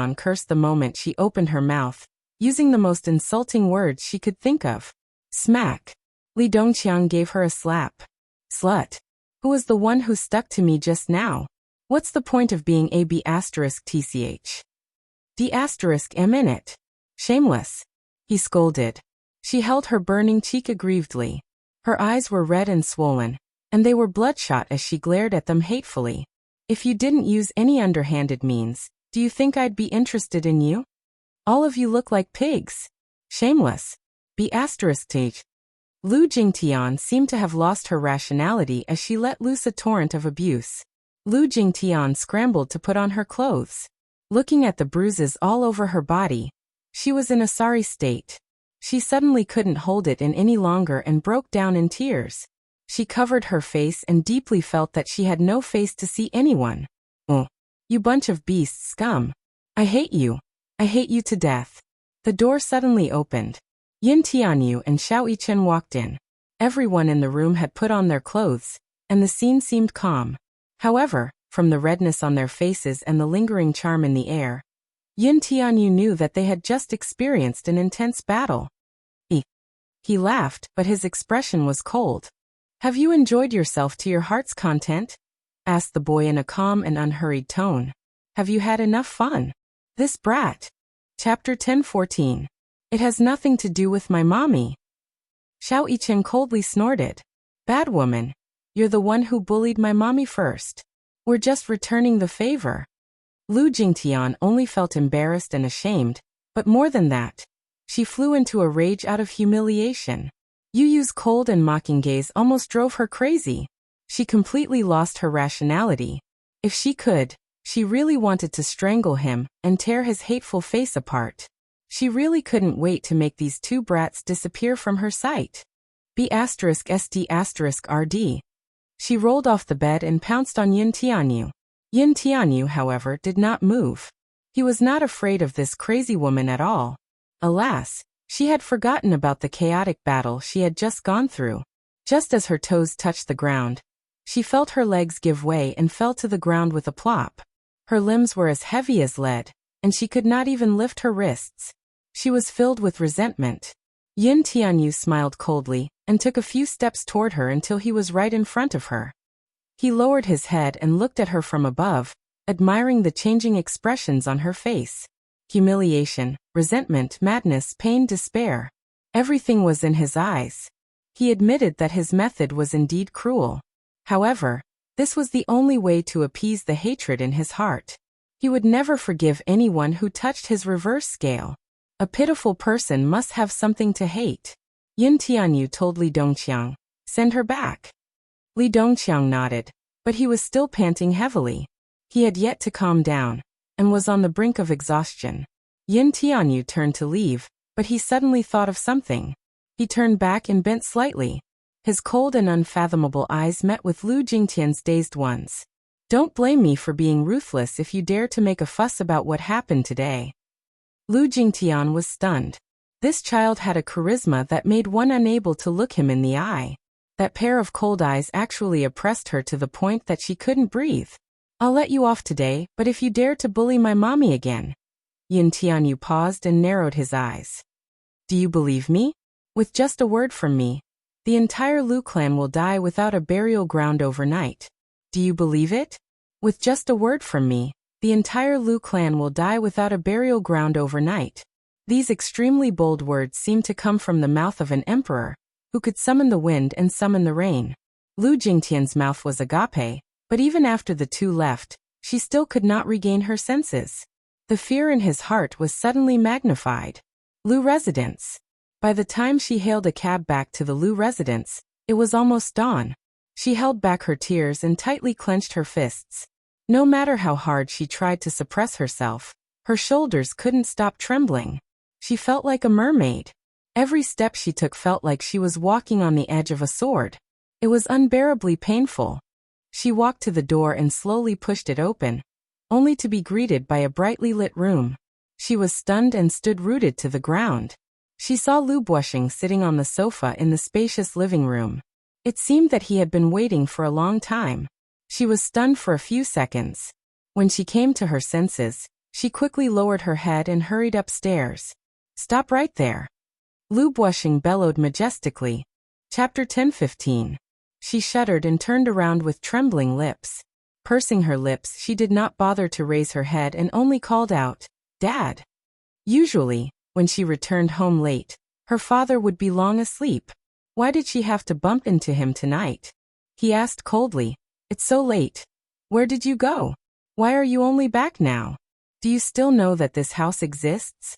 Dongtian cursed the moment she opened her mouth, using the most insulting words she could think of. Smack. Li Dongqiang gave her a slap. Slut. Who was the one who stuck to me just now? What's the point of being a B asterisk tch? D asterisk M in it? Shameless. He scolded. She held her burning cheek aggrievedly. Her eyes were red and swollen. and they were bloodshot as she glared at them hatefully. If you didn't use any underhanded means, do you think I'd be interested in you? All of you look like pigs. Shameless. ***. Lu Jingtian seemed to have lost her rationality as she let loose a torrent of abuse. Lu Jingtian scrambled to put on her clothes. Looking at the bruises all over her body, she was in a sorry state. She suddenly couldn't hold it in any longer and broke down in tears. She covered her face and deeply felt that she had no face to see anyone. "Oh, you bunch of beast scum. I hate you. I hate you to death." The door suddenly opened. Yin Tianyu and Xiao Yichen walked in. Everyone in the room had put on their clothes, and the scene seemed calm. However, from the redness on their faces and the lingering charm in the air, Yin Tianyu knew that they had just experienced an intense battle. He laughed, but his expression was cold. "Have you enjoyed yourself to your heart's content?" asked the boy in a calm and unhurried tone. "Have you had enough fun? This brat." Chapter 10:14. "It has nothing to do with my mommy." Xiao Yichen coldly snorted. "Bad woman. You're the one who bullied my mommy first. We're just returning the favor." Lu Jingtian only felt embarrassed and ashamed, but more than that, she flew into a rage out of humiliation. Yu Yu's cold and mocking gaze almost drove her crazy. She completely lost her rationality. If she could, she really wanted to strangle him and tear his hateful face apart. She really couldn't wait to make these two brats disappear from her sight. ***SD**RD. She rolled off the bed and pounced on Yin Tianyu. Yin Tianyu, however, did not move. He was not afraid of this crazy woman at all. Alas, she had forgotten about the chaotic battle she had just gone through. Just as her toes touched the ground, she felt her legs give way and fell to the ground with a plop. Her limbs were as heavy as lead, and she could not even lift her wrists. She was filled with resentment. Yin Tianyu smiled coldly and took a few steps toward her until he was right in front of her. He lowered his head and looked at her from above, admiring the changing expressions on her face. Humiliation, resentment, madness, pain, despair. Everything was in his eyes. He admitted that his method was indeed cruel. However, this was the only way to appease the hatred in his heart. He would never forgive anyone who touched his reverse scale. A pitiful person must have something to hate. Yin Tianyu told Li Dongqiang, "Send her back." Li Dongqiang nodded, but he was still panting heavily. He had yet to calm down, and was on the brink of exhaustion. Yin Tianyu turned to leave, but he suddenly thought of something. He turned back and bent slightly. His cold and unfathomable eyes met with Lu Jingtian's dazed ones. "Don't blame me for being ruthless if you dare to make a fuss about what happened today." Lu Jingtian was stunned. This child had a charisma that made one unable to look him in the eye. That pair of cold eyes actually oppressed her to the point that she couldn't breathe. "I'll let you off today, but if you dare to bully my mommy again." Yin Tianyu paused and narrowed his eyes. "Do you believe me? With just a word from me, the entire Lu clan will die without a burial ground overnight. Do you believe it? With just a word from me, the entire Lu clan will die without a burial ground overnight." These extremely bold words seemed to come from the mouth of an emperor, who could summon the wind and summon the rain. Lu Jingtian's mouth was agape, but even after the two left, she still could not regain her senses. The fear in his heart was suddenly magnified. Lu residence. By the time she hailed a cab back to the Lu residence, it was almost dawn. She held back her tears and tightly clenched her fists. No matter how hard she tried to suppress herself, her shoulders couldn't stop trembling. She felt like a mermaid. Every step she took felt like she was walking on the edge of a sword. It was unbearably painful. She walked to the door and slowly pushed it open, only to be greeted by a brightly lit room. She was stunned and stood rooted to the ground. She saw Lu Buoxing sitting on the sofa in the spacious living room. It seemed that he had been waiting for a long time. She was stunned for a few seconds. When she came to her senses, she quickly lowered her head and hurried upstairs. "Stop right there." Lu Buoxing bellowed majestically. Chapter 10:15. She shuddered and turned around with trembling lips. Pursing her lips, she did not bother to raise her head and only called out, "Dad." Usually, when she returned home late, her father would be long asleep. Why did she have to bump into him tonight? He asked coldly. It's so late. Where did you go? Why are you only back now? Do you still know that this house exists?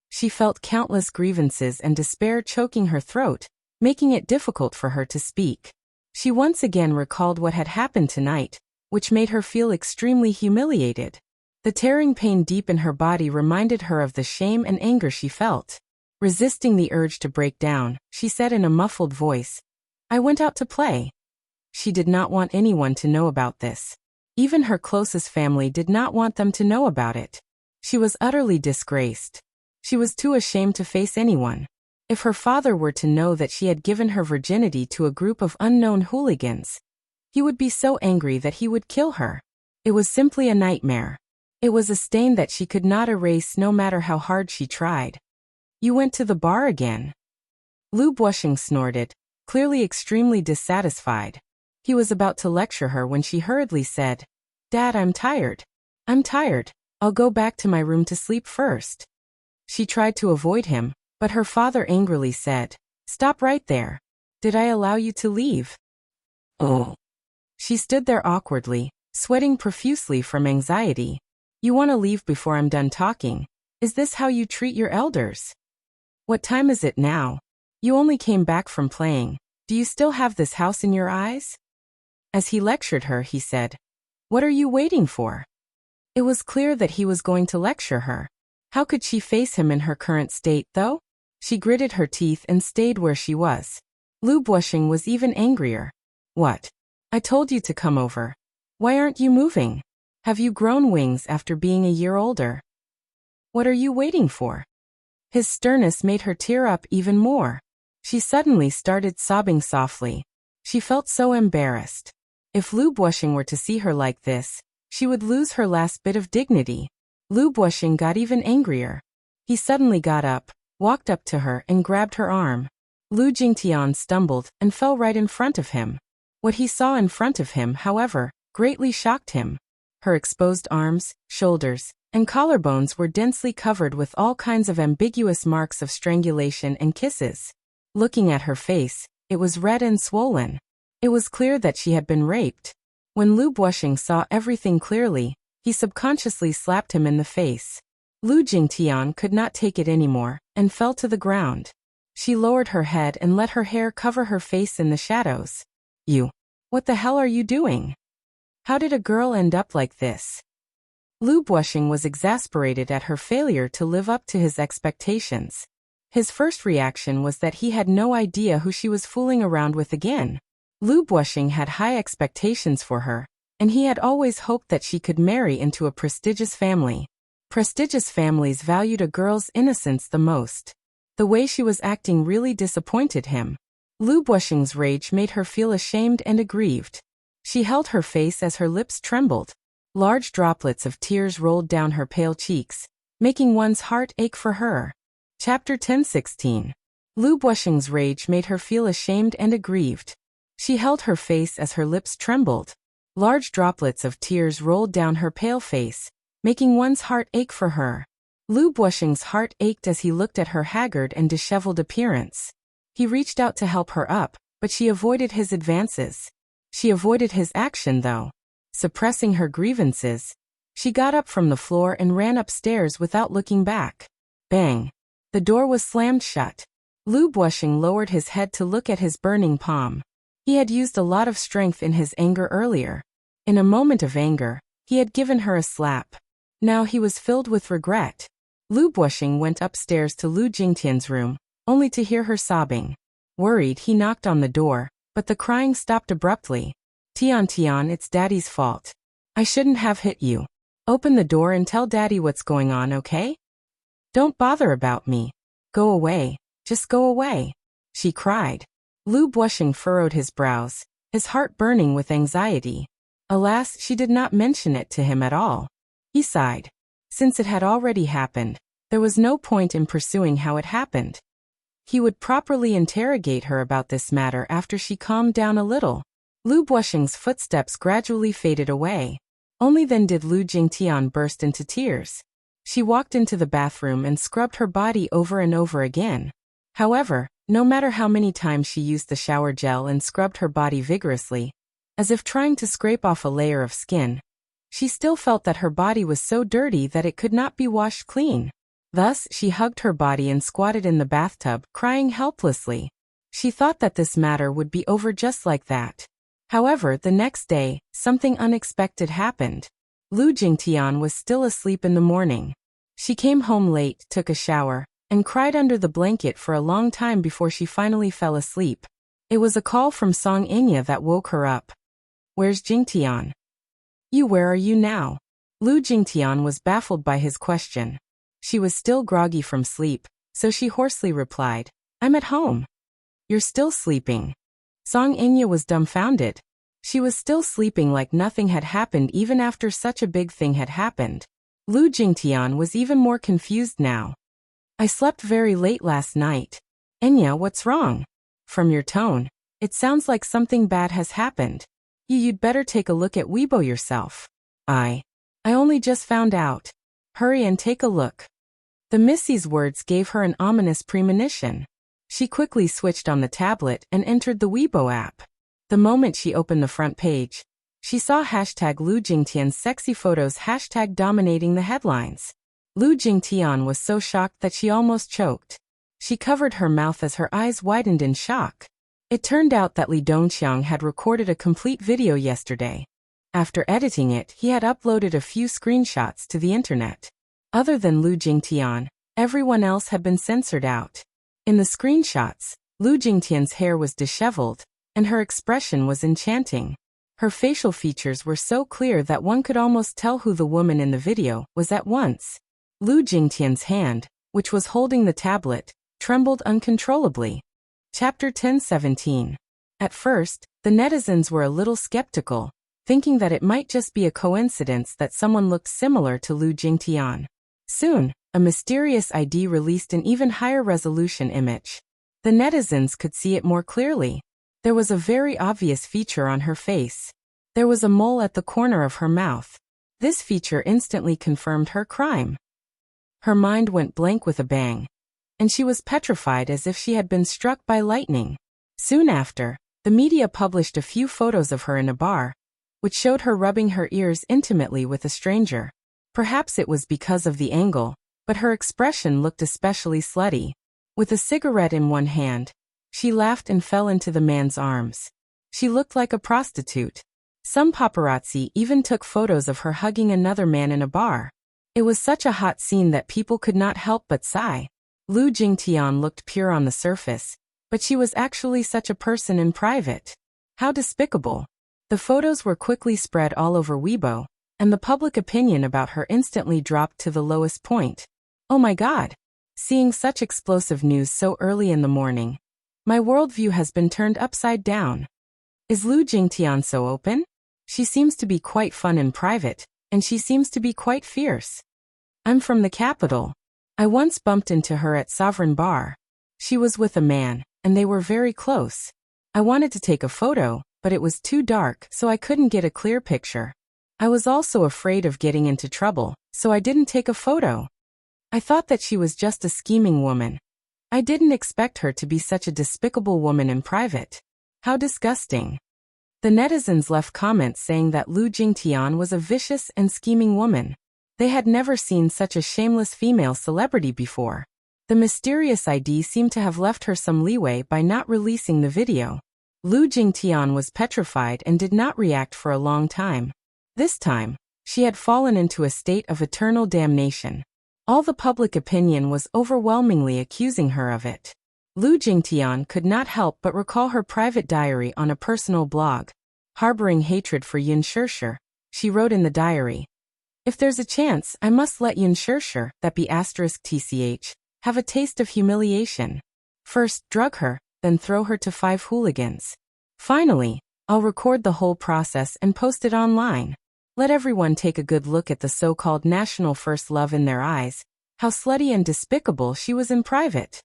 She felt countless grievances and despair choking her throat, making it difficult for her to speak. She once again recalled what had happened tonight, which made her feel extremely humiliated. The tearing pain deep in her body reminded her of the shame and anger she felt. Resisting the urge to break down, she said in a muffled voice, I went out to play. She did not want anyone to know about this. Even her closest family did not want them to know about it. She was utterly disgraced. She was too ashamed to face anyone. If her father were to know that she had given her virginity to a group of unknown hooligans, he would be so angry that he would kill her. It was simply a nightmare. It was a stain that she could not erase no matter how hard she tried. You went to the bar again? Lu Buoxing snorted, clearly extremely dissatisfied. He was about to lecture her when she hurriedly said, Dad, I'm tired. I'm tired. I'll go back to my room to sleep first. She tried to avoid him, but her father angrily said, Stop right there. Did I allow you to leave? Oh. She stood there awkwardly, sweating profusely from anxiety. You want to leave before I'm done talking? Is this how you treat your elders? What time is it now? You only came back from playing. Do you still have this house in your eyes? As he lectured her, he said, What are you waiting for? It was clear that he was going to lecture her. How could she face him in her current state, though? She gritted her teeth and stayed where she was. Lu Buoxing was even angrier. What? I told you to come over. Why aren't you moving? Have you grown wings after being a year older? What are you waiting for? His sternness made her tear up even more. She suddenly started sobbing softly. She felt so embarrassed. If Lu Buoxing were to see her like this, she would lose her last bit of dignity. Lu Buoxing got even angrier. He suddenly got up, walked up to her and grabbed her arm. Lu Jingtian stumbled and fell right in front of him. What he saw in front of him, however, greatly shocked him. Her exposed arms, shoulders, and collarbones were densely covered with all kinds of ambiguous marks of strangulation and kisses. Looking at her face, it was red and swollen. It was clear that she had been raped. When Lu Buoxing saw everything clearly, he subconsciously slapped him in the face. Lu Jingtian could not take it anymore, and fell to the ground. She lowered her head and let her hair cover her face in the shadows. What the hell are you doing? How did a girl end up like this? Lu Buoxing was exasperated at her failure to live up to his expectations. His first reaction was that he had no idea who she was fooling around with again. Lu Buoxing had high expectations for her, and he had always hoped that she could marry into a prestigious family. Prestigious families valued a girl's innocence the most. The way she was acting really disappointed him. Lu Buoxing's rage made her feel ashamed and aggrieved. She held her face as her lips trembled. Large droplets of tears rolled down her pale cheeks, making one's heart ache for her. Chapter 10:16. Lu Buoxing's rage made her feel ashamed and aggrieved. She held her face as her lips trembled. Large droplets of tears rolled down her pale face, making one's heart ache for her. Lu Buoxing's heart ached as he looked at her haggard and disheveled appearance. He reached out to help her up, but she avoided his advances. She avoided his action, though. Suppressing her grievances, she got up from the floor and ran upstairs without looking back. Bang! The door was slammed shut. Lu Buoxing lowered his head to look at his burning palm. He had used a lot of strength in his anger earlier. In a moment of anger, he had given her a slap. Now he was filled with regret. Lu Buoxing went upstairs to Lu Jingtian's room, only to hear her sobbing. Worried, he knocked on the door, but the crying stopped abruptly. Tian, it's Daddy's fault. I shouldn't have hit you. Open the door and tell Daddy what's going on, okay? Don't bother about me. Go away. Just go away. She cried. Lu Buoxing furrowed his brows, his heart burning with anxiety. Alas, she did not mention it to him at all. He sighed. Since it had already happened, there was no point in pursuing how it happened. He would properly interrogate her about this matter after she calmed down a little. Lu Buoxing's footsteps gradually faded away. Only then did Lu Jingtian burst into tears. She walked into the bathroom and scrubbed her body over and over again. However, No matter how many times she used the shower gel and scrubbed her body vigorously, as if trying to scrape off a layer of skin, she still felt that her body was so dirty that it could not be washed clean. Thus, she hugged her body and squatted in the bathtub, crying helplessly. She thought that this matter would be over just like that. However, the next day, something unexpected happened. Lu Jingtian was still asleep in the morning. She came home late, took a shower, and cried under the blanket for a long time before she finally fell asleep. It was a call from Song Inya that woke her up. "Where's Jingtian?" Where are you now?" Lu Jingtian was baffled by his question. She was still groggy from sleep, so she hoarsely replied, "I'm at home." "You're still sleeping?" Song Inya was dumbfounded. She was still sleeping like nothing had happened even after such a big thing had happened. Lu Jingtian was even more confused now. "I slept very late last night." "Inya, what's wrong?" "From your tone, it sounds like something bad has happened. You'd better take a look at Weibo yourself." I only just found out." "Hurry and take a look." The Missy's words gave her an ominous premonition. She quickly switched on the tablet and entered the Weibo app. The moment she opened the front page, she saw hashtag Lu Jingtian's sexy photos hashtag dominating the headlines. Lu Jingtian was so shocked that she almost choked. She covered her mouth as her eyes widened in shock. It turned out that Li Dongqiang had recorded a complete video yesterday. After editing it, he had uploaded a few screenshots to the internet. Other than Lu Jingtian, everyone else had been censored out. In the screenshots, Lu Jingtian's hair was disheveled, and her expression was enchanting. Her facial features were so clear that one could almost tell who the woman in the video was at once. Lu Jingtian's hand, which was holding the tablet, trembled uncontrollably. Chapter 10:17. At first, the netizens were a little skeptical, thinking that it might just be a coincidence that someone looked similar to Lu Jingtian. Soon, a mysterious ID released an even higher resolution image. The netizens could see it more clearly. There was a very obvious feature on her face. There was a mole at the corner of her mouth. This feature instantly confirmed her crime. Her mind went blank with a bang, and she was petrified as if she had been struck by lightning. Soon after, the media published a few photos of her in a bar, which showed her rubbing her ears intimately with a stranger. Perhaps it was because of the angle, but her expression looked especially slutty. With a cigarette in one hand, she laughed and fell into the man's arms. She looked like a prostitute. Some paparazzi even took photos of her hugging another man in a bar. It was such a hot scene that people could not help but sigh. Lu Jingtian looked pure on the surface, but she was actually such a person in private. How despicable. The photos were quickly spread all over Weibo, and the public opinion about her instantly dropped to the lowest point. "Oh my God! Seeing such explosive news so early in the morning. My worldview has been turned upside down. Is Lu Jingtian so open? She seems to be quite fun in private, and she seems to be quite fierce. I'm from the capital. I once bumped into her at Sovereign Bar. She was with a man, and they were very close. I wanted to take a photo, but it was too dark, so I couldn't get a clear picture. I was also afraid of getting into trouble, so I didn't take a photo. I thought that she was just a scheming woman. I didn't expect her to be such a despicable woman in private. How disgusting." The netizens left comments saying that Lu Jingtian was a vicious and scheming woman. They had never seen such a shameless female celebrity before. The mysterious ID seemed to have left her some leeway by not releasing the video. Lu Jingtian was petrified and did not react for a long time. This time, she had fallen into a state of eternal damnation. All the public opinion was overwhelmingly accusing her of it. Lu Jingtian could not help but recall her private diary on a personal blog. Harboring hatred for Yun Shirshir, she wrote in the diary, "If there's a chance, I must let Yun Shirshir, that be *tch, have a taste of humiliation. First, drug her, then throw her to 5 hooligans. Finally, I'll record the whole process and post it online. Let everyone take a good look at the so-called national first love in their eyes, how slutty and despicable she was in private."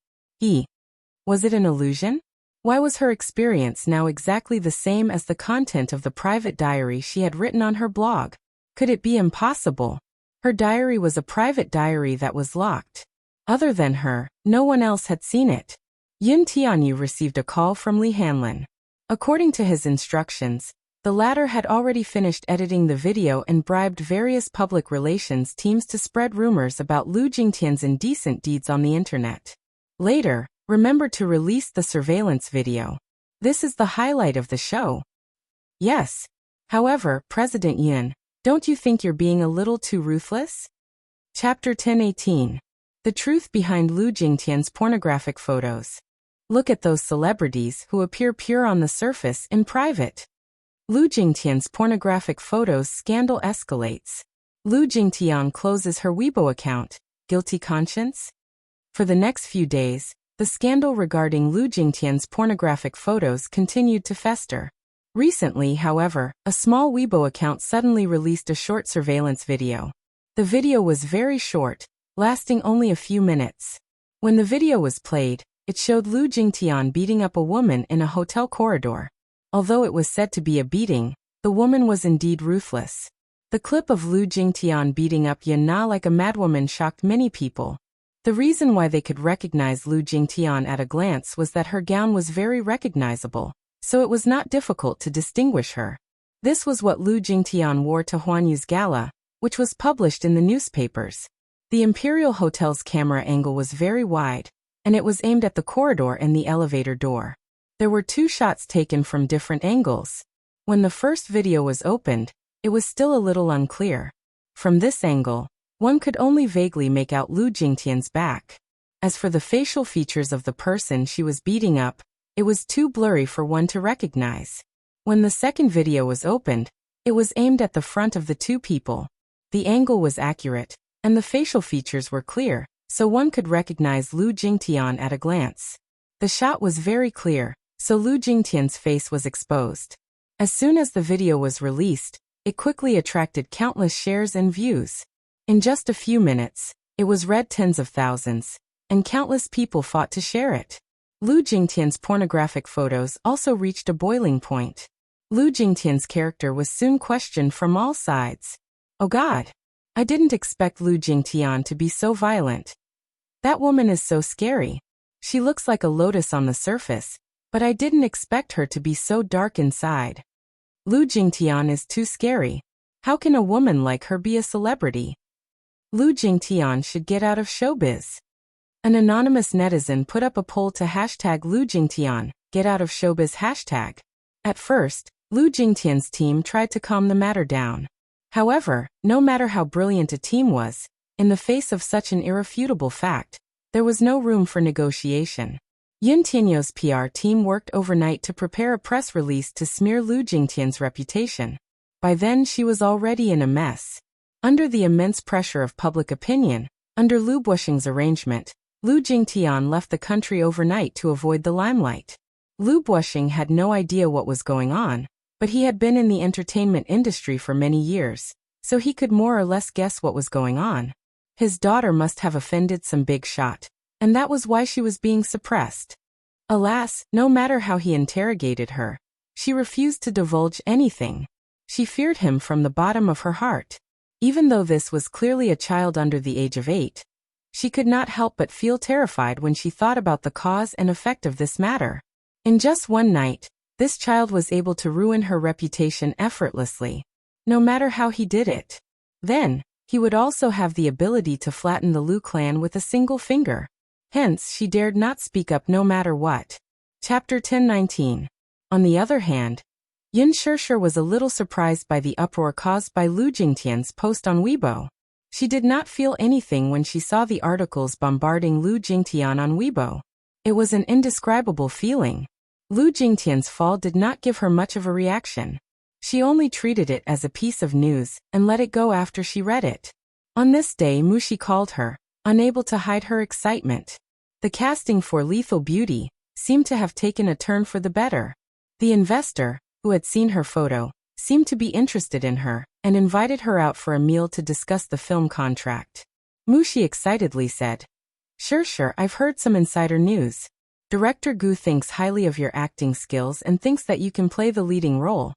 Was it an illusion? Why was her experience now exactly the same as the content of the private diary she had written on her blog? Could it be impossible? Her diary was a private diary that was locked. Other than her, no one else had seen it. Yin Tianyu received a call from Li Hanlin. According to his instructions, the latter had already finished editing the video and bribed various public relations teams to spread rumors about Lu Jingtian's indecent deeds on the internet. Later, remember to release the surveillance video. This is the highlight of the show. Yes. However, President Yin, don't you think you're being a little too ruthless? Chapter 1018. The truth behind Lu Jingtian's pornographic photos. Look at those celebrities who appear pure on the surface in private. Lu Jingtian's pornographic photos scandal escalates. Lu Jingtian closes her Weibo account. Guilty conscience? For the next few days, the scandal regarding Lu Jingtian's pornographic photos continued to fester. Recently, however, a small Weibo account suddenly released a short surveillance video. The video was very short, lasting only a few minutes. When the video was played, it showed Lu Jingtian beating up a woman in a hotel corridor. Although it was said to be a beating, the woman was indeed ruthless. The clip of Lu Jingtian beating up Yin Na like a madwoman shocked many people. The reason why they could recognize Lu Jingtian at a glance was that her gown was very recognizable, so it was not difficult to distinguish her. This was what Lu Jingtian wore to Huanyu's gala, which was published in the newspapers. The Imperial Hotel's camera angle was very wide, and it was aimed at the corridor and the elevator door. There were 2 shots taken from different angles. When the first video was opened, it was still a little unclear. From this angle, one could only vaguely make out Lu Jingtian's back. As for the facial features of the person she was beating up, it was too blurry for one to recognize. When the second video was opened, it was aimed at the front of the 2 people. The angle was accurate, and the facial features were clear, so one could recognize Lu Jingtian at a glance. The shot was very clear, so Lu Jingtian's face was exposed. As soon as the video was released, it quickly attracted countless shares and views. In just a few minutes, it was read tens of thousands, and countless people fought to share it. Lu Jingtian's pornographic photos also reached a boiling point. Lu Jingtian's character was soon questioned from all sides. Oh God! I didn't expect Lu Jingtian to be so violent. That woman is so scary. She looks like a lotus on the surface, but I didn't expect her to be so dark inside. Lu Jingtian is too scary. How can a woman like her be a celebrity? Lu Jingtian should get out of showbiz. An anonymous netizen put up a poll to hashtag Lu Jingtian, get out of showbiz hashtag. At first, Lu Jingtian's team tried to calm the matter down. However, no matter how brilliant a team was, in the face of such an irrefutable fact, there was no room for negotiation. Yin Tianyu's PR team worked overnight to prepare a press release to smear Lu Jingtian's reputation. By then she was already in a mess. Under the immense pressure of public opinion, under Lu Buoxing's arrangement, Lu Jingtian left the country overnight to avoid the limelight. Lu Buoxing had no idea what was going on, but he had been in the entertainment industry for many years, so he could more or less guess what was going on. His daughter must have offended some big shot, and that was why she was being suppressed. Alas, no matter how he interrogated her, she refused to divulge anything. She feared him from the bottom of her heart. Even though this was clearly a child under the age of 8, she could not help but feel terrified when she thought about the cause and effect of this matter. In just one night, this child was able to ruin her reputation effortlessly, no matter how he did it. Then, he would also have the ability to flatten the Lu clan with a single finger. Hence, she dared not speak up no matter what. Chapter 1019. On the other hand, Yin Shishir was a little surprised by the uproar caused by Lu Jingtian's post on Weibo. She did not feel anything when she saw the articles bombarding Lu Jingtian on Weibo. It was an indescribable feeling. Lu Jingtian's fall did not give her much of a reaction. She only treated it as a piece of news and let it go after she read it. On this day Mushi called her, unable to hide her excitement. The casting for Lethal Beauty seemed to have taken a turn for the better. The investor, who had seen her photo, seemed to be interested in her, and invited her out for a meal to discuss the film contract. Mushi excitedly said, Sure, I've heard some insider news. Director Gu thinks highly of your acting skills and thinks that you can play the leading role.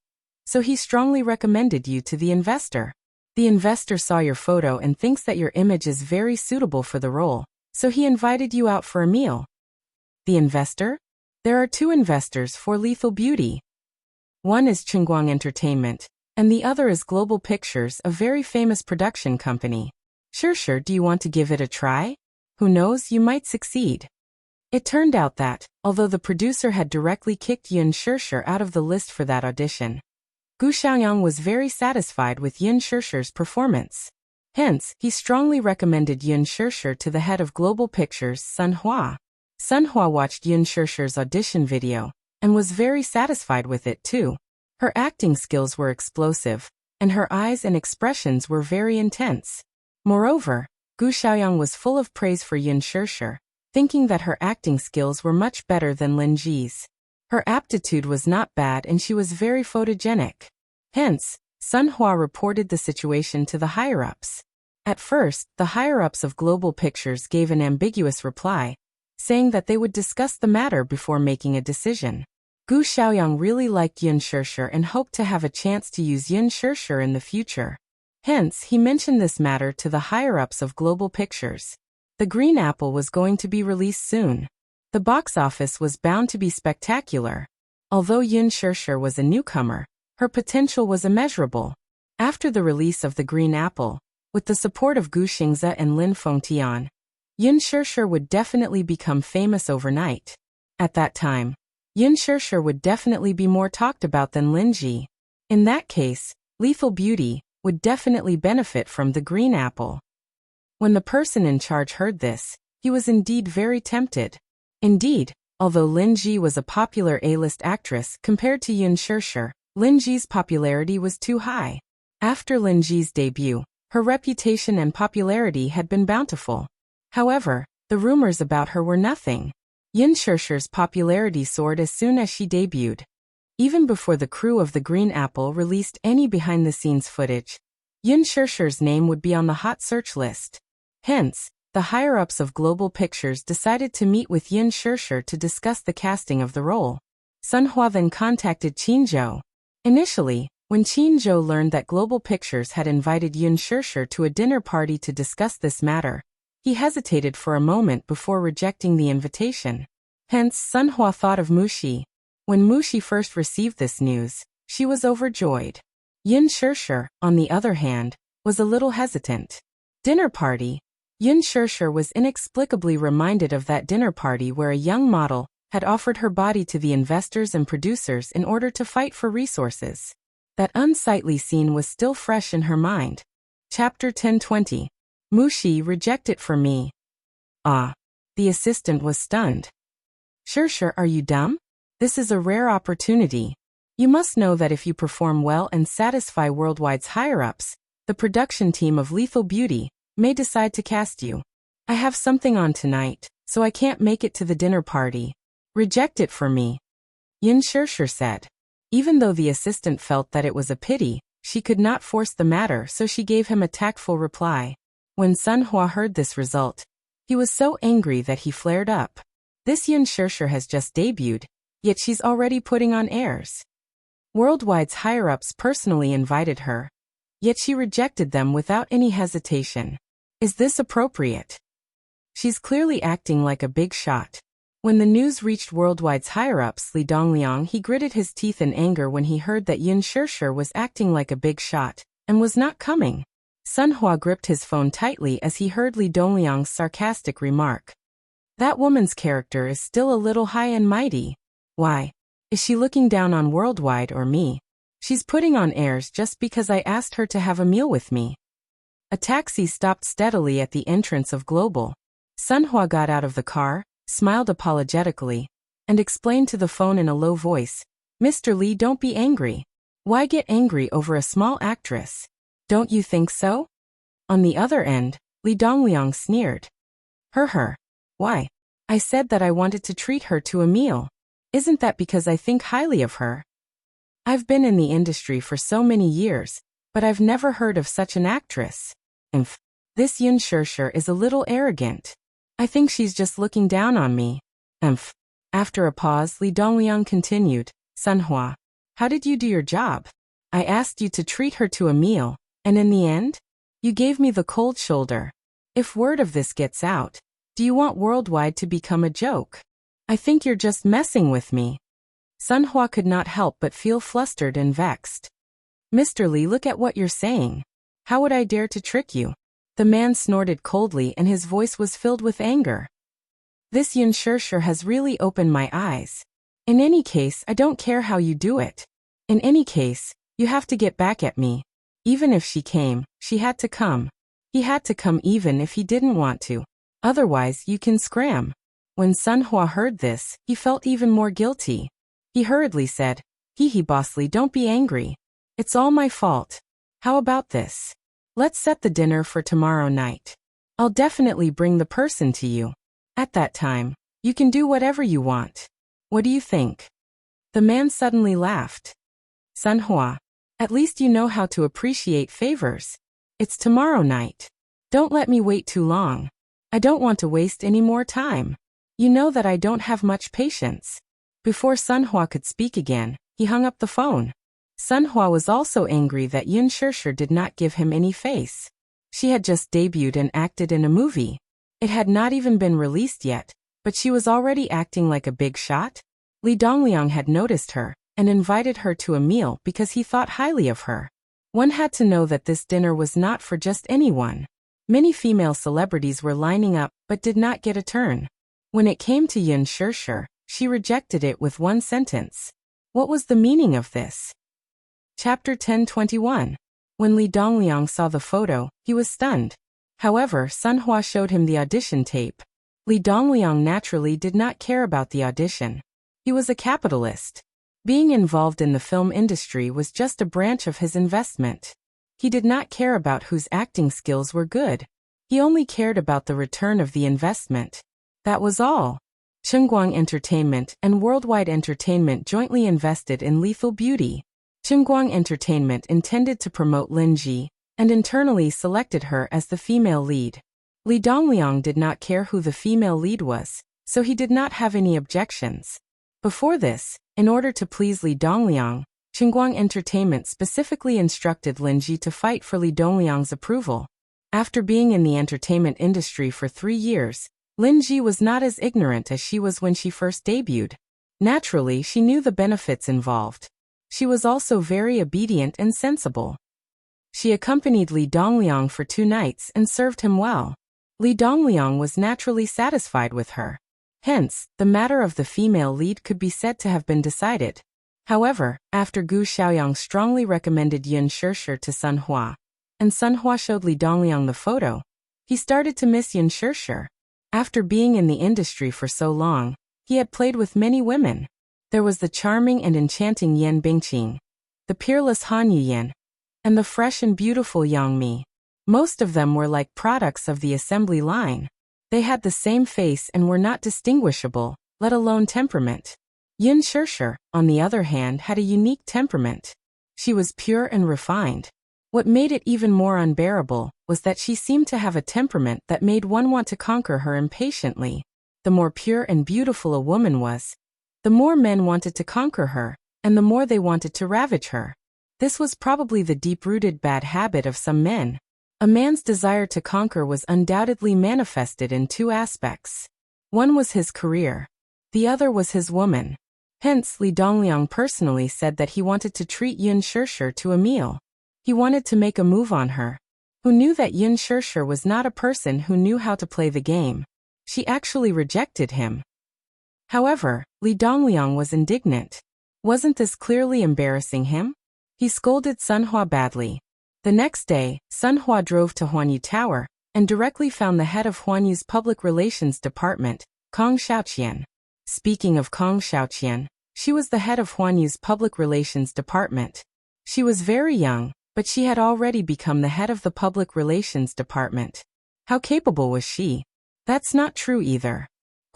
So he strongly recommended you to the investor. The investor saw your photo and thinks that your image is very suitable for the role, so he invited you out for a meal. The investor? There are two investors for Lethal Beauty. One is Chungguang Entertainment, and the other is Global Pictures, a very famous production company. Sure, do you want to give it a try? Who knows, you might succeed. It turned out that, although the producer had directly kicked Yun Shishir out of the list for that audition, Gu Xiaoyang was very satisfied with Yun Shishir's performance. Hence, he strongly recommended Yun Shishir to the head of Global Pictures, Sun Hua. Sun Hua watched Yun Shishir's audition video, and was very satisfied with it too. Her acting skills were explosive, and her eyes and expressions were very intense. Moreover, Gu Xiaoyang was full of praise for Yun Shishir, thinking that her acting skills were much better than Lin Ji's. Her aptitude was not bad and she was very photogenic. Hence, Sun Hua reported the situation to the higher-ups. At first, the higher-ups of Global Pictures gave an ambiguous reply, saying that they would discuss the matter before making a decision. Gu Xiaoyang really liked Yun Shishir and hoped to have a chance to use Yun Shishir in the future. Hence, he mentioned this matter to the higher-ups of Global Pictures. The Green Apple was going to be released soon. The box office was bound to be spectacular. Although Yun Shishir was a newcomer, her potential was immeasurable. After the release of The Green Apple, with the support of Gu Xingze and Lin Fengtian, Yun Shishir would definitely become famous overnight. At that time, Yun Shishir would definitely be more talked about than Lin Ji. In that case, Lethal Beauty would definitely benefit from The Green Apple. When the person in charge heard this, he was indeed very tempted. Indeed, although Lin Ji was a popular A-list actress compared to Yun Shishir, Lin Ji's popularity was too high. After Lin Ji's debut, her reputation and popularity had been bountiful. However, the rumors about her were nothing. Yun Shishir's popularity soared as soon as she debuted. Even before the crew of The Green Apple released any behind-the-scenes footage, Yun Shishir's name would be on the hot search list. Hence, the higher-ups of Global Pictures decided to meet with Yun Shishir to discuss the casting of the role. Sun Hua then contacted Qin Zhou. Initially, when Qin Zhou learned that Global Pictures had invited Yun Shishir to a dinner party to discuss this matter, he hesitated for a moment before rejecting the invitation. Hence, Sun Hua thought of Mushi. When Mushi first received this news, she was overjoyed. Yun Shishir, on the other hand, was a little hesitant. Dinner party. Yun Shishir was inexplicably reminded of that dinner party where a young model had offered her body to the investors and producers in order to fight for resources. That unsightly scene was still fresh in her mind. Chapter 1020. Mushi, reject it for me. Ah. The assistant was stunned. Shishir, are you dumb? This is a rare opportunity. You must know that if you perform well and satisfy Worldwide's higher-ups, the production team of Lethal Beauty may decide to cast you. I have something on tonight, so I can't make it to the dinner party. Reject it for me. Yun Shishir said. Even though the assistant felt that it was a pity, she could not force the matter, so she gave him a tactful reply. When Sun Hua heard this result, he was so angry that he flared up. This Yun Shishir has just debuted, yet she's already putting on airs. Worldwide's higher-ups personally invited her, yet she rejected them without any hesitation. Is this appropriate? She's clearly acting like a big shot. When the news reached Worldwide's higher-ups, Li Dongliang, he gritted his teeth in anger when he heard that Yun Shishir was acting like a big shot, and was not coming. Sun Hua gripped his phone tightly as he heard Li Dongliang's sarcastic remark. That woman's character is still a little high and mighty. Why? Is she looking down on Worldwide or me? She's putting on airs just because I asked her to have a meal with me. A taxi stopped steadily at the entrance of Global. Sun Hua got out of the car, smiled apologetically, and explained to the phone in a low voice, Mr. Li, don't be angry. Why get angry over a small actress? Don't you think so? On the other end, Li Dongliang sneered. Her. Why? I said that I wanted to treat her to a meal. Isn't that because I think highly of her? I've been in the industry for so many years, but I've never heard of such an actress. This Yun Shishir is a little arrogant. I think she's just looking down on me. After a pause, Li Dongliang continued, Sun Hua, how did you do your job? I asked you to treat her to a meal, and in the end, you gave me the cold shoulder. If word of this gets out, do you want Worldwide to become a joke? I think you're just messing with me. Sun Hua could not help but feel flustered and vexed. Mr. Li, look at what you're saying. How would I dare to trick you? The man snorted coldly and his voice was filled with anger. This Yun Shirshir has really opened my eyes. In any case, I don't care how you do it. In any case, you have to get back at me. Even if she came, she had to come. He had to come even if he didn't want to. Otherwise, you can scram. When Sun Hua heard this, he felt even more guilty. He hurriedly said, Hee Boss Li, don't be angry. It's all my fault. How about this? Let's set the dinner for tomorrow night. I'll definitely bring the person to you. At that time, you can do whatever you want. What do you think? The man suddenly laughed. Sun Hua, at least you know how to appreciate favors. It's tomorrow night. Don't let me wait too long. I don't want to waste any more time. You know that I don't have much patience. Before Sun Hua could speak again, he hung up the phone. Sun Hua was also angry that Yun Shirshir did not give him any face. She had just debuted and acted in a movie. It had not even been released yet, but she was already acting like a big shot. Li Dongliang had noticed her and invited her to a meal because he thought highly of her. One had to know that this dinner was not for just anyone. Many female celebrities were lining up but did not get a turn. When it came to Yun Shirshir, she rejected it with one sentence. What was the meaning of this? Chapter 10:21. When Li Dongliang saw the photo, he was stunned. However, Sun Hua showed him the audition tape. Li Dongliang naturally did not care about the audition. He was a capitalist. Being involved in the film industry was just a branch of his investment. He did not care about whose acting skills were good. He only cared about the return of the investment. That was all. Chungguang Entertainment and Worldwide Entertainment jointly invested in Lethal Beauty. Chungguang Entertainment intended to promote Lin Ji, and internally selected her as the female lead. Li Dongliang did not care who the female lead was, so he did not have any objections. Before this, in order to please Li Dongliang, Chungguang Entertainment specifically instructed Lin Ji to fight for Li Dongliang's approval. After being in the entertainment industry for 3 years, Lin Ji was not as ignorant as she was when she first debuted. Naturally, she knew the benefits involved. She was also very obedient and sensible. She accompanied Li Dongliang for 2 nights and served him well. Li Dongliang was naturally satisfied with her. Hence, the matter of the female lead could be said to have been decided. However, after Gu Xiaoyang strongly recommended Yun Shirshir to Sun Hua, and Sun Hua showed Li Dongliang the photo, he started to miss Yun Shirshir. After being in the industry for so long, he had played with many women. There was the charming and enchanting Yan Bingqing, the peerless Han Yuyan, and the fresh and beautiful Yang Mi. Most of them were like products of the assembly line. They had the same face and were not distinguishable, let alone temperament. Yun Shirshir, on the other hand, had a unique temperament. She was pure and refined. What made it even more unbearable was that she seemed to have a temperament that made one want to conquer her impatiently. The more pure and beautiful a woman was, the more men wanted to conquer her, and the more they wanted to ravage her. This was probably the deep-rooted bad habit of some men. A man's desire to conquer was undoubtedly manifested in 2 aspects. One was his career. The other was his woman. Hence, Li Dongliang personally said that he wanted to treat Yun Shirshir to a meal. He wanted to make a move on her. Who knew that Yun Shirshir was not a person who knew how to play the game? She actually rejected him. However, Li Dongliang was indignant. Wasn't this clearly embarrassing him? He scolded Sun Hua badly. The next day, Sun Hua drove to Huanyu Tower, and directly found the head of Huanyu's public relations department, Kong Xiaoqian. Speaking of Kong Xiaoqian, she was the head of Huanyu's public relations department. She was very young, but she had already become the head of the public relations department. How capable was she? That's not true either.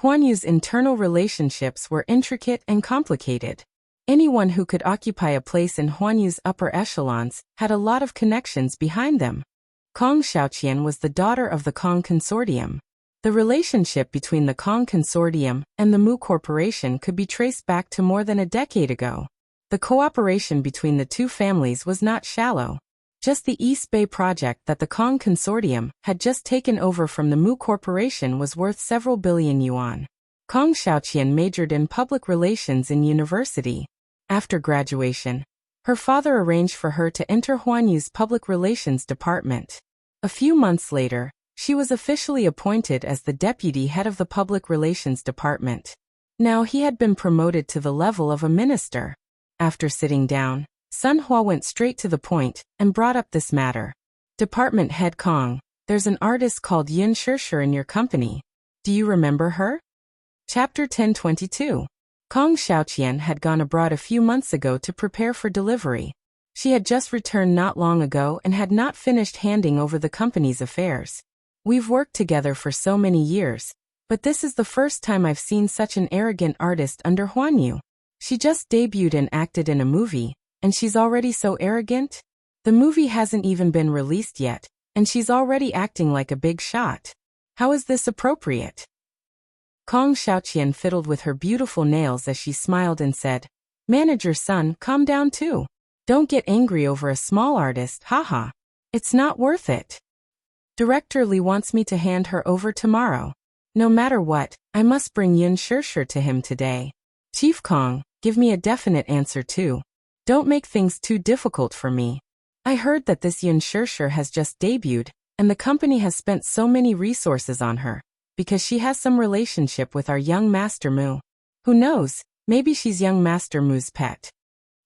Huanyu's internal relationships were intricate and complicated. Anyone who could occupy a place in Huanyu's upper echelons had a lot of connections behind them. Kong Xiaoqian was the daughter of the Kong Consortium. The relationship between the Kong Consortium and the Mu Corporation could be traced back to more than a decade ago. The cooperation between the 2 families was not shallow. Just the East Bay project that the Kong Consortium had just taken over from the Mu Corporation was worth several billion yuan. Kong Xiaoqian majored in public relations in university. After graduation, her father arranged for her to enter Huanyu's public relations department. A few months later, she was officially appointed as the deputy head of the public relations department. Now he had been promoted to the level of a minister. After sitting down, Sun Hua went straight to the point and brought up this matter. Department head Kong, there's an artist called Yin Shishir in your company. Do you remember her? Chapter 1022. Kong Xiaoqian had gone abroad a few months ago to prepare for delivery. She had just returned not long ago and had not finished handing over the company's affairs. We've worked together for so many years, but this is the first time I've seen such an arrogant artist under Huanyu. She just debuted and acted in a movie, and she's already so arrogant? The movie hasn't even been released yet, and she's already acting like a big shot. How is this appropriate? Kong Xiaoqian fiddled with her beautiful nails as she smiled and said, Manager's son, calm down too. Don't get angry over a small artist, haha. It's not worth it. Director Li wants me to hand her over tomorrow. No matter what, I must bring Yin Shishir to him today. Chief Kong, give me a definite answer too. Don't make things too difficult for me. I heard that this Yin Shishir has just debuted, and the company has spent so many resources on her, because she has some relationship with our young Master Mu. Who knows, maybe she's young Master Mu's pet.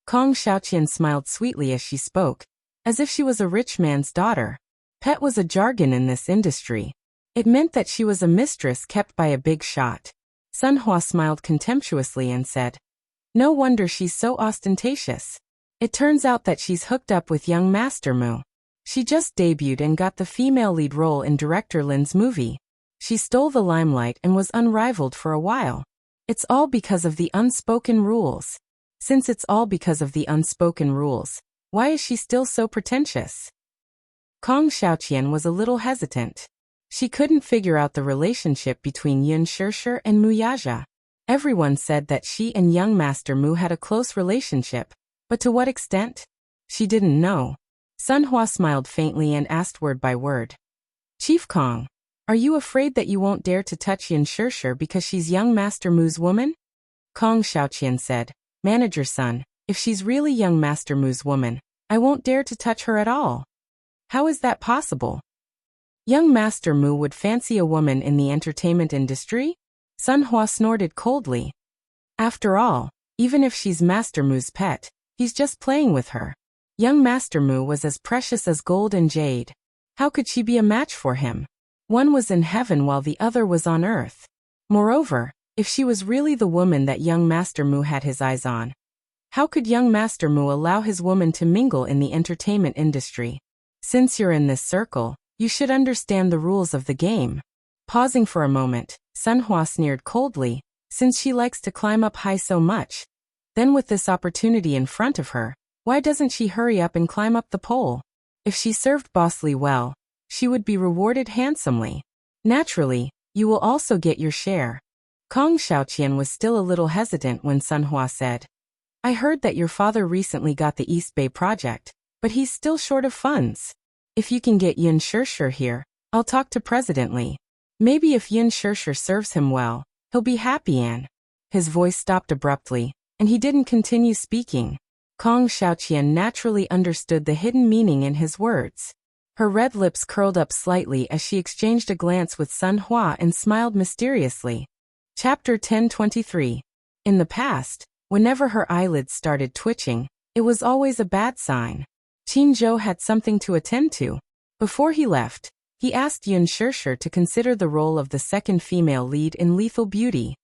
Kong Xiaoqian smiled sweetly as she spoke, as if she was a rich man's daughter. Pet was a jargon in this industry. It meant that she was a mistress kept by a big shot. Sun Hua smiled contemptuously and said, No wonder she's so ostentatious. It turns out that she's hooked up with young Master Mu. She just debuted and got the female lead role in Director Lin's movie. She stole the limelight and was unrivaled for a while. It's all because of the unspoken rules. Since it's all because of the unspoken rules, why is she still so pretentious? Kong Xiaoqian was a little hesitant. She couldn't figure out the relationship between Yin Shishir and Mu Yaja. Everyone said that she and young Master Mu had a close relationship, but to what extent? She didn't know. Sun Hua smiled faintly and asked word by word. Chief Kong, are you afraid that you won't dare to touch Yin Shishir because she's young Master Mu's woman? Kong Xiaoqian said, Manager's son, if she's really young Master Mu's woman, I won't dare to touch her at all. How is that possible? Young Master Mu would fancy a woman in the entertainment industry? Sun Hua snorted coldly. After all, even if she's Master Mu's pet, he's just playing with her. Young Master Mu was as precious as gold and jade. How could she be a match for him? One was in heaven while the other was on earth. Moreover, if she was really the woman that young Master Mu had his eyes on, how could young Master Mu allow his woman to mingle in the entertainment industry? Since you're in this circle, you should understand the rules of the game. Pausing for a moment, Sun Hua sneered coldly, since she likes to climb up high so much. Then with this opportunity in front of her, why doesn't she hurry up and climb up the pole? If she served Boss Li well, she would be rewarded handsomely. Naturally, you will also get your share. Kong Xiaoqian was still a little hesitant when Sun Hua said, I heard that your father recently got the East Bay project, but he's still short of funds. If you can get Yin Shishir here, I'll talk to President Li. Maybe if Yin Shishir serves him well, he'll be happy and... His voice stopped abruptly, and he didn't continue speaking. Kong Xiaoqian naturally understood the hidden meaning in his words. Her red lips curled up slightly as she exchanged a glance with Sun Hua and smiled mysteriously. Chapter 1023. In the past, whenever her eyelids started twitching, it was always a bad sign. Qin Zhou had something to attend to. Before he left, he asked Yin Shishir to consider the role of the second female lead in Lethal Beauty.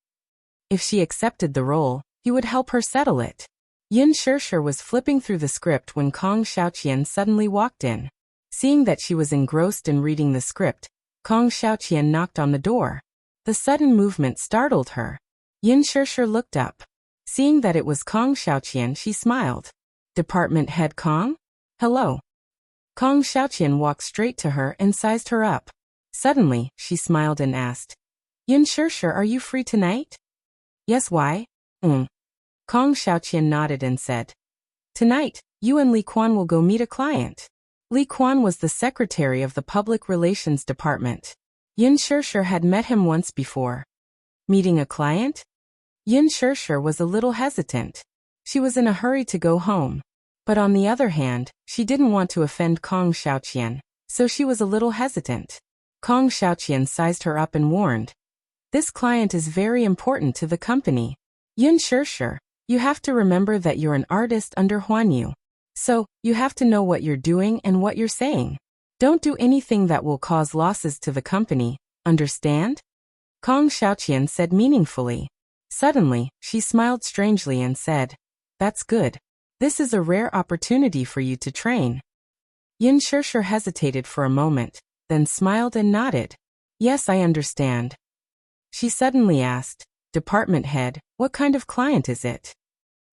If she accepted the role, he would help her settle it. Yin Shishir was flipping through the script when Kong Xiaoqian suddenly walked in. Seeing that she was engrossed in reading the script, Kong Xiaoqian knocked on the door. The sudden movement startled her. Yin Shishir looked up. Seeing that it was Kong Xiaoqian, she smiled. Department head Kong? Hello. Kong Xiaoqian walked straight to her and sized her up. Suddenly, she smiled and asked, Yin Shishir, are you free tonight? Yes, why? Kong Xiaoqian nodded and said, Tonight, you and Li Quan will go meet a client. Li Quan was the secretary of the Public Relations Department. Yin Shishir had met him once before. Meeting a client? Yin Shirshir was a little hesitant. She was in a hurry to go home. But on the other hand, she didn't want to offend Kong Xiaoqian, so she was a little hesitant. Kong Xiaoqian sized her up and warned, "This client is very important to the company. Yin Shirshir, you have to remember that you're an artist under Huanyu. So, you have to know what you're doing and what you're saying. Don't do anything that will cause losses to the company, understand?" Kong Xiaoqian said meaningfully. Suddenly, she smiled strangely and said, "That's good. This is a rare opportunity for you to train." Yin Shirshir hesitated for a moment, then smiled and nodded. "Yes, I understand." She suddenly asked, "Department head, what kind of client is it?"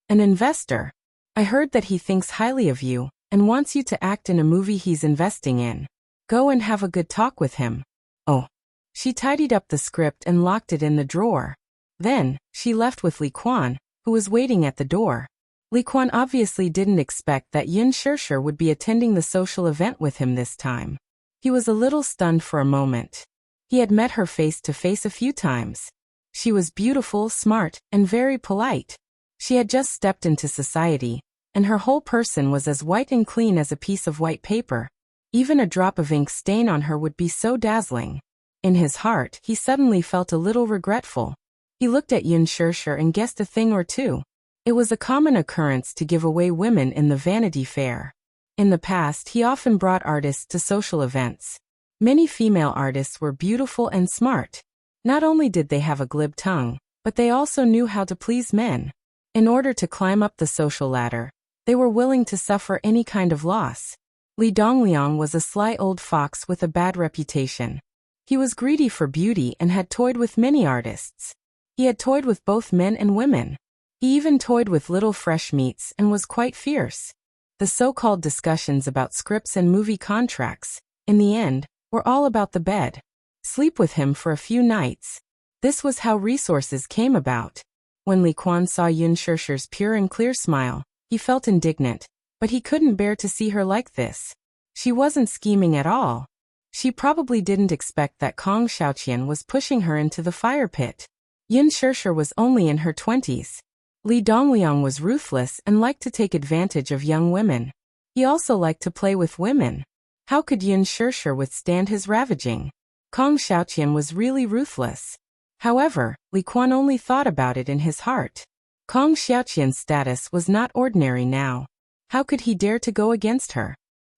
"An investor. I heard that he thinks highly of you and wants you to act in a movie he's investing in. Go and have a good talk with him." Oh. She tidied up the script and locked it in the drawer. Then, she left with Li Quan, who was waiting at the door. Li Quan obviously didn't expect that Yin Shirshir would be attending the social event with him this time. He was a little stunned for a moment. He had met her face to face a few times. She was beautiful, smart, and very polite. She had just stepped into society, and her whole person was as white and clean as a piece of white paper. Even a drop of ink stain on her would be so dazzling. In his heart, he suddenly felt a little regretful. He looked at Yin Shirshir and guessed a thing or two. It was a common occurrence to give away women in the Vanity Fair. In the past, he often brought artists to social events. Many female artists were beautiful and smart. Not only did they have a glib tongue, but they also knew how to please men. In order to climb up the social ladder, they were willing to suffer any kind of loss. Li Dongliang was a sly old fox with a bad reputation. He was greedy for beauty and had toyed with many artists. He had toyed with both men and women. He even toyed with little fresh meats and was quite fierce. The so-called discussions about scripts and movie contracts, in the end, were all about the bed. Sleep with him for a few nights. This was how resources came about. When Li Quan saw Yin Shirshir's pure and clear smile, he felt indignant, but he couldn't bear to see her like this. She wasn't scheming at all. She probably didn't expect that Kong Xiaoqian was pushing her into the fire pit. Yin Shirshir was only in her 20s. Li Dongliang was ruthless and liked to take advantage of young women. He also liked to play with women. How could Yin Shirshir withstand his ravaging? Kong Xiaoqian was really ruthless. However, Li Quan only thought about it in his heart. Kong Xiaoqian's status was not ordinary now. How could he dare to go against her?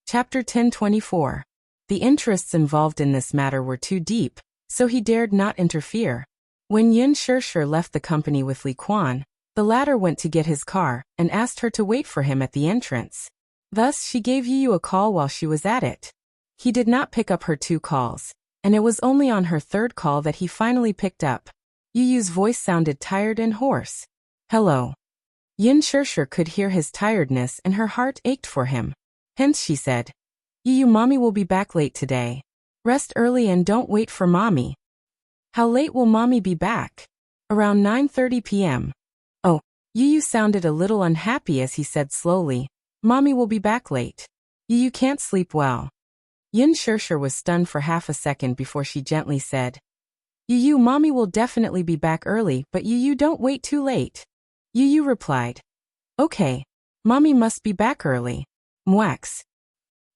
Chapter 1024. The interests involved in this matter were too deep, so he dared not interfere. When Yin Shirshir left the company with Li Quan, the latter went to get his car and asked her to wait for him at the entrance. Thus, she gave Yu a call while she was at it. He did not pick up her 2 calls, and it was only on her 3rd call that he finally picked up. Yu's voice sounded tired and hoarse. "Hello." Yin Shirshir could hear his tiredness and her heart ached for him. Hence she said, "Yu, mommy will be back late today. Rest early and don't wait for mommy." "How late will mommy be back?" "Around 9:30 p.m. Oh, Yu sounded a little unhappy as he said slowly, "Mommy will be back late. Yu can't sleep well." Yin Shirshir was stunned for half a second before she gently said, "Yu, mommy will definitely be back early, but Yu don't wait too late." Yu replied, "Okay. Mommy must be back early." Mwax.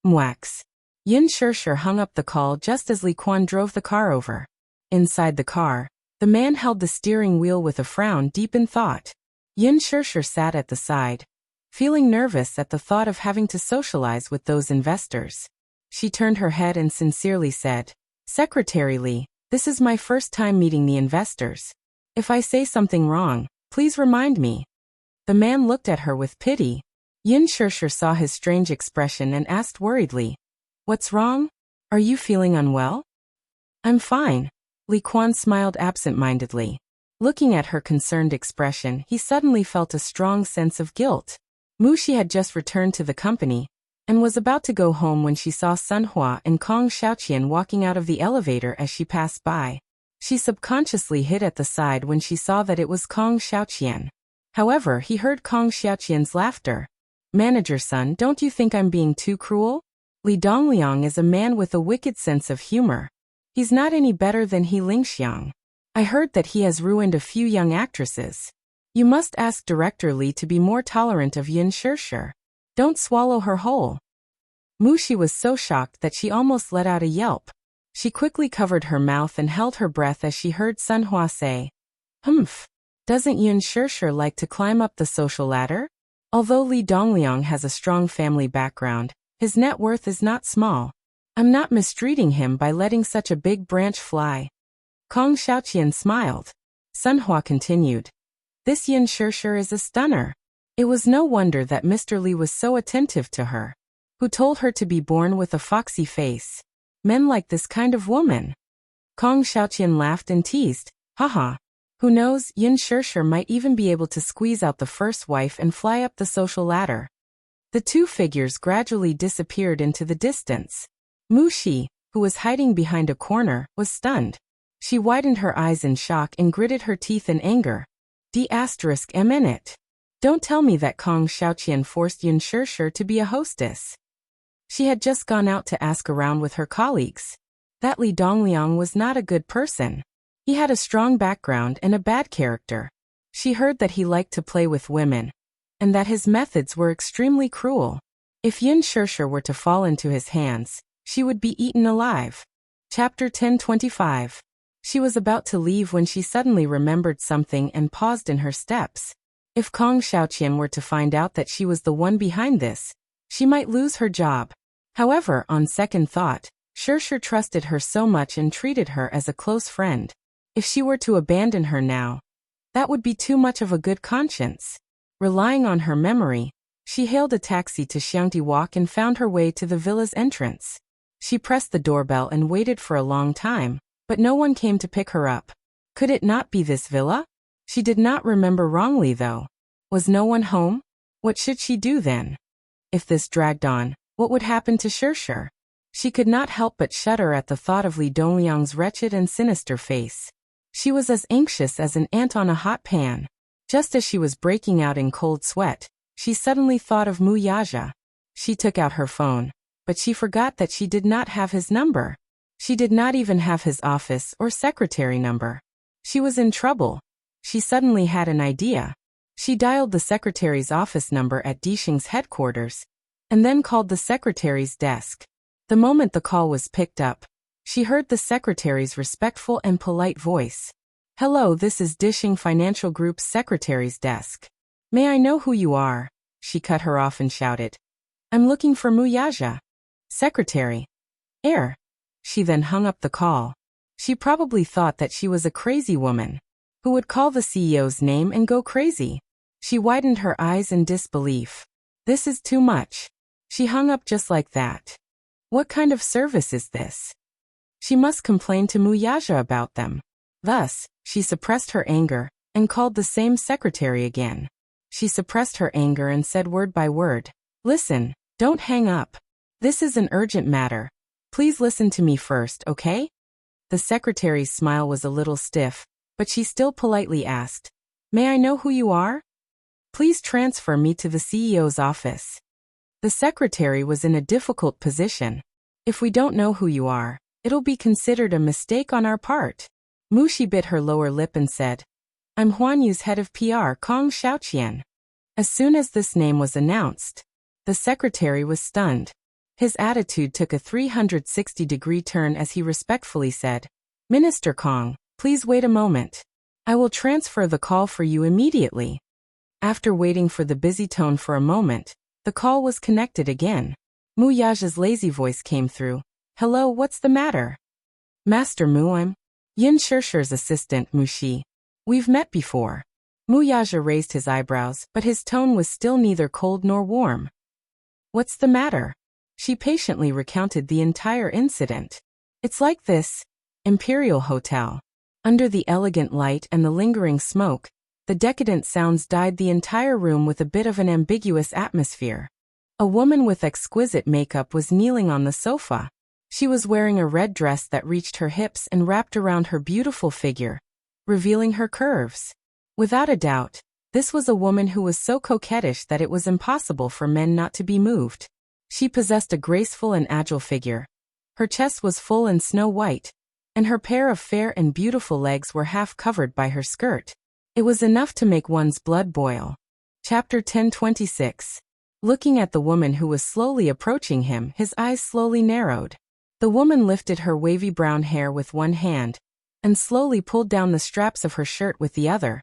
Mwax. Yin Shirshir hung up the call just as Li Quan drove the car over. Inside the car, the man held the steering wheel with a frown deep in thought. Yin Shirshir sat at the side, feeling nervous at the thought of having to socialize with those investors. She turned her head and sincerely said, "Secretary Li, this is my first time meeting the investors. If I say something wrong, please remind me." The man looked at her with pity. Yin Shirshir saw his strange expression and asked worriedly, "What's wrong? Are you feeling unwell?" "I'm fine." Li Quan smiled absent-mindedly. Looking at her concerned expression, he suddenly felt a strong sense of guilt. Muxi had just returned to the company and was about to go home when she saw Sun Hua and Kong Xiaoqian walking out of the elevator as she passed by. She subconsciously hid at the side when she saw that it was Kong Xiaoqian. However, he heard Kong Xiaoqian's laughter. "Manager son, don't you think I'm being too cruel? Li Dongliang is a man with a wicked sense of humor. He's not any better than He Lingxiang." I heard that he has ruined a few young actresses. You must ask Director Li to be more tolerant of Yin Shirshir. Don't swallow her whole. Mushi was so shocked that she almost let out a yelp. She quickly covered her mouth and held her breath as she heard Sun Hua say, "Humph. Doesn't Yin Shirshir like to climb up the social ladder?" Although Li Dongliang has a strong family background, his net worth is not small. I'm not mistreating him by letting such a big branch fly. Kong Xiaoqian smiled. Sun Hua continued. This Yin Shirshir is a stunner. It was no wonder that Mr. Li was so attentive to her. Who told her to be born with a foxy face? Men like this kind of woman. Kong Xiaoqian laughed and teased. Haha. Who knows, Yin Shirshir might even be able to squeeze out the first wife and fly up the social ladder. The two figures gradually disappeared into the distance. Mushi, who was hiding behind a corner, was stunned. She widened her eyes in shock and gritted her teeth in anger. D*M*. Don't tell me that Kong Xiaoqian forced Yin Shirshir to be a hostess. She had just gone out to ask around with her colleagues. That Li Dongliang was not a good person. He had a strong background and a bad character. She heard that he liked to play with women, and that his methods were extremely cruel. If Yin Shirshir were to fall into his hands, she would be eaten alive. Chapter 1025. She was about to leave when she suddenly remembered something and paused in her steps. If Kong Xiaoqian were to find out that she was the one behind this, she might lose her job. However, on second thought, Shirshir trusted her so much and treated her as a close friend. If she were to abandon her now, that would be too much of a good conscience. Relying on her memory, she hailed a taxi to Xiangti Walk and found her way to the villa's entrance. She pressed the doorbell and waited for a long time, but no one came to pick her up. Could it not be this villa? She did not remember wrongly though. Was no one home? What should she do then? If this dragged on, what would happen to Shirshir? She could not help but shudder at the thought of Li Dongliang's wretched and sinister face. She was as anxious as an ant on a hot pan. Just as she was breaking out in cold sweat, she suddenly thought of Mu Yaja. She took out her phone, but she forgot that she did not have his number. She did not even have his office or secretary number. She was in trouble. She suddenly had an idea. She dialed the secretary's office number at Dixing's headquarters, and then called the secretary's desk. The moment the call was picked up, she heard the secretary's respectful and polite voice. "Hello, this is Dixing Financial Group's secretary's desk. May I know who you are?" She cut her off and shouted. "I'm looking for Mu Yaja." "Secretary. Air." She then hung up the call. She probably thought that she was a crazy woman who would call the CEO's name and go crazy. She widened her eyes in disbelief. This is too much. She hung up just like that. What kind of service is this? She must complain to Mu Yaja about them. Thus, she suppressed her anger and called the same secretary again. She suppressed her anger and said word by word, "Listen, don't hang up. This is an urgent matter. Please listen to me first, okay?" The secretary's smile was a little stiff, but she still politely asked, "May I know who you are? Please transfer me to the CEO's office." The secretary was in a difficult position. "If we don't know who you are, it'll be considered a mistake on our part." Mushi bit her lower lip and said, "I'm Huanyu's head of PR, Kong Xiaoqian." As soon as this name was announced, the secretary was stunned. His attitude took a 360-degree turn as he respectfully said, "Minister Kong, please wait a moment. I will transfer the call for you immediately." After waiting for the busy tone for a moment, the call was connected again. Mu Yaja's lazy voice came through. "Hello, what's the matter?" "Master Mu, I'm Yin Shirshir's assistant, Mushi. We've met before." Mu Yaja raised his eyebrows, but his tone was still neither cold nor warm. "What's the matter?" She patiently recounted the entire incident. "It's like this. Imperial Hotel." Under the elegant light and the lingering smoke, the decadent sounds dyed the entire room with a bit of an ambiguous atmosphere. A woman with exquisite makeup was kneeling on the sofa. She was wearing a red dress that reached her hips and wrapped around her beautiful figure, revealing her curves. Without a doubt, this was a woman who was so coquettish that it was impossible for men not to be moved. She possessed a graceful and agile figure. Her chest was full and snow white, and her pair of fair and beautiful legs were half covered by her skirt. It was enough to make one's blood boil. Chapter 1026. Looking at the woman who was slowly approaching him, his eyes slowly narrowed. The woman lifted her wavy brown hair with one hand, and slowly pulled down the straps of her shirt with the other,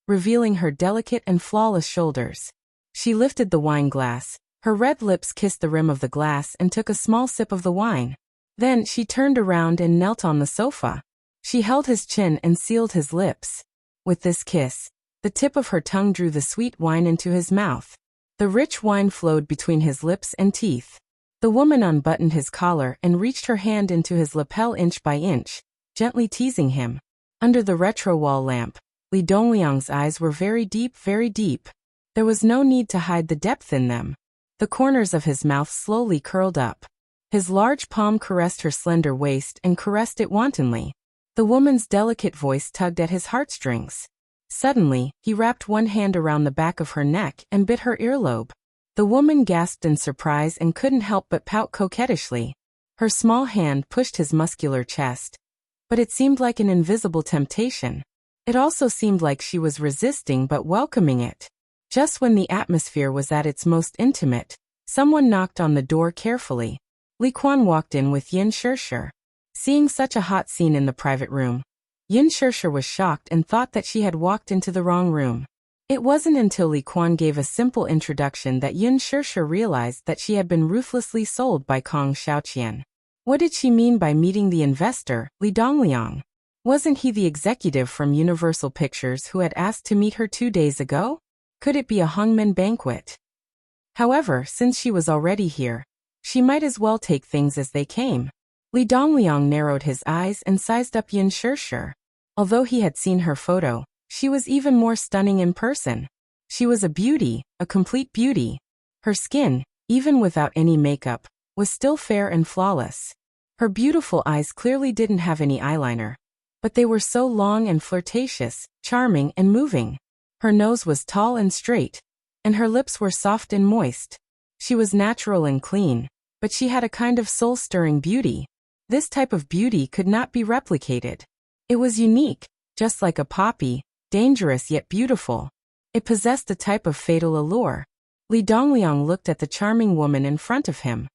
revealing her delicate and flawless shoulders. She lifted the wine glass. Her red lips kissed the rim of the glass and took a small sip of the wine. Then she turned around and knelt on the sofa. She held his chin and sealed his lips. With this kiss, the tip of her tongue drew the sweet wine into his mouth. The rich wine flowed between his lips and teeth. The woman unbuttoned his collar and reached her hand into his lapel inch by inch, gently teasing him. Under the retro wall lamp, Li Dongliang's eyes were very deep, very deep. There was no need to hide the depth in them. The corners of his mouth slowly curled up. His large palm caressed her slender waist and caressed it wantonly. The woman's delicate voice tugged at his heartstrings. Suddenly, he wrapped one hand around the back of her neck and bit her earlobe. The woman gasped in surprise and couldn't help but pout coquettishly. Her small hand pushed his muscular chest, but it seemed like an invisible temptation. It also seemed like she was resisting but welcoming it. Just when the atmosphere was at its most intimate, someone knocked on the door carefully. Li Quan walked in with Yin Shirshir. Seeing such a hot scene in the private room, Yin Shirshir was shocked and thought that she had walked into the wrong room. It wasn't until Li Quan gave a simple introduction that Yin Shirshir realized that she had been ruthlessly sold by Kong Xiaoqian. What did she mean by meeting the investor, Li Dongliang? Wasn't he the executive from Universal Pictures who had asked to meet her 2 days ago? Could it be a hangmen banquet? However, since she was already here, she might as well take things as they came. Li Dongliang narrowed his eyes and sized up Yin Shirshir. Although he had seen her photo, she was even more stunning in person. She was a beauty, a complete beauty. Her skin, even without any makeup, was still fair and flawless. Her beautiful eyes clearly didn't have any eyeliner, but they were so long and flirtatious, charming and moving. Her nose was tall and straight, and her lips were soft and moist. She was natural and clean, but she had a kind of soul-stirring beauty. This type of beauty could not be replicated. It was unique, just like a poppy, dangerous yet beautiful. It possessed a type of fatal allure. Li Dongliang looked at the charming woman in front of him.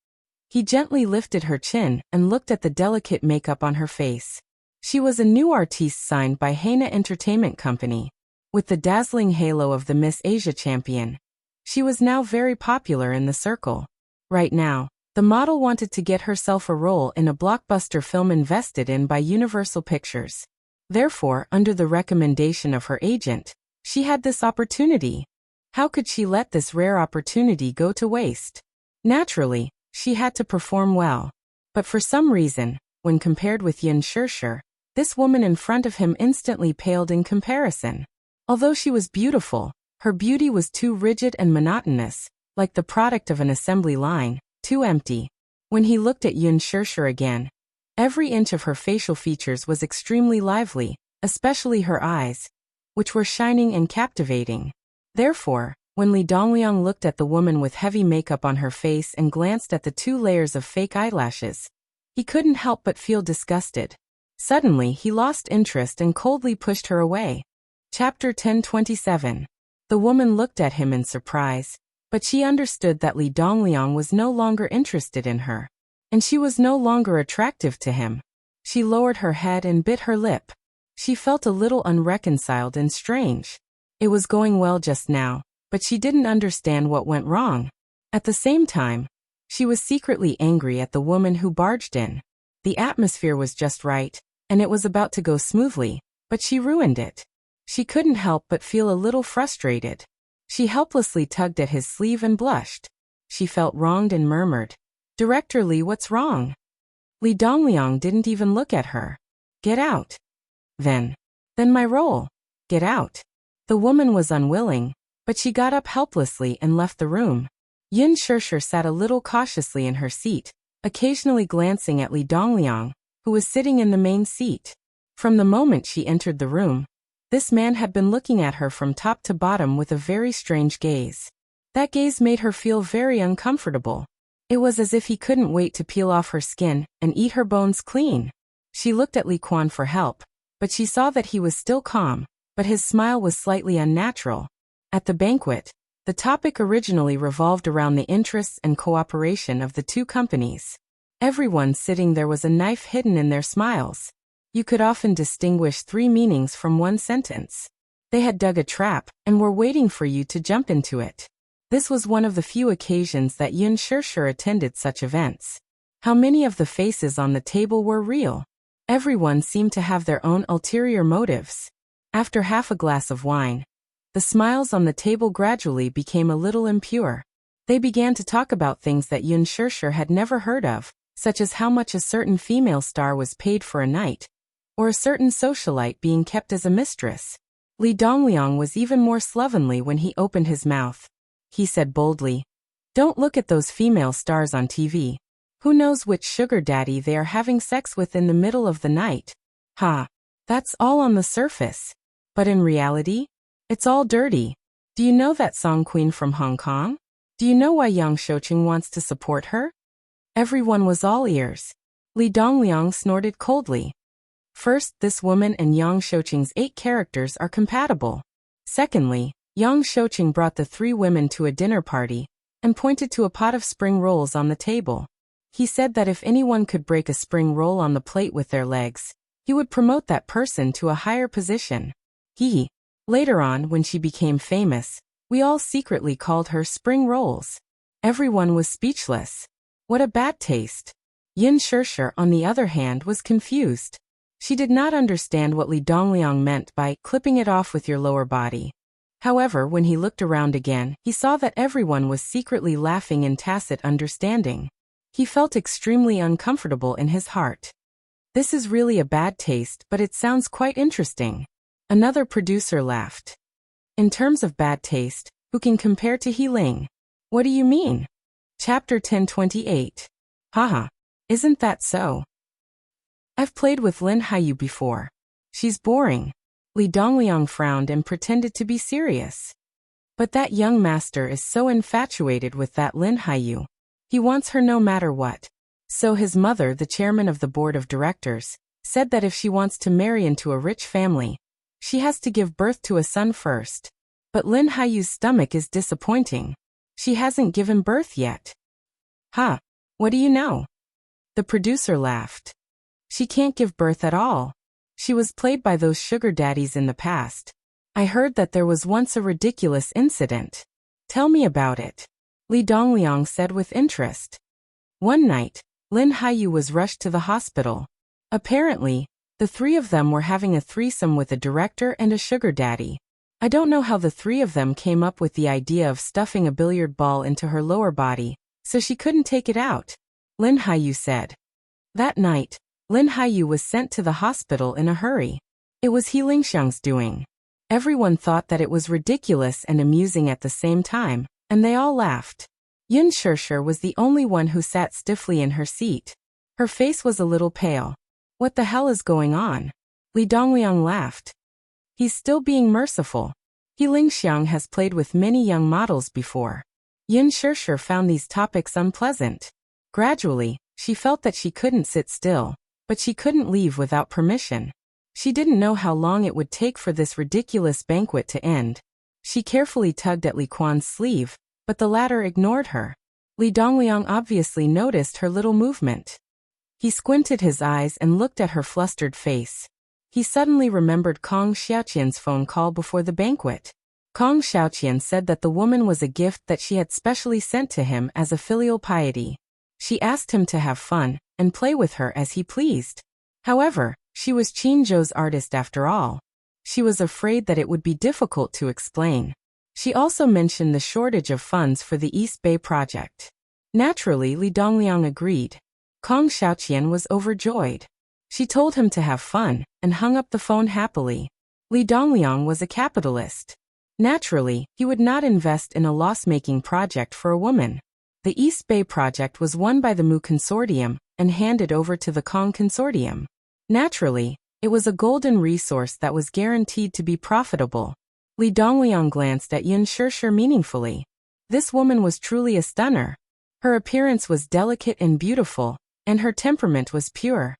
He gently lifted her chin and looked at the delicate makeup on her face. She was a new artiste signed by Haina Entertainment Company. With the dazzling halo of the Miss Asia champion, she was now very popular in the circle. Right now, the model wanted to get herself a role in a blockbuster film invested in by Universal Pictures. Therefore, under the recommendation of her agent, she had this opportunity. How could she let this rare opportunity go to waste? Naturally, she had to perform well. But for some reason, when compared with Yin Shirshir, this woman in front of him instantly paled in comparison. Although she was beautiful, her beauty was too rigid and monotonous, like the product of an assembly line, too empty. When he looked at Yin Shirshir again, every inch of her facial features was extremely lively, especially her eyes, which were shining and captivating. Therefore, when Li Dongliang looked at the woman with heavy makeup on her face and glanced at the 2 layers of fake eyelashes, he couldn't help but feel disgusted. Suddenly, he lost interest and coldly pushed her away. Chapter 1027. The woman looked at him in surprise, but she understood that Li Dongliang was no longer interested in her, and she was no longer attractive to him. She lowered her head and bit her lip. She felt a little unreconciled and strange. It was going well just now, but she didn't understand what went wrong. At the same time, she was secretly angry at the woman who barged in. The atmosphere was just right, and it was about to go smoothly, but she ruined it. She couldn't help but feel a little frustrated. She helplessly tugged at his sleeve and blushed. She felt wronged and murmured, "Director Li, what's wrong?" Li Dongliang didn't even look at her. "Get out." Then my role. Get out." The woman was unwilling, but she got up helplessly and left the room. Yin Shirshir sat a little cautiously in her seat, occasionally glancing at Li Dongliang, who was sitting in the main seat. From the moment she entered the room, this man had been looking at her from top to bottom with a very strange gaze. That gaze made her feel very uncomfortable. It was as if he couldn't wait to peel off her skin and eat her bones clean. She looked at Li Quan for help, but she saw that he was still calm, but his smile was slightly unnatural. At the banquet, the topic originally revolved around the interests and cooperation of the two companies. Everyone sitting there was a knife hidden in their smiles. You could often distinguish 3 meanings from one sentence. They had dug a trap and were waiting for you to jump into it. This was one of the few occasions that Yun Shishir attended such events. How many of the faces on the table were real? Everyone seemed to have their own ulterior motives. After half a glass of wine, the smiles on the table gradually became a little impure. They began to talk about things that Yun Shishir had never heard of, such as how much a certain female star was paid for a night, or a certain socialite being kept as a mistress. Li Dongliang was even more slovenly when he opened his mouth. He said boldly, "Don't look at those female stars on TV. Who knows which sugar daddy they are having sex with in the middle of the night? Ha! That's all on the surface. But in reality, it's all dirty. Do you know that song queen from Hong Kong? Do you know why Yang Shouqing wants to support her?" Everyone was all ears. Li Dongliang snorted coldly. First, this woman and Yang Shouqing's 8 characters are compatible. Secondly, Yang Shouqing brought the 3 women to a dinner party and pointed to a pot of spring rolls on the table. He said that if anyone could break a spring roll on the plate with their legs, he would promote that person to a higher position. Later on, when she became famous, we all secretly called her Spring Rolls. Everyone was speechless. What a bad taste. Yin Shishir, on the other hand, was confused. She did not understand what Li Dongliang meant by clipping it off with your lower body. However, when he looked around again, he saw that everyone was secretly laughing in tacit understanding. He felt extremely uncomfortable in his heart. This is really a bad taste, but it sounds quite interesting. Another producer laughed. In terms of bad taste, who can compare to He Ling? What do you mean? Chapter 1028. Haha. Isn't that so? I've played with Lin Haiyu before. She's boring. Li Dongliang frowned and pretended to be serious. But that young master is so infatuated with that Lin Haiyu. He wants her no matter what. So his mother, the chairman of the board of directors, said that if she wants to marry into a rich family, she has to give birth to a son first. But Lin Haiyu's stomach is disappointing. She hasn't given birth yet. Ha! What do you know? The producer laughed. She can't give birth at all. She was played by those sugar daddies in the past. I heard that there was once a ridiculous incident. Tell me about it. Li Dongliang said with interest. One night, Lin Haiyu was rushed to the hospital. Apparently, the 3 of them were having a threesome with a director and a sugar daddy. I don't know how the 3 of them came up with the idea of stuffing a billiard ball into her lower body, so she couldn't take it out. Lin Haiyu said. That night, Lin Haiyu was sent to the hospital in a hurry. It was He Lingxiang's doing. Everyone thought that it was ridiculous and amusing at the same time, and they all laughed. Yun Shishir was the only one who sat stiffly in her seat. Her face was a little pale. What the hell is going on? Li Dongliang laughed. He's still being merciful. He Lingxiang has played with many young models before. Yun Shishir found these topics unpleasant. Gradually, she felt that she couldn't sit still, but she couldn't leave without permission. She didn't know how long it would take for this ridiculous banquet to end. She carefully tugged at Li Quan's sleeve, but the latter ignored her. Li Dongliang obviously noticed her little movement. He squinted his eyes and looked at her flustered face. He suddenly remembered Kong Xiaoqian's phone call before the banquet. Kong Xiaoqian said that the woman was a gift that she had specially sent to him as a filial piety. She asked him to have fun and play with her as he pleased. However, she was Qin Zhou's artist after all. She was afraid that it would be difficult to explain. She also mentioned the shortage of funds for the East Bay project. Naturally, Li Dongliang agreed. Kong Xiaoqian was overjoyed. She told him to have fun and hung up the phone happily. Li Dongliang was a capitalist. Naturally, he would not invest in a loss-making project for a woman. The East Bay project was won by the Mu Consortium and handed over to the Kong Consortium. Naturally, it was a golden resource that was guaranteed to be profitable. Li Dongliang glanced at Yun Shishir meaningfully. This woman was truly a stunner. Her appearance was delicate and beautiful, and her temperament was pure.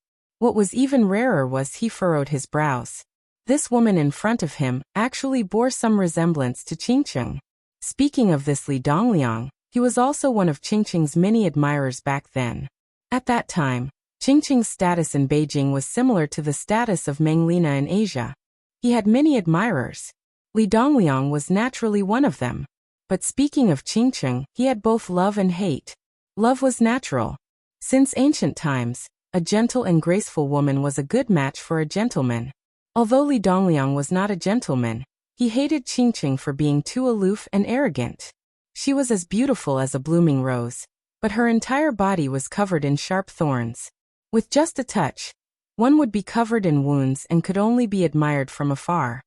What was even rarer was he furrowed his brows. This woman in front of him actually bore some resemblance to Qingqing. Speaking of this Li Dongliang, he was also one of Qingqing's many admirers back then. At that time, Qingqing's status in Beijing was similar to the status of Meng Lina in Asia. He had many admirers. Li Dongliang was naturally one of them. But speaking of Qingqing, he had both love and hate. Love was natural. Since ancient times, a gentle and graceful woman was a good match for a gentleman. Although Li Dongliang was not a gentleman, he hated Qingqing for being too aloof and arrogant. She was as beautiful as a blooming rose, but her entire body was covered in sharp thorns. With just a touch, one would be covered in wounds and could only be admired from afar.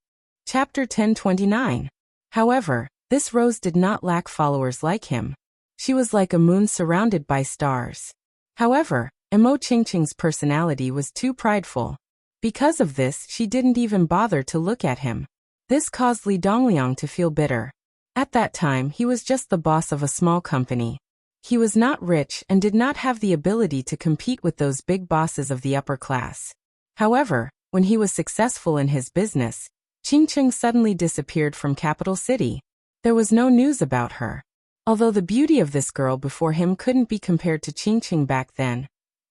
Chapter 1029. However, this rose did not lack followers like him. She was like a moon surrounded by stars. However, Mo Qingqing's personality was too prideful. Because of this, she didn't even bother to look at him. This caused Li Dongliang to feel bitter. At that time, he was just the boss of a small company. He was not rich and did not have the ability to compete with those big bosses of the upper class. However, when he was successful in his business, Qingqing suddenly disappeared from capital city. There was no news about her. Although the beauty of this girl before him couldn't be compared to Qingqing back then,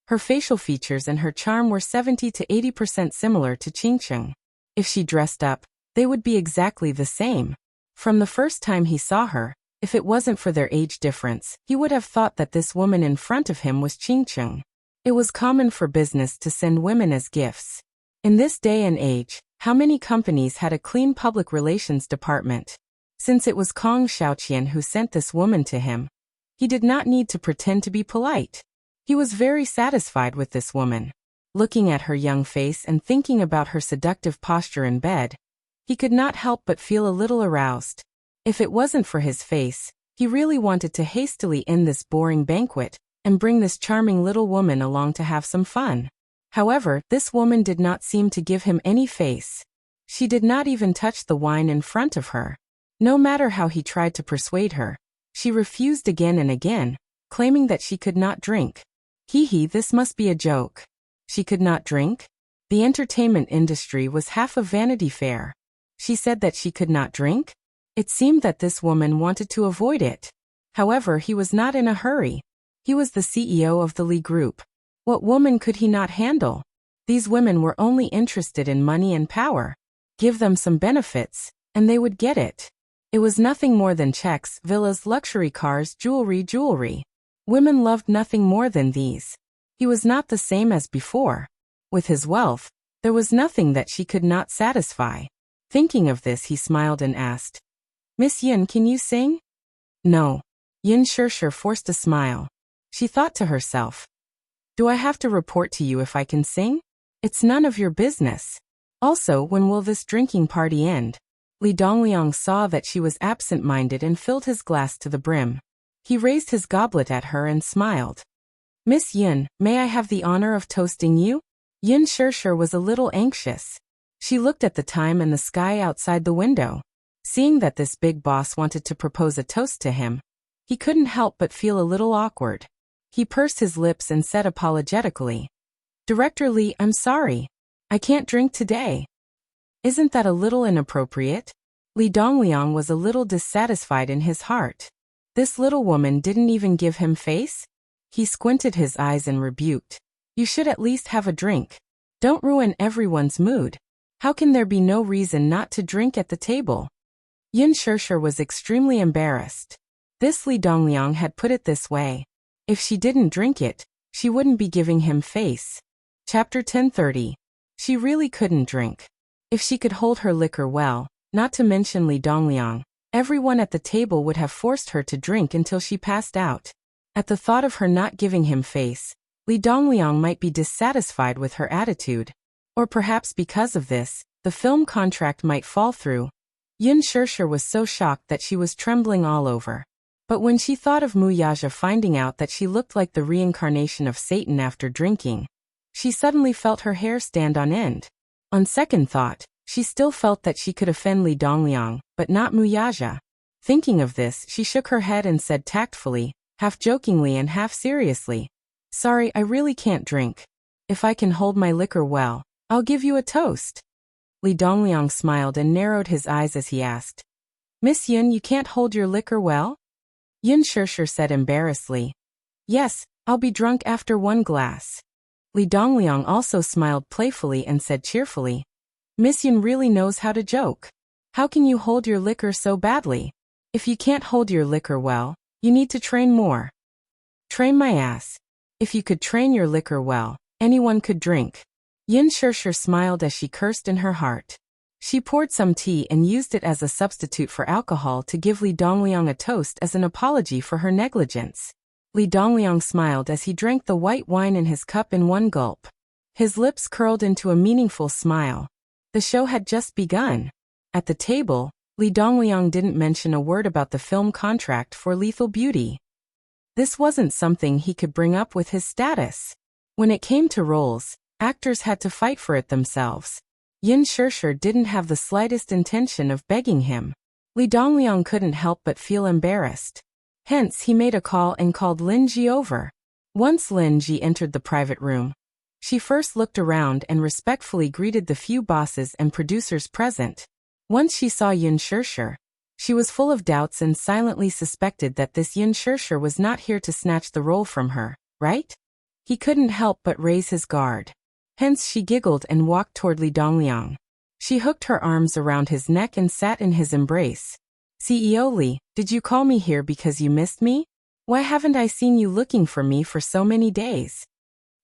her facial features and her charm were 70 to 80% similar to Qingqing. If she dressed up, they would be exactly the same. From the first time he saw her, if it wasn't for their age difference, he would have thought that this woman in front of him was Qingqing. It was common for business to send women as gifts. In this day and age, how many companies had a clean public relations department? Since it was Kong Xiaoqian who sent this woman to him, he did not need to pretend to be polite. He was very satisfied with this woman. Looking at her young face and thinking about her seductive posture in bed, he could not help but feel a little aroused. If it wasn't for his face, he really wanted to hastily end this boring banquet and bring this charming little woman along to have some fun. However, this woman did not seem to give him any face. She did not even touch the wine in front of her. No matter how he tried to persuade her, she refused again and again, claiming that she could not drink. This must be a joke. She could not drink? The entertainment industry was half a Vanity Fair. She said that she could not drink? It seemed that this woman wanted to avoid it. However, he was not in a hurry. He was the CEO of the Li Group. What woman could he not handle? These women were only interested in money and power. Give them some benefits, and they would get it. It was nothing more than checks, villas, luxury cars, jewelry. Women loved nothing more than these. He was not the same as before. With his wealth, there was nothing that she could not satisfy. Thinking of this, he smiled and asked, "Miss Yin, can you sing?" No. Yin Shirshir forced a smile. She thought to herself, "Do I have to report to you if I can sing? It's none of your business. Also, when will this drinking party end?" Li Dongliang saw that she was absent-minded and filled his glass to the brim. He raised his goblet at her and smiled. "Miss Yin, may I have the honor of toasting you?" Yin Shirshir was a little anxious. She looked at the time and the sky outside the window. Seeing that this big boss wanted to propose a toast to him, he couldn't help but feel a little awkward. He pursed his lips and said apologetically, "Director Li, I'm sorry. I can't drink today." Isn't that a little inappropriate? Li Dongliang was a little dissatisfied in his heart. This little woman didn't even give him face? He squinted his eyes and rebuked, "You should at least have a drink. Don't ruin everyone's mood. How can there be no reason not to drink at the table?" Yin Shirshir was extremely embarrassed. This Li Dongliang had put it this way. If she didn't drink it, she wouldn't be giving him face. Chapter 1030. She really couldn't drink. If she could hold her liquor well, not to mention Li Dongliang, everyone at the table would have forced her to drink until she passed out. At the thought of her not giving him face, Li Dongliang might be dissatisfied with her attitude. Or perhaps because of this, the film contract might fall through. Yin Shirshir was so shocked that she was trembling all over. But when she thought of Mu Yaja finding out that she looked like the reincarnation of Satan after drinking, she suddenly felt her hair stand on end. On second thought, she still felt that she could offend Li Dongliang, but not Mu Yaja. Thinking of this, she shook her head and said tactfully, half jokingly and half seriously, "Sorry, I really can't drink." If I can hold my liquor well, I'll give you a toast. Li Dongliang smiled and narrowed his eyes as he asked, Miss Yun, you can't hold your liquor well? Yun Shishir said embarrassedly, Yes, I'll be drunk after 1 glass. Li Dongliang also smiled playfully and said cheerfully, Miss Yun really knows how to joke. How can you hold your liquor so badly? If you can't hold your liquor well, you need to train more. Train my ass. If you could train your liquor well, anyone could drink. Yin Shishir smiled as she cursed in her heart. She poured some tea and used it as a substitute for alcohol to give Li Dongliang a toast as an apology for her negligence. Li Dongliang smiled as he drank the white wine in his cup in 1 gulp. His lips curled into a meaningful smile. The show had just begun. At the table, Li Dongliang didn't mention a word about the film contract for Lethal Beauty. This wasn't something he could bring up with his status. When it came to roles, actors had to fight for it themselves. Yin Shishir didn't have the slightest intention of begging him. Li Dongliang couldn't help but feel embarrassed. Hence he made a call and called Lin Ji over. Once Lin Ji entered the private room, she first looked around and respectfully greeted the few bosses and producers present. Once she saw Yin Shishir, she was full of doubts and silently suspected that this Yin Shishir was not here to snatch the role from her, right? He couldn't help but raise his guard. Hence she giggled and walked toward Li Dongliang. She hooked her arms around his neck and sat in his embrace. CEO Li, did you call me here because you missed me? Why haven't I seen you looking for me for so many days?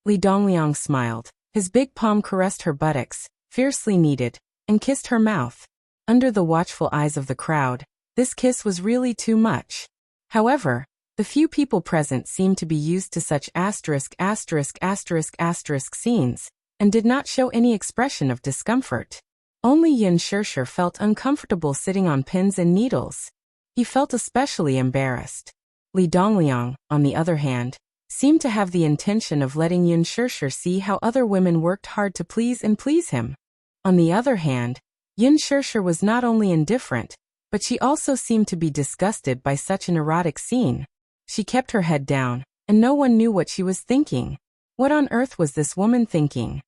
Li Dongliang smiled. His big palm caressed her buttocks, fiercely kneaded, and kissed her mouth. Under the watchful eyes of the crowd, this kiss was really too much. However, the few people present seemed to be used to such scenes, and did not show any expression of discomfort. Only Yin Shishir felt uncomfortable sitting on pins and needles. He felt especially embarrassed. Li Dongliang, on the other hand, seemed to have the intention of letting Yin Shishir see how other women worked hard to please him. On the other hand, Yin Shishir was not only indifferent, but she also seemed to be disgusted by such an erotic scene. She kept her head down, and no one knew what she was thinking. What on earth was this woman thinking?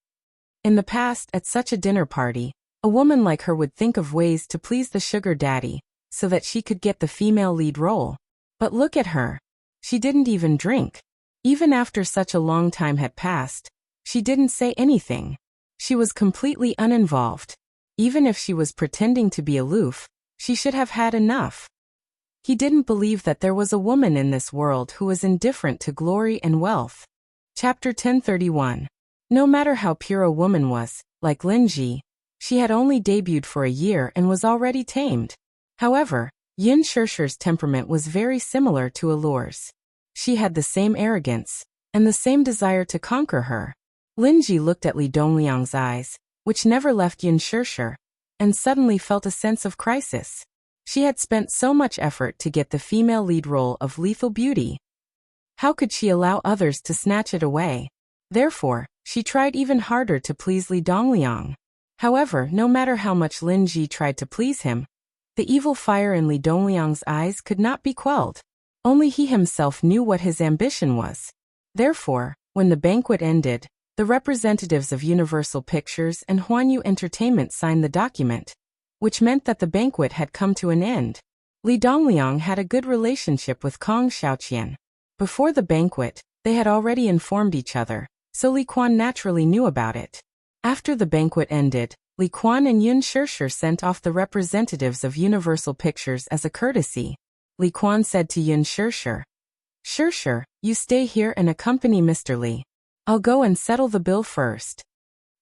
In the past, at such a dinner party, a woman like her would think of ways to please the sugar daddy, so that she could get the female lead role. But look at her. She didn't even drink. Even after such a long time had passed, she didn't say anything. She was completely uninvolved. Even if she was pretending to be aloof, she should have had enough. He didn't believe that there was a woman in this world who was indifferent to glory and wealth. Chapter 1031. No matter how pure a woman was, like Lin Ji, she had only debuted for a year and was already tamed. However, Yin Shishir's temperament was very similar to Allure's. She had the same arrogance, and the same desire to conquer her. Lin Ji looked at Li Dongliang's eyes, which never left Yin Shishir, and suddenly felt a sense of crisis. She had spent so much effort to get the female lead role of Lethal Beauty. How could she allow others to snatch it away? Therefore, she tried even harder to please Li Dongliang. However, no matter how much Lin Ji tried to please him, the evil fire in Li Dongliang's eyes could not be quelled. Only he himself knew what his ambition was. Therefore, when the banquet ended, the representatives of Universal Pictures and Huanyu Entertainment signed the document, which meant that the banquet had come to an end. Li Dongliang had a good relationship with Kong Xiaoqian. Before the banquet, they had already informed each other, so Li Quan naturally knew about it. After the banquet ended, Li Quan and Yin Shishir sent off the representatives of Universal Pictures as a courtesy. Li Quan said to Yin Shishir, Shishir, you stay here and accompany Mr. Li. I'll go and settle the bill first.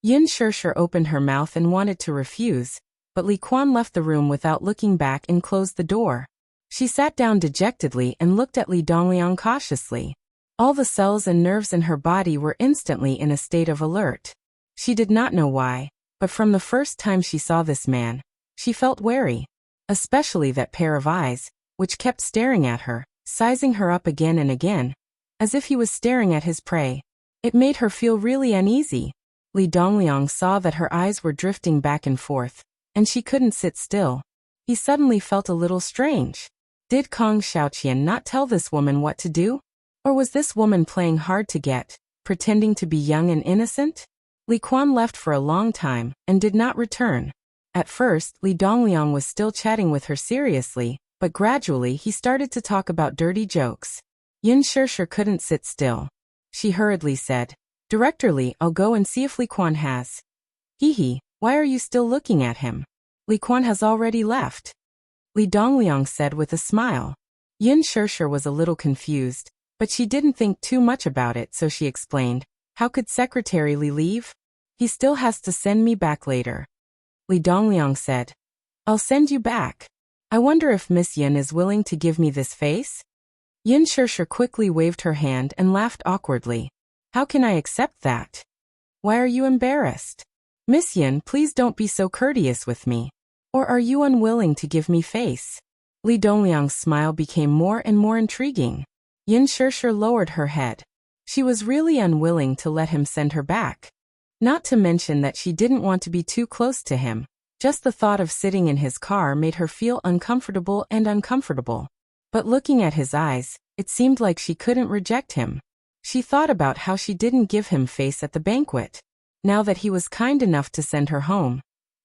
Yin Shishir opened her mouth and wanted to refuse, but Li Quan left the room without looking back and closed the door. She sat down dejectedly and looked at Li Dongliang cautiously. All the cells and nerves in her body were instantly in a state of alert. She did not know why, but from the first time she saw this man, she felt wary. Especially that pair of eyes, which kept staring at her, sizing her up again and again, as if he was staring at his prey. It made her feel really uneasy. Li Dongliang saw that her eyes were drifting back and forth, and she couldn't sit still. He suddenly felt a little strange. Did Kong Xiaoqian not tell this woman what to do? Or was this woman playing hard to get, pretending to be young and innocent? Li Quan left for a long time and did not return. At first, Li Dongliang was still chatting with her seriously, but gradually he started to talk about dirty jokes. Yin Shishir couldn't sit still. She hurriedly said, "Director Li, I'll go and see if Li Quan has." "Hee, why are you still looking at him? Li Quan has already left," Li Dongliang said with a smile. Yin Shishir was a little confused, but she didn't think too much about it, so she explained, "How could Secretary Li leave? He still has to send me back later." Li Dongliang said, "I'll send you back. I wonder if Miss Yin is willing to give me this face?" Yin Shishir quickly waved her hand and laughed awkwardly. "How can I accept that? Why are you embarrassed? Miss Yin, please don't be so courteous with me. Or are you unwilling to give me face?" Li Dongliang's smile became more and more intriguing. Yin Shishir lowered her head. She was really unwilling to let him send her back. Not to mention that she didn't want to be too close to him. Just the thought of sitting in his car made her feel uncomfortable. But looking at his eyes, it seemed like she couldn't reject him. She thought about how she didn't give him face at the banquet. Now that he was kind enough to send her home.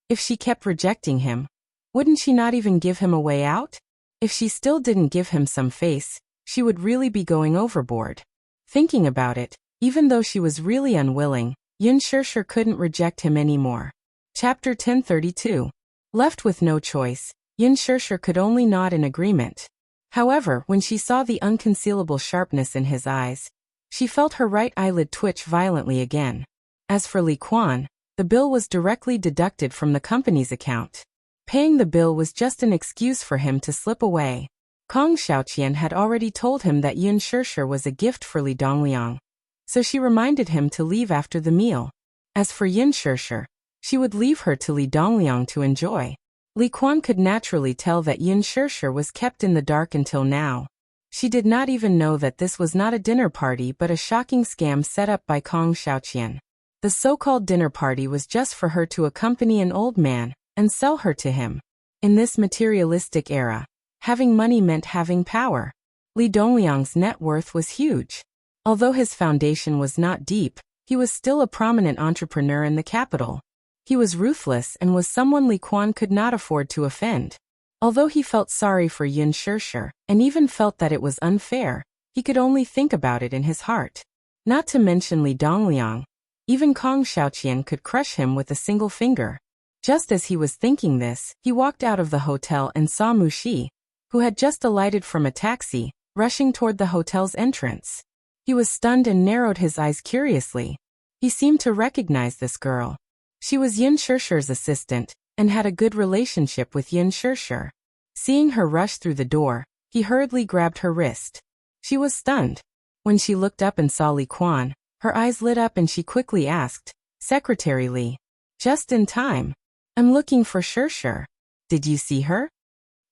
If she kept rejecting him, wouldn't she not even give him a way out? If she still didn't give him some face, she would really be going overboard. Thinking about it, even though she was really unwilling, Yin Shishir couldn't reject him anymore. Chapter 1032. Left with no choice, Yin Shishir could only nod in agreement. However, when she saw the unconcealable sharpness in his eyes, she felt her right eyelid twitch violently again. As for Li Quan, the bill was directly deducted from the company's account. Paying the bill was just an excuse for him to slip away. Kong Xiaoqian had already told him that Yin Shishir was a gift for Li Dongliang, so she reminded him to leave after the meal. As for Yin Shishir, she would leave her to Li Dongliang to enjoy. Li Quan could naturally tell that Yin Shishir was kept in the dark until now. She did not even know that this was not a dinner party but a shocking scam set up by Kong Xiaoqian. The so-called dinner party was just for her to accompany an old man and sell her to him. In this materialistic era, having money meant having power. Li Dongliang's net worth was huge. Although his foundation was not deep, he was still a prominent entrepreneur in the capital. He was ruthless and was someone Li Quan could not afford to offend. Although he felt sorry for Yin Shishir, and even felt that it was unfair, he could only think about it in his heart. Not to mention Li Dongliang, even Kong Xiaoqian could crush him with a single finger. Just as he was thinking this, he walked out of the hotel and saw Mushi, who had just alighted from a taxi, rushing toward the hotel's entrance. He was stunned and narrowed his eyes curiously. He seemed to recognize this girl. She was Yin Shishir's assistant, and had a good relationship with Yin Shishir. Seeing her rush through the door, he hurriedly grabbed her wrist. She was stunned. When she looked up and saw Li Quan, her eyes lit up and she quickly asked, "Secretary Li." "Just in time. I'm looking for Shishir. Did you see her?"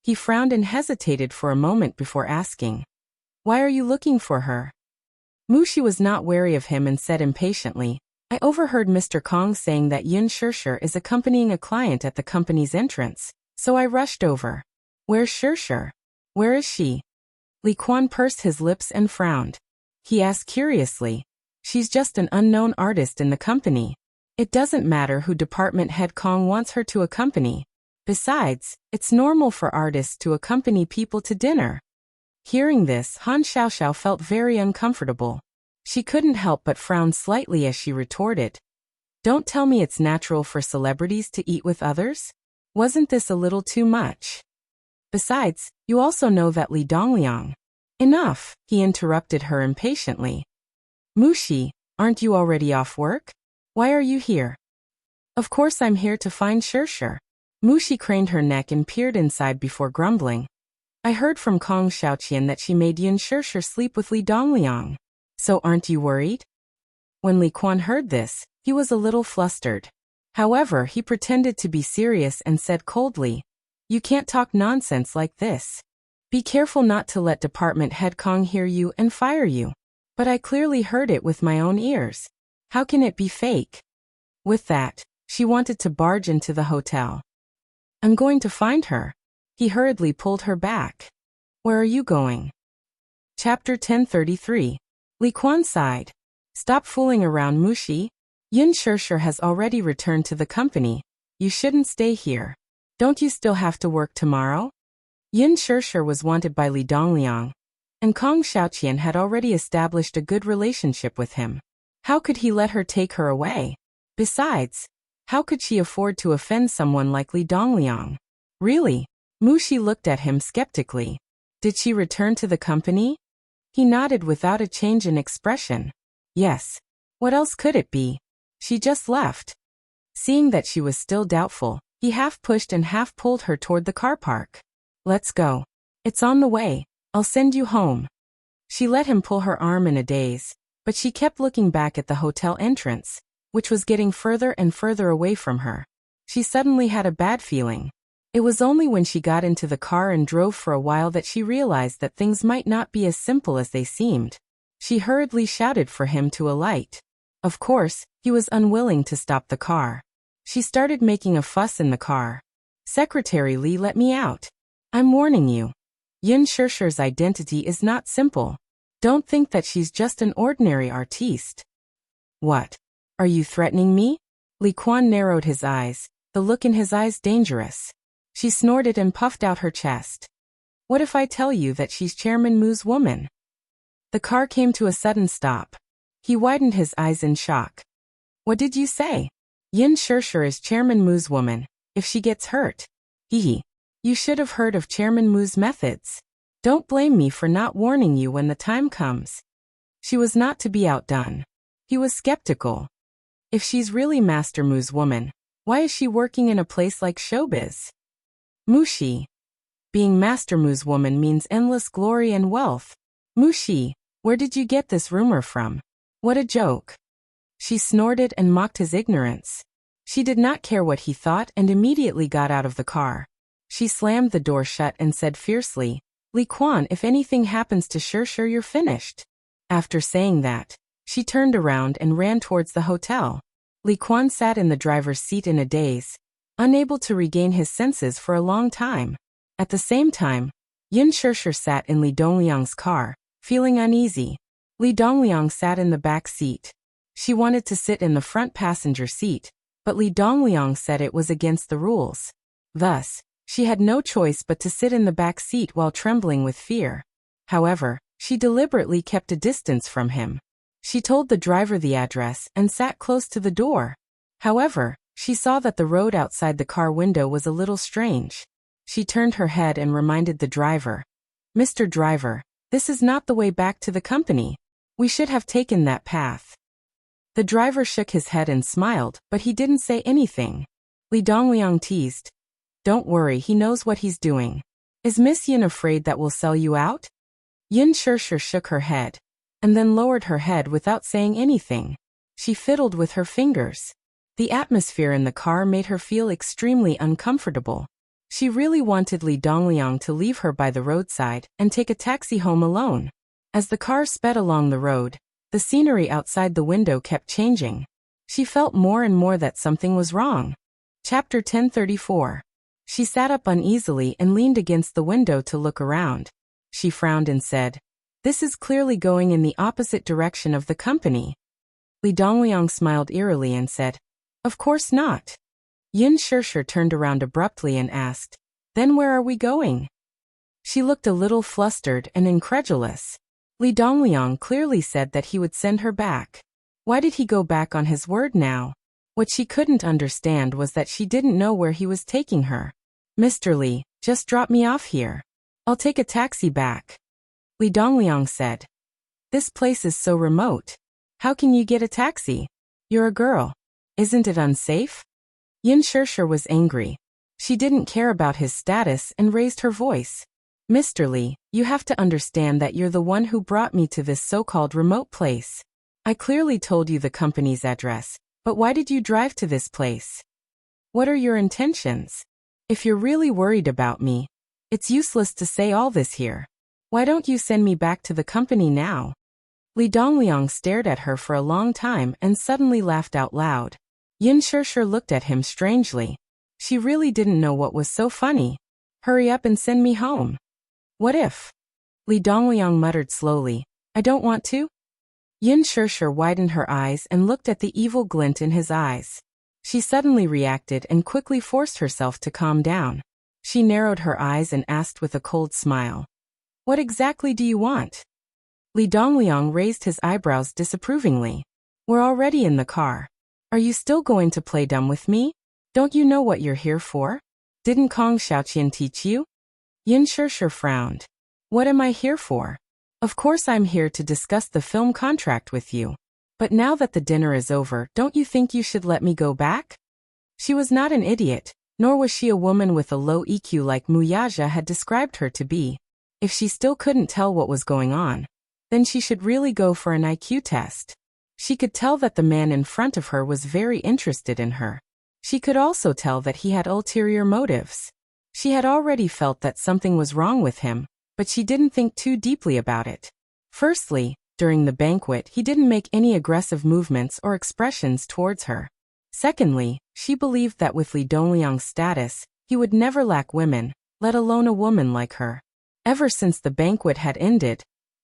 He frowned and hesitated for a moment before asking, "Why are you looking for her?" Mushi was not wary of him and said impatiently, "I overheard Mr. Kong saying that Yin Shishir is accompanying a client at the company's entrance, so I rushed over." "Where's Shishir? Where is she?" Li Quan pursed his lips and frowned. He asked curiously, "She's just an unknown artist in the company. It doesn't matter who department head Kong wants her to accompany. Besides, it's normal for artists to accompany people to dinner." Hearing this, Han Xiaoxiao felt very uncomfortable. She couldn't help but frown slightly as she retorted, "Don't tell me it's natural for celebrities to eat with others? Wasn't this a little too much? Besides, you also know that Li Dongliang—" "Enough," he interrupted her impatiently. "Mushi, aren't you already off work? Why are you here?" "Of course I'm here to find Shishir." Mushi craned her neck and peered inside before grumbling. "I heard from Kong Xiaoqian that she made Yin Shishir sleep with Li Dongliang. So aren't you worried?" When Li Quan heard this, he was a little flustered. However, he pretended to be serious and said coldly, "You can't talk nonsense like this. Be careful not to let department head Kong hear you and fire you." "But I clearly heard it with my own ears. How can it be fake?" With that, she wanted to barge into the hotel. "I'm going to find her." He hurriedly pulled her back. "Where are you going?" Chapter 1033. Li Quan sighed. Stop fooling around, Mushi. Yin Shirshir has already returned to the company. You shouldn't stay here. Don't you still have to work tomorrow? Yin Shirshir was wanted by Li Dongliang, and Kong Xiaoqian had already established a good relationship with him. How could he let her take her away? Besides, how could she afford to offend someone like Li Dongliang? Really? Mushi looked at him skeptically. Did she return to the company? He nodded without a change in expression. Yes. What else could it be? She just left. Seeing that she was still doubtful, he half pushed and half pulled her toward the car park. Let's go. It's on the way. I'll send you home. She let him pull her arm in a daze, but she kept looking back at the hotel entrance, which was getting further and further away from her. She suddenly had a bad feeling. It was only when she got into the car and drove for a while that she realized that things might not be as simple as they seemed. She hurriedly shouted for him to alight. Of course, he was unwilling to stop the car. She started making a fuss in the car. Secretary Li, let me out. I'm warning you. Yin Shirshir's identity is not simple. Don't think that she's just an ordinary artiste. What? Are you threatening me? Li Quan narrowed his eyes, the look in his eyes dangerous. She snorted and puffed out her chest. What if I tell you that she's Chairman Mu's woman? The car came to a sudden stop. He widened his eyes in shock. What did you say? Yin Shirshir is Chairman Mu's woman. If she gets hurt. Hee. You should have heard of Chairman Mu's methods. Don't blame me for not warning you when the time comes. She was not to be outdone. He was skeptical. If she's really Master Mu's woman, why is she working in a place like showbiz? Mushi. Being Master Mu's woman means endless glory and wealth. Mushi, where did you get this rumor from? What a joke. She snorted and mocked his ignorance. She did not care what he thought and immediately got out of the car. She slammed the door shut and said fiercely, Li Quan, if anything happens to Shirshir, you're finished. After saying that, she turned around and ran towards the hotel. Li Quan sat in the driver's seat in a daze, unable to regain his senses for a long time. At the same time, Yin Shirshir sat in Li Dongliang's car, feeling uneasy. Li Dongliang sat in the back seat. She wanted to sit in the front passenger seat, but Li Dongliang said it was against the rules. Thus, she had no choice but to sit in the back seat while trembling with fear. However, she deliberately kept a distance from him. She told the driver the address and sat close to the door. However, she saw that the road outside the car window was a little strange. She turned her head and reminded the driver, Mr. Driver, this is not the way back to the company. We should have taken that path. The driver shook his head and smiled, but he didn't say anything. Li Dongliang teased, Don't worry, he knows what he's doing. Is Miss Yin afraid that we'll sell you out? Yin Shirshir shook her head, and then lowered her head without saying anything. She fiddled with her fingers. The atmosphere in the car made her feel extremely uncomfortable. She really wanted Li Dongliang to leave her by the roadside and take a taxi home alone. As the car sped along the road, the scenery outside the window kept changing. She felt more and more that something was wrong. Chapter 1034. She sat up uneasily and leaned against the window to look around. She frowned and said, This is clearly going in the opposite direction of the company. Li Dongliang smiled eerily and said, Of course not. Yin Shirshir turned around abruptly and asked, Then where are we going? She looked a little flustered and incredulous. Li Dongliang clearly said that he would send her back. Why did he go back on his word now? What she couldn't understand was that she didn't know where he was taking her. Mr. Li, just drop me off here. I'll take a taxi back. Li Dongliang said. This place is so remote. How can you get a taxi? You're a girl. Isn't it unsafe? Yin Shirshir was angry. She didn't care about his status and raised her voice. Mr. Li, you have to understand that you're the one who brought me to this so-called remote place. I clearly told you the company's address, but why did you drive to this place? What are your intentions? If you're really worried about me, it's useless to say all this here. Why don't you send me back to the company now? Li Dongliang stared at her for a long time and suddenly laughed out loud. Yin Shirshir looked at him strangely. She really didn't know what was so funny. Hurry up and send me home. What if? Li Dongliang muttered slowly, I don't want to. Yin Shirshir widened her eyes and looked at the evil glint in his eyes. She suddenly reacted and quickly forced herself to calm down. She narrowed her eyes and asked with a cold smile, "What exactly do you want?" Li Dongliang raised his eyebrows disapprovingly. "We're already in the car. Are you still going to play dumb with me? Don't you know what you're here for? Didn't Kong Xiaoqian teach you?" Yin Shirshir frowned. "What am I here for? Of course I'm here to discuss the film contract with you. But now that the dinner is over, don't you think you should let me go back?" She was not an idiot, nor was she a woman with a low EQ like Muyaja had described her to be. If she still couldn't tell what was going on, then she should really go for an IQ test. She could tell that the man in front of her was very interested in her. She could also tell that he had ulterior motives. She had already felt that something was wrong with him, but she didn't think too deeply about it. Firstly, during the banquet he didn't make any aggressive movements or expressions towards her. Secondly, she believed that with Li Dongliang's status, he would never lack women, let alone a woman like her. Ever since the banquet had ended,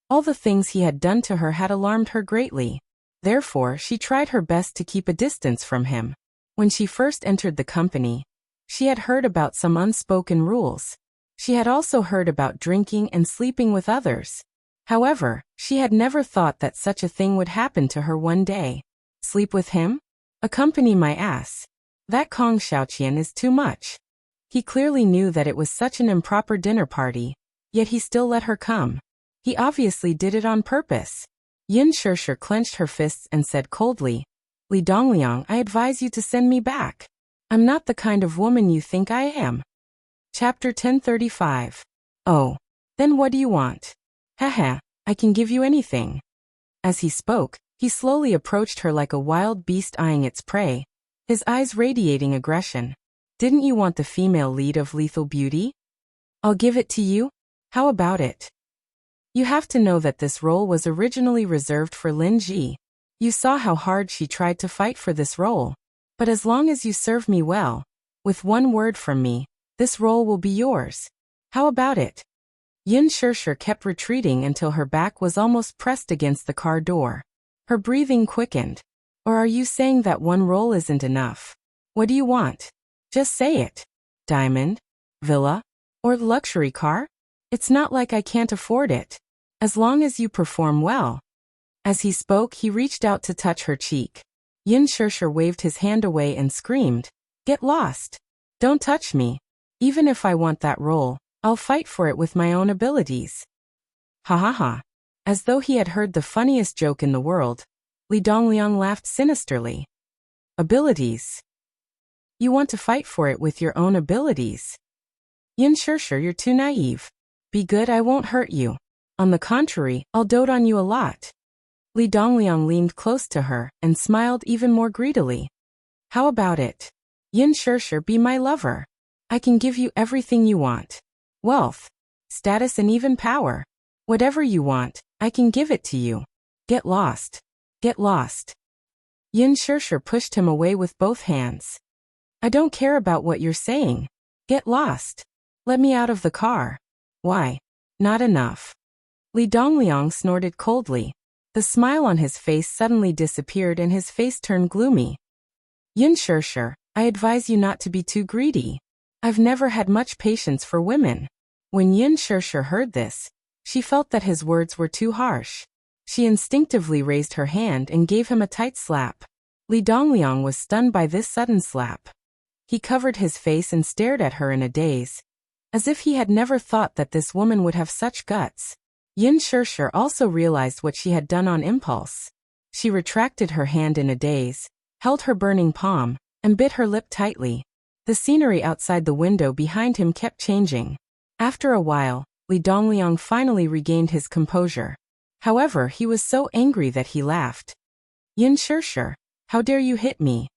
all the things he had done to her had alarmed her greatly. Therefore, she tried her best to keep a distance from him. When she first entered the company, she had heard about some unspoken rules. She had also heard about drinking and sleeping with others. However, she had never thought that such a thing would happen to her one day. Sleep with him? Accompany my ass. That Kong Xiaoqian is too much. He clearly knew that it was such an improper dinner party, yet he still let her come. He obviously did it on purpose. Yin Shirshir clenched her fists and said coldly, "Li Dongliang, I advise you to send me back. I'm not the kind of woman you think I am." Chapter 1035. "Oh. Then what do you want?" "Haha, I can give you anything." As he spoke, he slowly approached her like a wild beast eyeing its prey, his eyes radiating aggression. "Didn't you want the female lead of Lethal Beauty? I'll give it to you. How about it? You have to know that this role was originally reserved for Lin Ji. You saw how hard she tried to fight for this role. But as long as you serve me well, with one word from me, this role will be yours. How about it?" Yin Shirshir kept retreating until her back was almost pressed against the car door. Her breathing quickened. "Or are you saying that one role isn't enough? What do you want? Just say it. Diamond? Villa? Or luxury car? It's not like I can't afford it. As long as you perform well." As he spoke, he reached out to touch her cheek. Yin Shirshir waved his hand away and screamed, "Get lost. Don't touch me. Even if I want that role, I'll fight for it with my own abilities." Ha ha ha. As though he had heard the funniest joke in the world, Li Dongliang laughed sinisterly. "Abilities? You want to fight for it with your own abilities? Yin Shirshir, you're too naive. Be good, I won't hurt you. On the contrary, I'll dote on you a lot." Li Dongliang leaned close to her and smiled even more greedily. "How about it? Yin Shirshir, be my lover. I can give you everything you want. Wealth, status and even power. Whatever you want, I can give it to you. Get lost. Get lost." Yin Shirshir pushed him away with both hands. "I don't care about what you're saying. Get lost. Let me out of the car." "Why? Not enough?" Li Dongliang snorted coldly. The smile on his face suddenly disappeared and his face turned gloomy. "Yin Shirshir, I advise you not to be too greedy. I've never had much patience for women." When Yin Shirshir heard this, she felt that his words were too harsh. She instinctively raised her hand and gave him a tight slap. Li Dongliang was stunned by this sudden slap. He covered his face and stared at her in a daze, as if he had never thought that this woman would have such guts. Yin Shirshir also realized what she had done on impulse. She retracted her hand in a daze, held her burning palm, and bit her lip tightly. The scenery outside the window behind him kept changing. After a while, Li Dongliang finally regained his composure. However, he was so angry that he laughed. "Yin Shirshir, how dare you hit me?"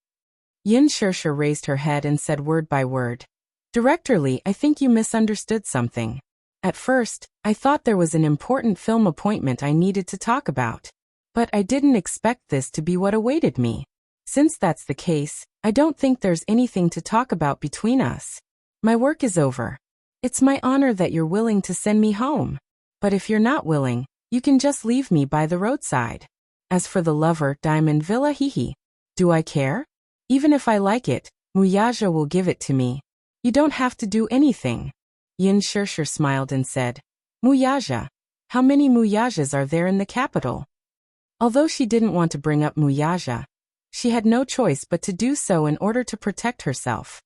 Yin Shirshir raised her head and said word by word, "Director Li, I think you misunderstood something. At first, I thought there was an important film appointment I needed to talk about. But I didn't expect this to be what awaited me. Since that's the case, I don't think there's anything to talk about between us. My work is over. It's my honor that you're willing to send me home. But if you're not willing, you can just leave me by the roadside." As for the lover, Diamond Villa, hee. Do I care? Even if I like it, Muyaja will give it to me. You don't have to do anything. Yin Shirshir smiled and said, Muyaja. How many Muyajas are there in the capital? Although she didn't want to bring up Muyaja, she had no choice but to do so in order to protect herself.